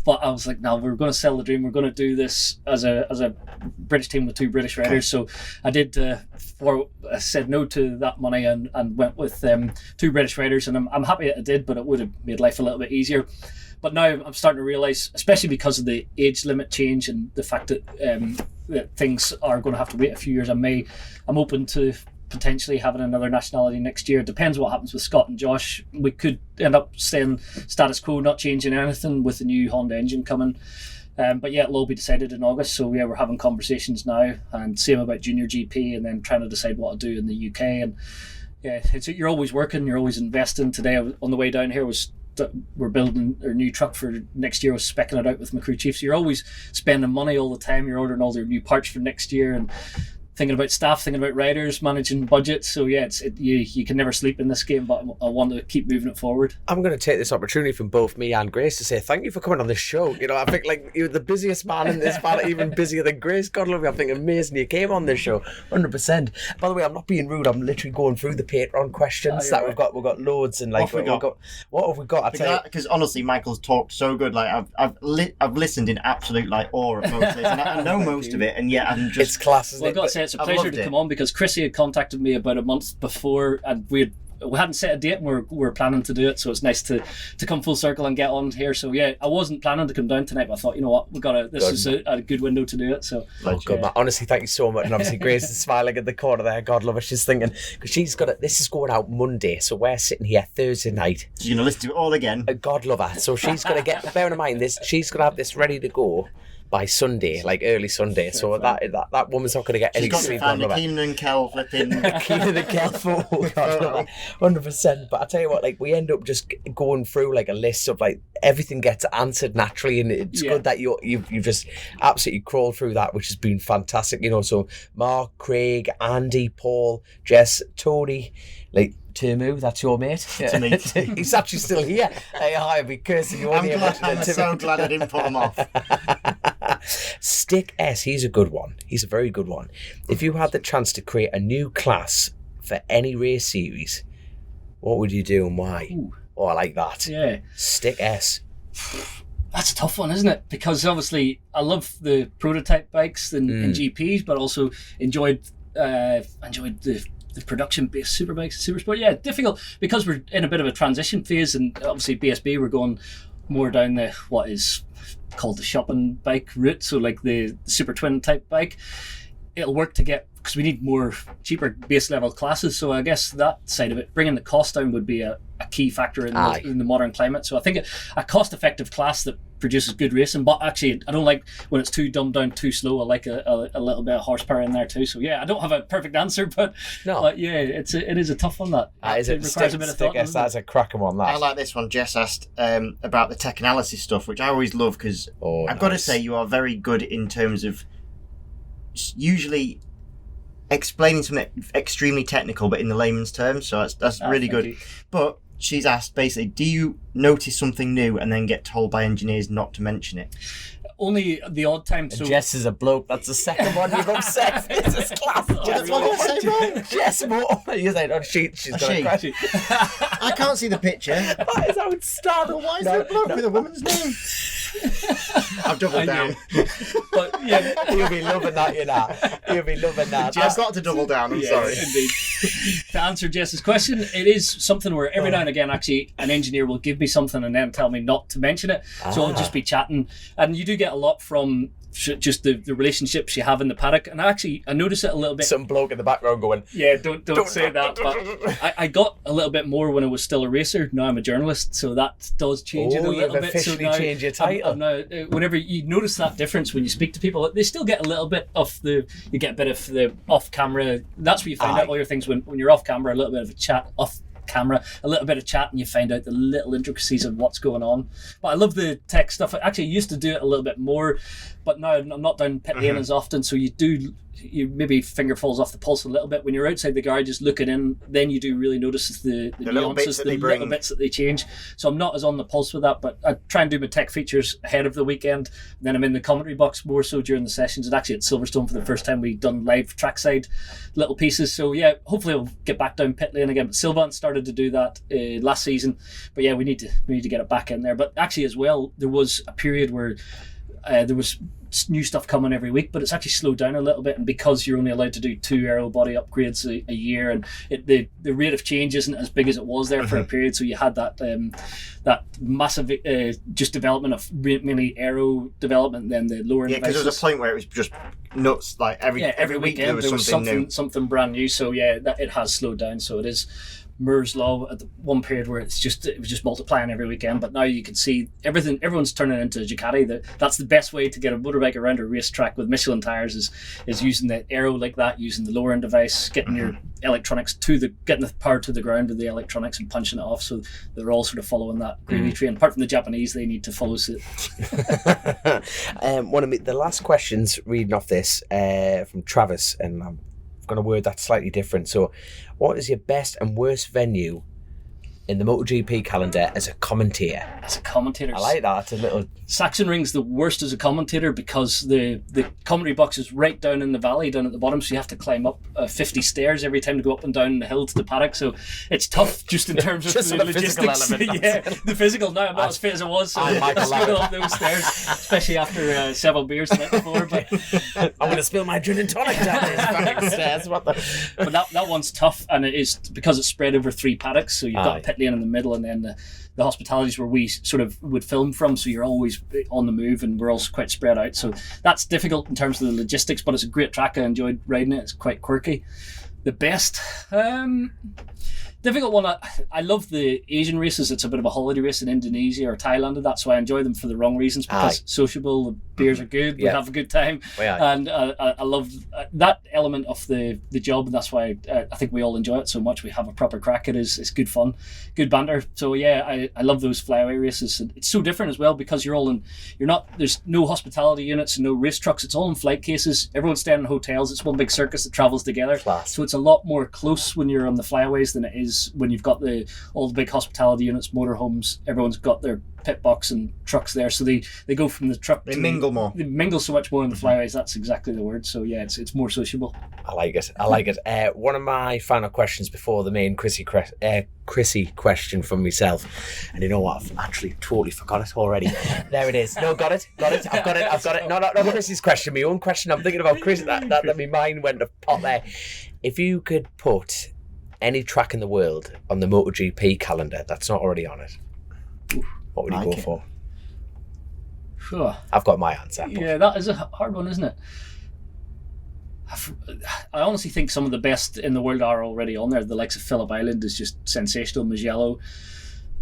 But I was like, no, we're going to sell the dream. We're going to do this as a British team with 2 British riders. So I did. I said no to that money and went with 2 British riders, and I'm happy that I did. But it would have made life a little bit easier. But now I'm starting to realise, especially because of the age limit change and the fact that things are going to have to wait a few years. I'm open to potentially having another nationality next year. It depends what happens with Scott and Josh. We could end up staying status quo, not changing anything with the new Honda engine coming. But yeah, it'll all be decided in August. So yeah, we're having conversations now, and same about Junior GP, and then trying to decide what to do in the UK. And yeah, you're always working, you're always investing. Today on the way down here we're building our new truck for next year. I was specking it out with my crew chief. So you're always spending money all the time. You're ordering all their new parts for next year, and thinking about staff, thinking about riders, managing budgets. So yeah, you can never sleep in this game, but I want to keep moving it forward. I'm going to take this opportunity from both me and Grace to say thank you for coming on this show. I think like you're the busiest man in this planet, even busier than Grace. God love you. I think amazing you came on this show, 100%. By the way, I'm not being rude. I'm literally going through the Patreon questions that we've got loads, and like what have we got? Because honestly, Michael's talked so good. Like I've listened in absolute like awe at most of this, and I know most of it, and yet I'm just it's class, isn't it? I've got to say, it's a pleasure to come on, because Chrissy had contacted me about a month before, and we hadn't set a date, and we were planning to do it, so it's nice to come full circle and get on here. So yeah, I wasn't planning to come down tonight, but I thought, you know what, this is a good window to do it. So good, man. Honestly, thank you so much. And obviously Grace is smiling at the corner there. God love her. She's thinking, because she's got this is going out Monday, so we're sitting here Thursday night. You're gonna listen to it all again. God love her. So she's gonna get bearing in mind this, she's gonna have this ready to go by Sunday, like early Sunday. So that woman's not going to get any sleep on the Keenan and Kel flipping. Keenan and Kel photo, 100%. But I tell you what, like we end up just going through like a list of like everything gets answered naturally, and it's good that you've just absolutely crawled through that, which has been fantastic. You know, so Mark, Craig, Andy, Paul, Jess, Tony, like Timu, that's your mate. Yeah. He's actually still here. Hey, hi, I'd be cursing you. I'm so glad I didn't put him off. Stick S, he's a good one. He's a very good one. If you had the chance to create a new class for any race series, what would you do and why? Ooh. Oh, I like that. Yeah. Stick S. That's a tough one, isn't it? Because obviously I love the prototype bikes and GPs, but also enjoyed the production-based superbikes and supersport. Yeah, difficult because we're in a bit of a transition phase, and obviously BSB we're going more down the what is called the shopping bike route, so like the super twin type bike. It'll work to get, because we need more cheaper base level classes, so I guess that side of it, bringing the cost down would be a key factor in the modern climate. So I think a cost effective class that produces good racing, but actually I don't like when it's too dumbed down, too slow. I like a little bit of horsepower in there too. So yeah, I don't have a perfect answer, but yeah, it is a tough one. It requires a bit of thought. That's a cracking one. I like this one. Jess asked about the tech analysis stuff, which I always love, because I've got to say you are very good in terms of usually explaining something extremely technical but in the layman's terms, so that's really good. But she's asked basically, do you notice something new and then get told by engineers not to mention it? Only the odd time. So Jess is a bloke. That's the second one you've obsessed. This is classic. That's what I say wrong. Jess Moore. You're saying, she's going to crash you. I can't see the picture. That is how it started. Why is there a bloke with a woman's name? I've doubled down. But yeah, you'll be loving that, you know. You'll be loving that. I've got to double down. I'm sorry. Indeed. To answer Jess's question, it is something where every now and again, actually, an engineer will give me something and then tell me not to mention it. So I'll just be chatting, and you do get a lot from just the relationships you have in the paddock. And I notice it a little bit. Some bloke in the background going, yeah, don't say that. But I got a little bit more when I was still a racer. Now I'm a journalist, so that does change it a little bit. Officially so now, change your title. Now, whenever you notice that difference when you speak to people, they still get a little bit of you get a bit of the off camera. That's where you find out all your things when you're off camera. A little bit of a chat off camera, a little bit of chat, and you find out the little intricacies of what's going on. But I love the tech stuff. I actually used to do it a little bit more, but now I'm not down pit lane as often, so you maybe finger falls off the pulse a little bit when you're outside the garages looking in. Then you do really notice the nuances, the little bits that they change. So I'm not as on the pulse with that, but I try and do my tech features ahead of the weekend. Then I'm in the commentary box more so during the sessions. And actually at Silverstone for the first time we've done live trackside little pieces. So yeah, hopefully I'll get back down pit lane again. But Sylvain started to do that last season. But yeah, we need to get it back in there. But actually as well, there was a period where there was new stuff coming every week, but it's actually slowed down a little bit, and because you're only allowed to do 2 aero body upgrades a year, and the rate of change isn't as big as it was there for a period, so you had that massive just development of mainly aero development, and then the lower because there was a point where it was just nuts, like every week there was something brand new. So yeah, it has slowed down. So it is Moore's Law at the one period where it was just multiplying every weekend, but now you can see everyone's turning into Ducati. That's the best way to get a motorbike around a racetrack with Michelin tires is using the aero like that, using the lower end device, getting your electronics getting the power to the ground with the electronics and punching it off. So they're all sort of following that gravy train. Apart from the Japanese, they need to follow suit. One of the last questions reading off this from Travis, and I'm going to word that slightly different. So, what is your best and worst venue in the MotoGP calendar as a commentator? As a commentator, I like that. It's a little Sachsenring's the worst as a commentator because the commentary box is right down in the valley, down at the bottom, so you have to climb up 50 stairs every time to go up and down the hill to the paddock. So it's tough just in terms of the logistics. Yeah, the physical. Now I'm not as fit as I was, so I struggle up those stairs, especially after several beers the night before. But I'm going to spill my gin and tonic down these stairs. But that one's tough, and it is because it's spread over 3 paddocks. So you've got a pit lane in the middle, and then the hospitalities where we sort of would film from, so you're always on the move, and we're also quite spread out, so that's difficult in terms of the logistics, but it's a great track. I enjoyed riding it. It's quite quirky. The best, difficult one. I love the Asian races. It's a bit of a holiday race in Indonesia or Thailand, and that's why I enjoy them for the wrong reasons, because sociable, the beers are good, we have a good time, and I love that element of the job, and that's why I think we all enjoy it so much. We have a proper crack. It's good fun, good banter. So I love those flyaway races. And it's so different as well, because there's no hospitality units and no race trucks. It's all in flight cases. Everyone's staying in hotels. It's one big circus that travels together. Class. So it's a lot more close when you're on the flyaways than it is when you've got all the big hospitality units, motorhomes. Everyone's got their pit box and trucks there, so they go from the truck. They mingle more. They mingle so much more in the flyaways. That's exactly the word. So it's more sociable. I like it. One of my final questions before the main Chrissy question from myself, and you know what? I've actually totally forgot it already. There it is. No, got it. I've got it. No, not Chrissy's question. My own question. I'm thinking about Chris. That my mind went to pop there. If you could put any track in the world on the MotoGP calendar that's not already on it, what would you go for? Sure. I've got my answer. Yeah, that is a hard one, isn't it? I honestly think some of the best in the world are already on there. The likes of Phillip Island is just sensational. Mugello.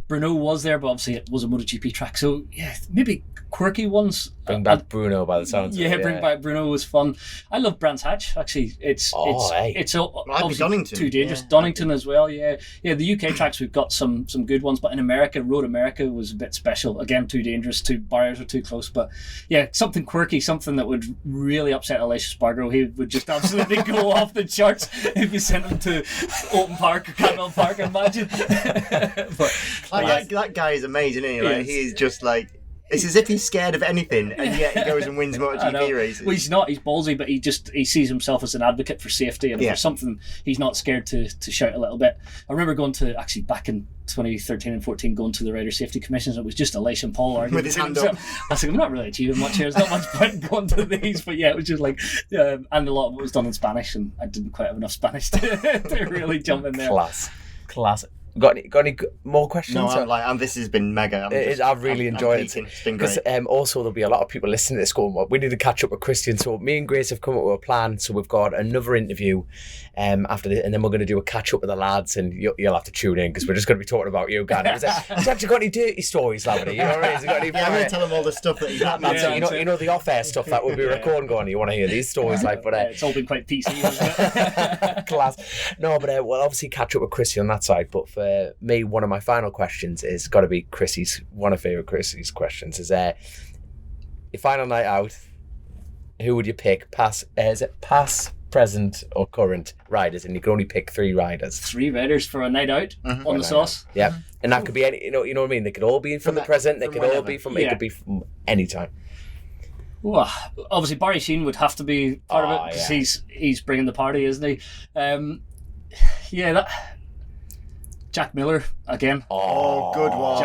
Bruno was there, but obviously it was a MotoGP track. So yeah, maybe quirky ones. Bring back Bruno by the sounds of it. Bring back Bruno was fun. I love Brands Hatch, actually. It's obviously Donington. Too dangerous. Yeah. Donington as well, yeah. The UK tracks, we've got some good ones, but in America, Road America was a bit special. Again, too dangerous, barriers are too close, but yeah, something quirky, something that would really upset Elisha Spargo. He would just absolutely go off the charts if you sent him to Open Park or Canwell Park, imagine. That guy is amazing, isn't he? Like, he is just like, it's as if he's scared of anything, and yet he goes and wins MotoGP races. Well, he's not. He's ballsy, but he sees himself as an advocate for safety, and if there's something, he's not scared to shout a little bit. I remember going to, actually back in 2013 and 14, going to the Rider Safety Commissions. It was just Elisha and Paul arguing with his hand up. I was like, I'm not really achieving much here. There's not much point in going to these, but yeah, it was just like, and a lot of it was done in Spanish, and I didn't quite have enough Spanish to really jump in there. Class. Got any more questions? No, this has been mega. I've really enjoyed it. It's been great. Because also there'll be a lot of people listening to this going, well, we need to catch up with Christian. So me and Grace have come up with a plan. So we've got another interview after this, and then we're going to do a catch up with the lads, and you'll have to tune in because we're just going to be talking about you, Gary. Has he actually got any dirty stories, Laverty? You know, right? I'm going to tell him all the stuff that he's not. You know the off-air stuff that we'll be recording. Going, you want to hear these stories, it's all been quite PC, hasn't it? Class. No, but we'll obviously catch up with Chrissy on that side. But for me, one of my final questions is got to be one of favourite Chrissy's questions is your final night out, who would you pick? Is it past, present or current riders? And you can only pick 3 riders. 3 riders for a night out on the sauce. Yeah, and that could be any. You know what I mean. They could all be from the present. They could all be from. It could be from any time. Well, obviously Barry Sheen would have to be part of it because he's bringing the party, isn't he? Jack Miller again. Oh, good one.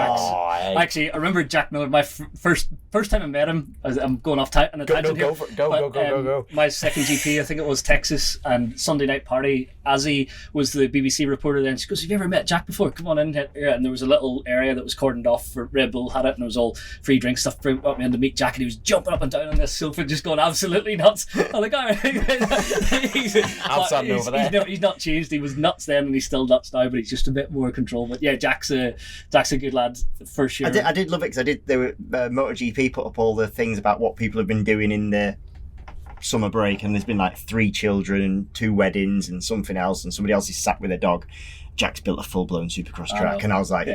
Actually, I remember Jack Miller. My first time I met him, I'm going off on a tangent here. Go. My second GP, I think it was Texas, and Sunday night party. Azzy was the BBC reporter then. She goes, "Have you ever met Jack before? Come on in here." And there was a little area that was cordoned off for Red Bull had it, and it was all free drink stuff. Brought me in to meet Jack, and he was jumping up and down on this sofa, just going absolutely nuts. I'm like, all right. He's not changed. He was nuts then, and he's still nuts now, but he's just a bit more control. But yeah, Jack's a good lad for sure. I did love it because MotoGP put up all the things about what people have been doing in the summer break, and there's been like 3 children and 2 weddings and something else, and somebody else is sat with a dog. Jack's built a full-blown supercross track, and I was like,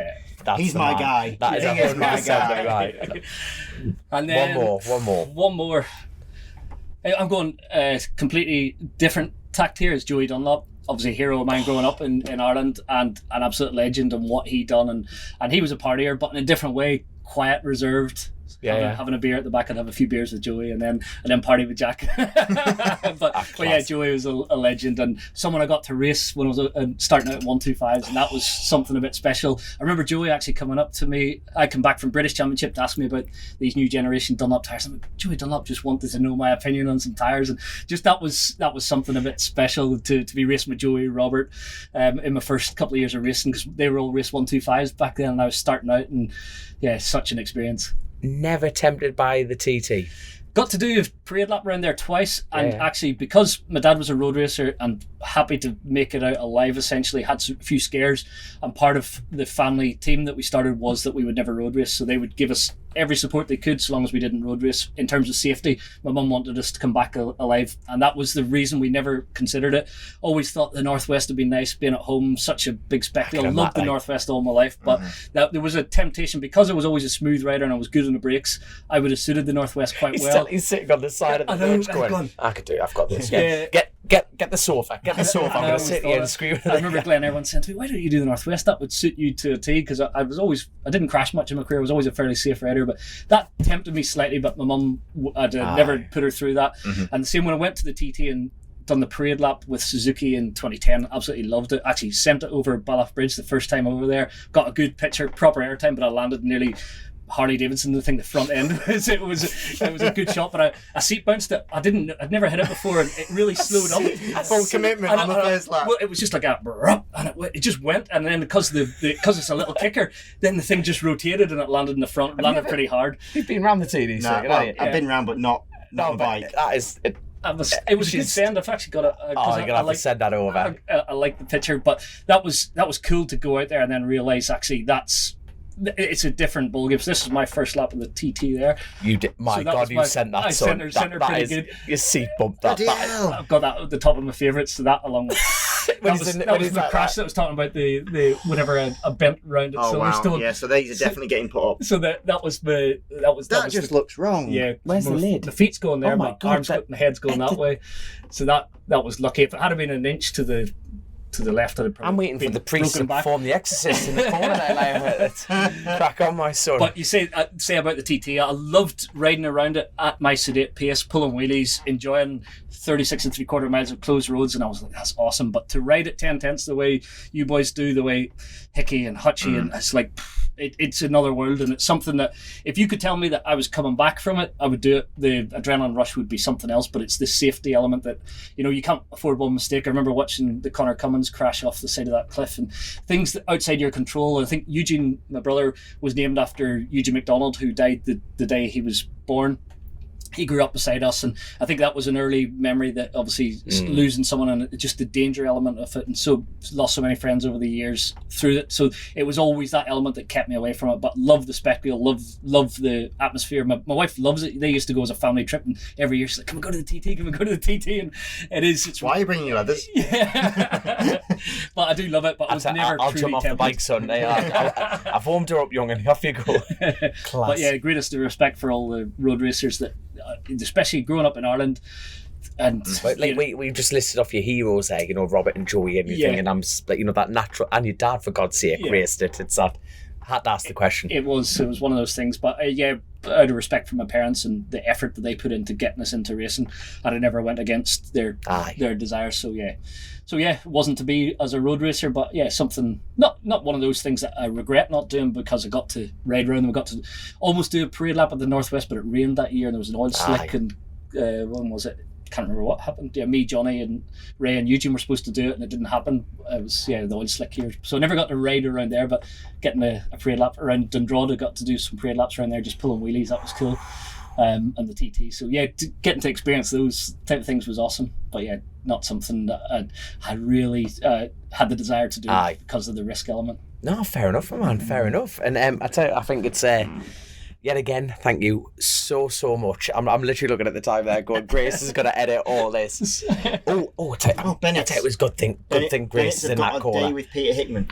he's my guy. That is my guy. Right. And then one more. I'm going completely different tact here. Is Joey Dunlop. Obviously a hero of mine growing up in Ireland, and an absolute legend and what he done, and he was a partier, but in a different way, quiet, reserved. Having a beer at the back, I'd have a few beers with Joey and then party with Jack. but yeah, Joey was a legend, and someone I got to race when I was starting out at 125s, and that was something a bit special. I remember Joey actually coming up to me. I come back from British Championship to ask me about these new generation Dunlop tyres. I'm like, Joey Dunlop just wanted to know my opinion on some tyres, and just that was something a bit special to be racing with Joey, Robert, in my first couple of years of racing, because they were all race 125s back then, and I was starting out, and yeah, such an experience. Never tempted by the TT? Got to do a parade lap around there twice, and actually, because my dad was a road racer and happy to make it out alive, essentially had a few scares, and part of the family team that we started was that we would never road race, so they would give us every support they could so long as we didn't road race. In terms of safety, my mum wanted us to come back alive, and that was the reason we never considered it. Always thought the Northwest would be nice, being at home, such a big spectacle. I loved the Northwest all my life, but that there was a temptation, because I was always a smooth rider and I was good on the brakes, I would have suited the Northwest quite well. He's sitting on the side of the bench going, I could do it, I've got this. Get the sofa, I'm going to sit here and scream. I remember Glenn Irwin saying to me, why don't you do the Northwest? That would suit you to a T, because I didn't crash much in my career. I was always a fairly safe rider, but that tempted me slightly, but my mum, I'd never put her through that. And the same when I went to the TT and done the parade lap with Suzuki in 2010, absolutely loved it. Actually sent it over Ballaugh Bridge the first time over there, got a good picture, proper airtime, but I landed nearly Harley Davidson, the thing, the front end. it was a good shot, but a seat bounced it. I'd never hit it before, and it really slowed up. Full commitment on the first lap. Well, it was just like a and it just went, and then because it's a little kicker, then the thing just rotated and it landed in the front, landed pretty hard. You've been around the TD, I've been round, but not on a bike. That is. It was a good send. I've actually got you're gonna have to send that over. I like the picture, but that was cool to go out there and then realise actually it's a different ballgame. So this is my first lap of the TT there. You did. You sent that. I sent her pretty good. Your seat bumped that. I've got that at the top of my favourites. So that along with that was the crash that I was talking about. The whenever I bent round at Silverstone. Yeah, so these are definitely getting put up. So that was looks wrong. Yeah, where's the lid? The feet's going there. Oh my arms, my head's going that way. So that was lucky. If it had been an inch to the left, I'm waiting for the priest to perform the exorcist in the corner there. Crack on, my son. But you say about the TT, I loved riding around it at my sedate pace, pulling wheelies, enjoying 36 3/4 miles of closed roads, and I was like, that's awesome. But to ride at 10/10 the way you boys do, the way Hickey and Hutchie, and it's like, it's another world, and it's something that if you could tell me that I was coming back from it, I would do it. The adrenaline rush would be something else, but it's the safety element that, you can't afford one mistake. I remember watching the Connor Cummins crash off the side of that cliff, and things that outside your control. I think Eugene, my brother, was named after Eugene MacDonald, who died the day he was born. He grew up beside us, and I think that was an early memory that obviously losing someone and just the danger element of it, and so lost so many friends over the years through it. So it was always that element that kept me away from it, but love the spectacle, love the atmosphere. My wife loves it. They used to go as a family trip, and every year she's like, can we go to the TT, can we go to the TT? And it's why are you bringing your others? Yeah. But I do love it, but I was never I'll truly jump off the bike, son. I've warmed her up, young, and off you go. Class. But yeah, greatest respect for all the road racers that, especially growing up in Ireland. And we just listed off your heroes there, Robert and Joey and everything, and I'm that natural, and your dad, for God's sake, raced it. It's that. I had to ask the question. It was one of those things, but out of respect for my parents and the effort that they put into getting us into racing, and I never went against their desires. So it wasn't to be as a road racer, but something not one of those things that I regret not doing, because I got to ride around them. I got to almost do a parade lap at the Northwest, but it rained that year and there was an oil slick, and when was it? Can't remember what happened. Me, Johnny, and Ray and Eugene were supposed to do it, and it didn't happen. It was the oil slick here, so I never got to ride around there. But getting a parade lap around Dundrod, I got to do some parade laps around there, just pulling wheelies. That was cool. And the TT. So getting to experience those type of things was awesome. But not something that I really had the desire to do because of the risk element. No, fair enough, man. Fair enough. And I tell you, I think it's. Yet again, thank you so much. I'm literally looking at the time there going, Grace is going to edit all this. Bennett. It was good thing Grace is in that corner. Got a day with Peter Hickman.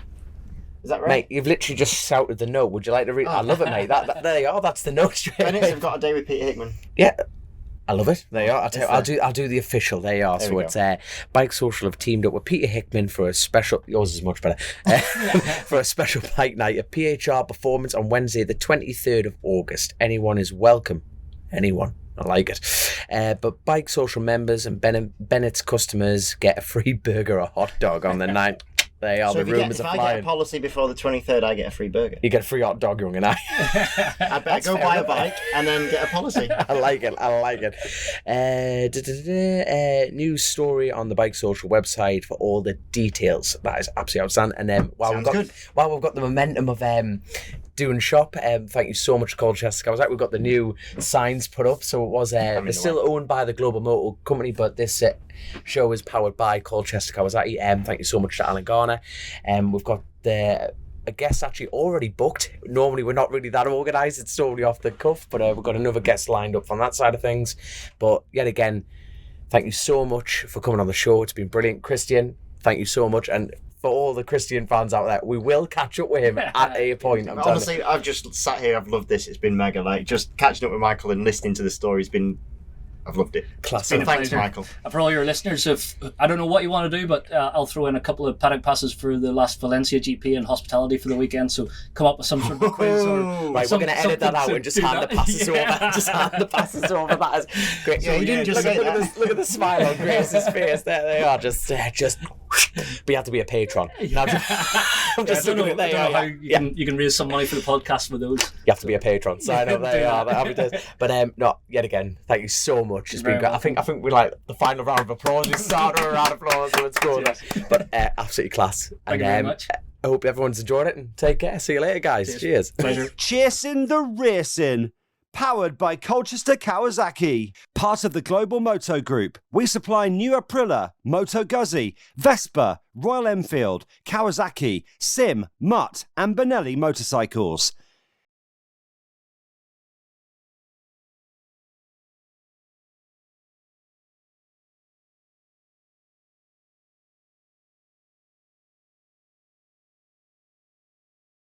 Is that right? Mate, you've literally just shouted the note. Would you like to read? I love it, mate. There you are. That's the note straight away. Bennett's have got a day with Peter Hickman. Yeah. I love it. There you are. I'll do the official. There you are. So it's Bike Social have teamed up with Peter Hickman for a special. Yours is much better. For a special bike night, a PHR performance on Wednesday, the 23rd of August. Anyone is welcome. Anyone. I like it. But Bike Social members and Bennett's customers get a free burger or hot dog on the night. They are. So the rumours are flying. If I get a policy before the 23rd, I get a free burger. You get a free hot dog, young, and I better go buy a bike and then get a policy. I like it. News story on the Bike Social website for all the details. That is absolutely outstanding. And while we've got the momentum of doing shop. Thank you so much, Colchester Kawasaki. We've got the new signs put up. So it was they're still owned by the Global Motor Company, but this show is powered by Colchester Kawasaki. Thank you so much to Alan Garner. We've got a guest actually already booked. Normally we're not really that organised. It's totally off the cuff, but we've got another guest lined up from that side of things. But yet again, thank you so much for coming on the show. It's been brilliant. Christian, thank you so much. And for all the Christian fans out there, we will catch up with him at a point. Honestly, I've just sat here. I've loved this. It's been mega. Like, just catching up with Michael and listening to the story has been... I've loved it. Classic. Thanks, Michael. For all your listeners, I don't know what you want to do, but I'll throw in a couple of paddock passes for the last Valencia GP and hospitality for the weekend. So come up with some sort of quiz or right. We're going to edit that out and just hand the passes over. Just hand the passes over. That is great. So you didn't just say that. Look at the smile on Grace's face. There they are. Just. But you have to be a patron. I'm just I don't know how you can raise some money for the podcast with those. You have to be a patron. So I know there you are. But no, yet again, thank you so much. It's been great. I think we like the final round of applause. We started a round of applause, so it's good. But absolutely class. Thank you very much. I hope everyone's enjoyed it and take care. See you later, guys. Cheers. Pleasure. Chasin the Racin. Powered by Colchester Kawasaki, part of the Global Moto Group. We supply new Aprilia, Moto Guzzi, Vespa, Royal Enfield, Kawasaki, Sim, Mutt and Benelli motorcycles.